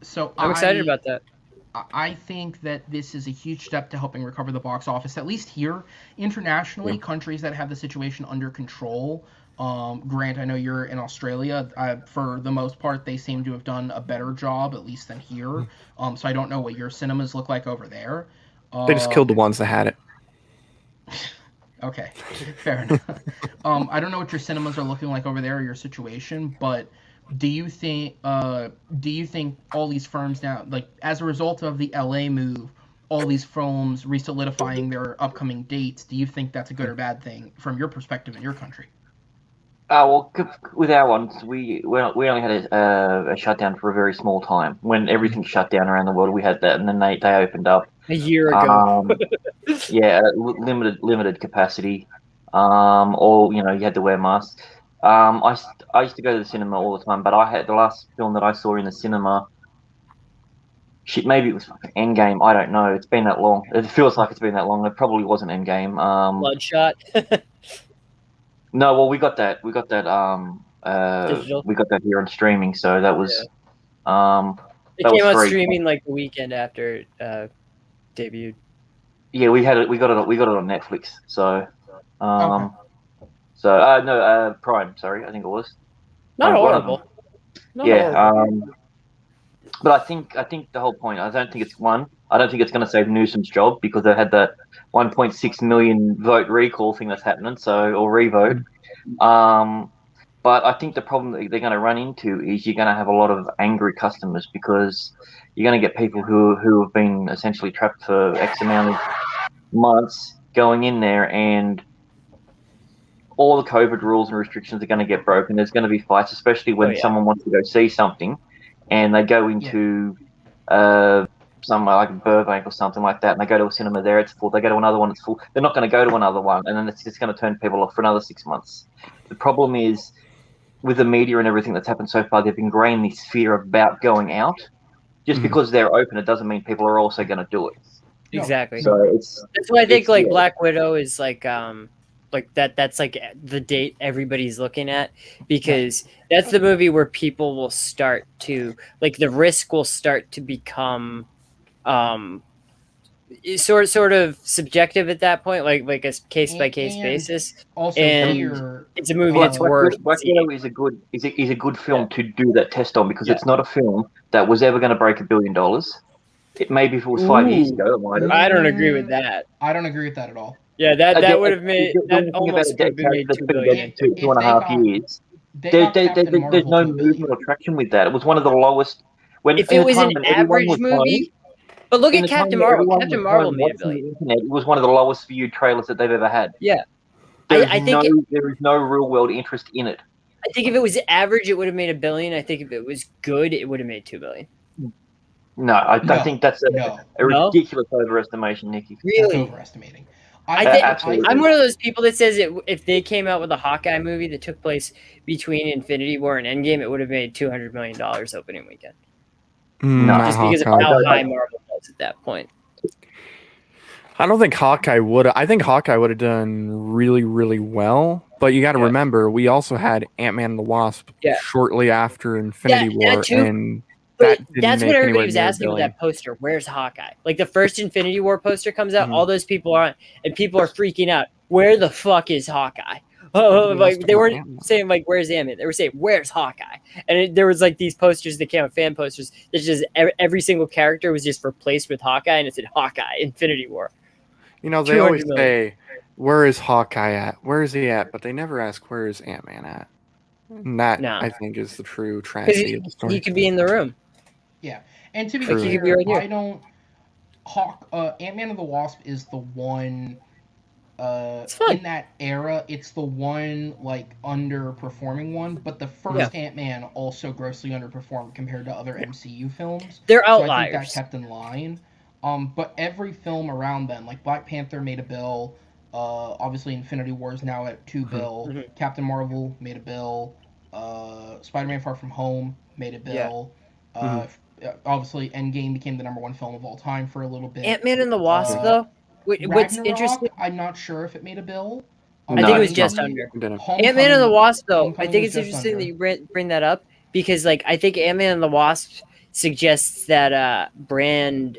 So I'm excited about that. I think that this is a huge step to helping recover the box office, at least here. Internationally, countries that have the situation under control. Grant, I know you're in Australia. For the most part, they seem to have done a better job, at least than here. So I don't know what your cinemas look like over there. They just killed the ones that had it. Okay, fair enough. I don't know what your cinemas are looking like over there or your situation, but do you think all these firms now, like as a result of the LA move, all these films re-solidifying their upcoming dates, do you think that's a good or bad thing from your perspective in your country? Well, with our ones, we only had a shutdown for a very small time. When everything shut down around the world, we had that, and then they opened up a year ago. Limited capacity. Or you had to wear masks. I used to go to the cinema all the time, but I had the last film that I saw in the cinema. Shit, maybe it was fucking Endgame. I don't know. It's been that long. It feels like it's been that long. It probably wasn't Endgame. Bloodshot. No, well, we got that. Digital. We got that here on streaming, so that was. It came out streaming like the weekend after it debuted. Yeah, we got it on Netflix. So, Prime. Sorry, I think it was. Not horrible. But I think the whole point. I don't think it's going to save Newsom's job because they had that 1.6 million vote recall thing that's happening. So or revote. But I think the problem that they're going to run into is you're going to have a lot of angry customers because you're going to get people who have been essentially trapped for X amount of months going in there, and all the COVID rules and restrictions are going to get broken. There's going to be fights, especially when someone wants to go see something and they go into somewhere like Burbank or something like that, and they go to a cinema there, it's full. They go to another one, it's full. They're not going to go to another one, and then it's just going to turn people off for another 6 months. The problem is, with the media and everything that's happened so far, they've ingrained this fear about going out. Just because they're open, it doesn't mean people are also going to do it. Exactly. So that's why I think like Black Widow is like that. That's like the date everybody's looking at, because that's the movie where people will start to like the risk will start to become sort of subjective at that point, like a case by case basis. Also, and here, it's a movie that's worth. Black Widow is a good film to do that test on, because it's not a film that was ever going to break $1 billion. It maybe if it was 5 years ago, it might have. I don't agree with that. I don't agree with that at all. Yeah, that would have made that almost would have made $2 billion. 2.5 years. There's no movement or traction with that. It was one of the lowest. If it was an average movie, but look at Captain Marvel. Captain Marvel made $1 billion. It was one of the lowest viewed trailers that they've ever had. Yeah, I think there is no real world interest in it. I think if it was average, it would have made $1 billion. I think if it was good, it would have made $2 billion. No, I think that's a ridiculous overestimation, Nikki. Really? That's overestimating. I'm one of those people that says if they came out with a Hawkeye movie that took place between Infinity War and Endgame, it would have made $200 million opening weekend. No, just because of how high Marvel was at that point. I don't think Hawkeye would. I think Hawkeye would have done really, really well. But you got to remember, we also had Ant-Man and the Wasp shortly after Infinity War, and that's what everybody was asking with that poster. Where's Hawkeye? Like the first Infinity War poster comes out, all those people are on, and people are freaking out. Where the fuck is Hawkeye? Like they weren't saying like where's Ant-Man? They were saying where's Hawkeye? And there was like these posters that came out, fan posters that just every single character was just replaced with Hawkeye, and it said Hawkeye Infinity War. You know, they always say, where is Hawkeye at? Where is he at? But they never ask where is Ant-Man at. And that I think is the true tragedy of the story. He could be in the room. Yeah, and to be clear, I don't. Ant-Man and the Wasp is the one. In that era, it's the one like underperforming one, but the first Ant-Man also grossly underperformed compared to other MCU films. They're outliers. So I think that kept in line. But every film around then, like Black Panther made a bill. Obviously, Infinity War is now at $2 billion. Captain Marvel made a bill. Spider-Man: Far From Home made a bill. Obviously, Endgame became the #1 film of all time for a little bit. Ant-Man and the Wasp, though. What's interesting? I'm not sure if it made a bill. I think it was just under. Ant-Man and the Wasp, though. I think it's interesting that you bring that up, because, like, I think Ant-Man and the Wasp suggests that brand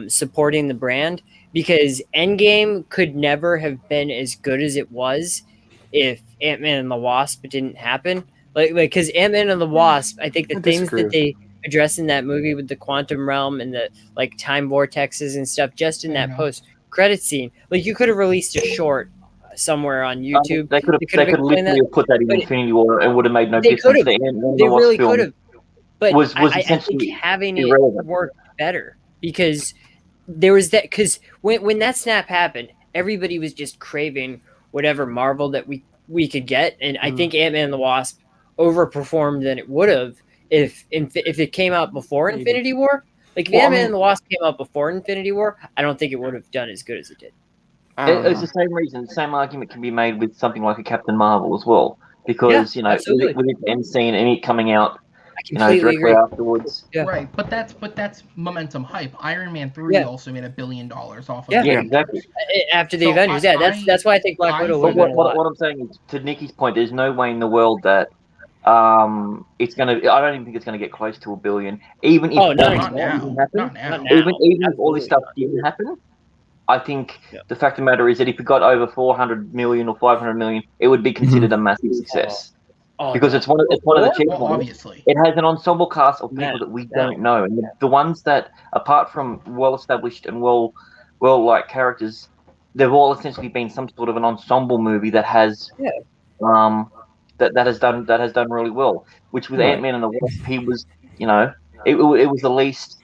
supporting the brand, because Endgame could never have been as good as it was if Ant-Man and the Wasp didn't happen. Like because Ant-Man and the Wasp, I think the things that they address in that movie with the quantum realm and the like time vortexes and stuff, just in that post-credit scene, like you could have released a short somewhere on YouTube. They could have literally put that in Infinity War and would have made no difference. They really could have. But I think having it work better, because there was that, because when that snap happened, everybody was just craving whatever Marvel that we could get, and I think Ant-Man and the Wasp overperformed than it would have if it came out before Infinity War. Like if Ant-Man and the Wasp came out before Infinity War, I don't think it would have done as good as it did. It's the same reason, the same argument can be made with something like a Captain Marvel as well, because with the end scene and it coming out directly afterwards. Yeah. Right, but that's momentum hype. Iron Man 3 also made $1 billion off of it. Yeah, exactly. After the Avengers, that's why I think Black Widow would have been what I'm saying is, to Nikki's point, there's no way in the world that it's gonna. I don't even think it's gonna get close to $1 billion. Even if not now. Even if all this stuff didn't happen, I think the fact of the matter is that if it got over 400 million or 500 million, it would be considered a massive success. Because it's one of the cheap ones. Obviously. It has an ensemble cast of people that we don't know, and the ones that, apart from well-established and well-liked characters, they've all essentially been some sort of an ensemble movie that has that has done really well. Which with Right. Ant-Man and the Wasp, he was, it was the least.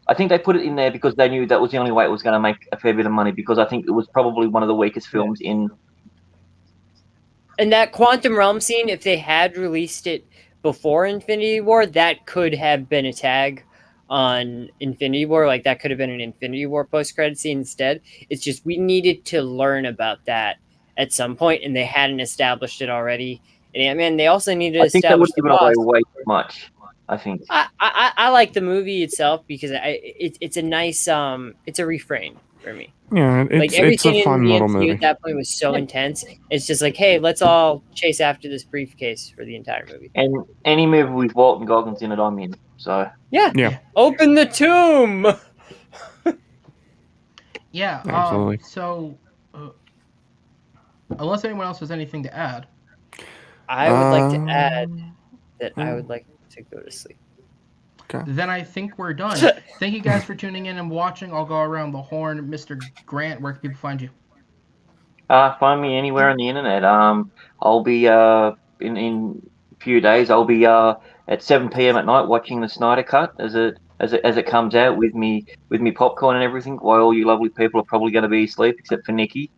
I think they put it in there because they knew that was the only way it was going to make a fair bit of money, because I think it was probably one of the weakest films in. And that Quantum Realm scene, if they had released it before Infinity War, that could have been a tag on Infinity War. Like, that could have been an Infinity War post-credit scene instead. It's just we needed to learn about that at some point, and they hadn't established it already. And Ant-Man, they also needed to I think they would establish have the given away boss. way too much. I think. I like the movie itself because it's a nice it's a refrain for me. Yeah, Like, it's everything a in fun the little MCU movie. at that point was so intense. It's just like, hey, let's all chase after this briefcase for the entire movie. And any movie with Walton Goggins in it, I'm in. So Yeah. Open the tomb. Yeah. Absolutely. So, unless anyone else has anything to add, I would like to add that I would like to go to sleep. then I think we're done. Thank you guys for tuning in and watching. I'll go around the horn. Mr. Grant, where can people find you? find me anywhere on the internet. I'll be in a few days. I'll be at 7 p.m. at night watching the Snyder Cut as it comes out with me popcorn and everything. While all you lovely people are probably going to be asleep, except for Nikki.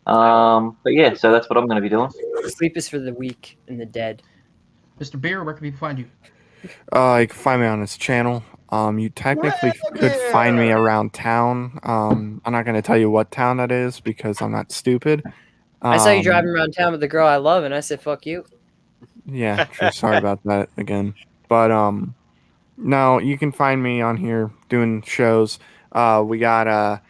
But yeah, so that's what I'm going to be doing. Sleep is for the weak and the dead. Mr. Beer, where can people find you? You can find me on this channel. You technically could find me around town. I'm not going to tell you what town that is because I'm not stupid. I saw you driving around town with the girl I love, and I said, "Fuck you." Yeah, true. Sorry about that again. But no, you can find me on here doing shows. We got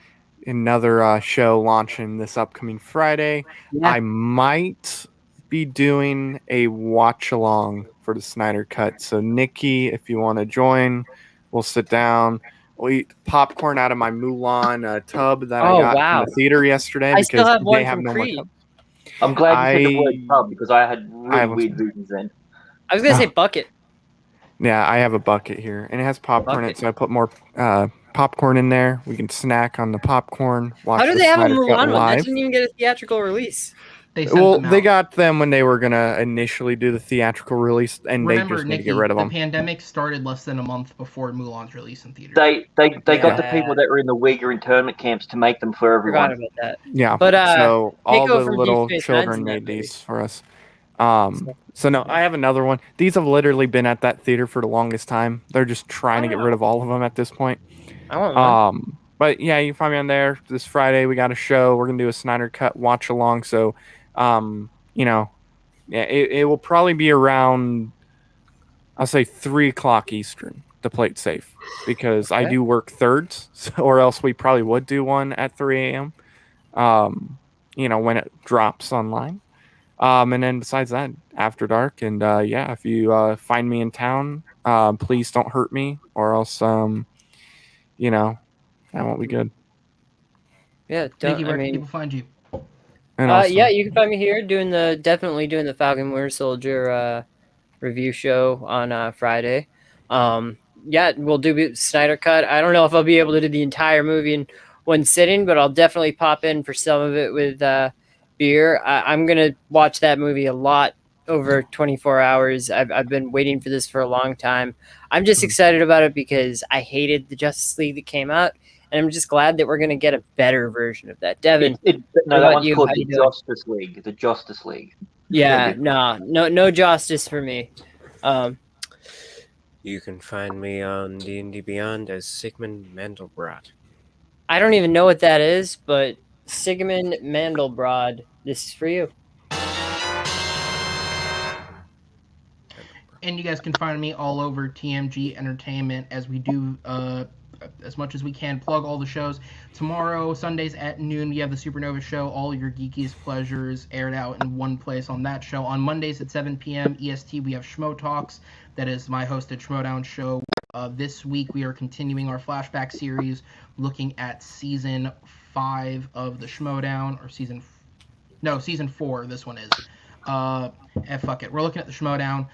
another show launching this upcoming Friday. Yeah. I might be doing a watch along for the Snyder Cut. So Nikki, if you want to join, we'll sit down. We'll eat popcorn out of my Mulan tub that I got from the theater yesterday. I still because have one they have from no more Creed. tubs. I'm glad you said the word tub because I had really weird visions then. I was gonna say bucket. Yeah, I have a bucket here, and it has popcorn in it, so I put more popcorn in there. We can snack on the popcorn. Watch How do the they have a Snyder Cut Mulan one? That live. didn't even get a theatrical release. They sent Well, them out. they got them when they were gonna initially do the theatrical release, and Remember, they just need Nikki, to get rid of the them. pandemic started less than a month before Mulan's release in theaters. They got the people that were in the Uyghur internment camps to make them for everyone. Forgot about that. Yeah, But so all Keiko the from little Deep Space children Nine's in that made movie. these for us. So no, I have another one. These have literally been at that theater for the longest time. They're just trying to get rid of all of them at this point. I want one. But yeah, you can find me on there this Friday. We got a show. We're gonna do a Snyder Cut watch along. So, yeah, it will probably be around, I'll say 3:00 Eastern to play it safe because I do work thirds, or else we probably would do one at 3 a.m. When it drops online. And then besides that, After Dark. And yeah, if you find me in town, please don't hurt me, or else, that won't be good. Yeah, Nikki, where can people find you? And also, yeah, you can find me here definitely doing the Falcon Winter Soldier review show on Friday. Yeah, we'll do Snyder Cut. I don't know if I'll be able to do the entire movie in one sitting, but I'll definitely pop in for some of it with Beer. I'm gonna watch that movie a lot over 24 hours. I've been waiting for this for a long time. I'm just excited about it because I hated the Justice League that came out, and I'm just glad that we're gonna get a better version of that. Devin, No, that one's called the Justice League. The Justice League. Yeah, no justice for me. You can find me on D&D Beyond as Sigmund Mandelbrot. I don't even know what that is, but Sigmund Mandelbrot, this is for you. And you guys can find me all over TMG Entertainment as we do as much as we can plug all the shows. Tomorrow, Sundays at noon, we have the Supernova Show. All your geekiest pleasures aired out in one place on that show. On Mondays at 7 p.m. EST, we have Schmo Talks. That is my hosted Schmodown show. This week, we are continuing our flashback series, looking at Season 5 of the Schmodown, or Season 4, this one is. Fuck it. We're looking at the Schmodown.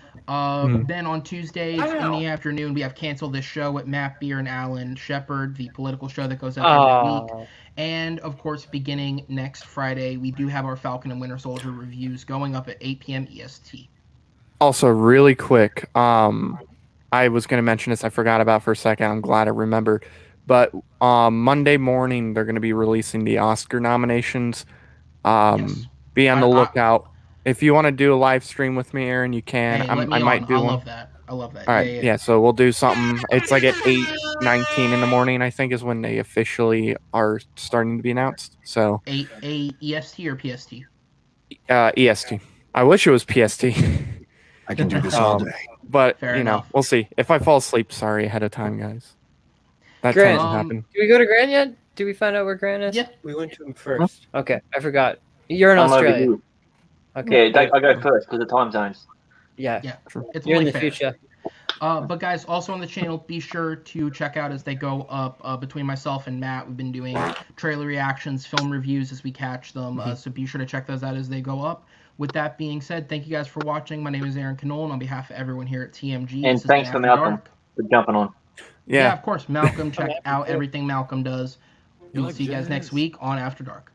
Then on Tuesdays in the afternoon, we have Cancel This Show with Matt Beer and Alan Shepard, the political show that goes out every week. And, of course, beginning next Friday, we do have our Falcon and Winter Soldier reviews going up at 8 p.m. EST. Also, really quick, I was going to mention this. I forgot about for a second. I'm glad I remembered. But Monday morning, they're going to be releasing the Oscar nominations. Yes. Be on the lookout. If you want to do a live stream with me, Aaron, you can. Hey, I might do I one. love that. I love that. All right. Yeah, so we'll do something. It's like at 8:19 in the morning, I think, is when they officially are starting to be announced. So 8 EST or PST? EST. I wish it was PST. I can do this all day. But, Fair you know, enough. we'll see. If I fall asleep, sorry ahead of time, guys. That Grant, tends to happen. Did we go to Grant yet? Did we find out where Grant is? Yeah. We went to him first. Okay, I forgot. You're in I'm Australia. overdue. Okay. Yeah, I go first because of time zones. Yeah. Yeah. It's You're in only the fair. future. But guys, also on the channel, be sure to check out as they go up. Between myself and Matt, we've been doing trailer reactions, film reviews as we catch them. So be sure to check those out as they go up. With that being said, thank you guys for watching. My name is Aaron Knoll, and on behalf of everyone here at TMG, And this has thanks been for After Malcolm Dark. for jumping on. Yeah, of course. Malcolm, check out everything Malcolm does. We'll like see you guys next jazz? week on After Dark.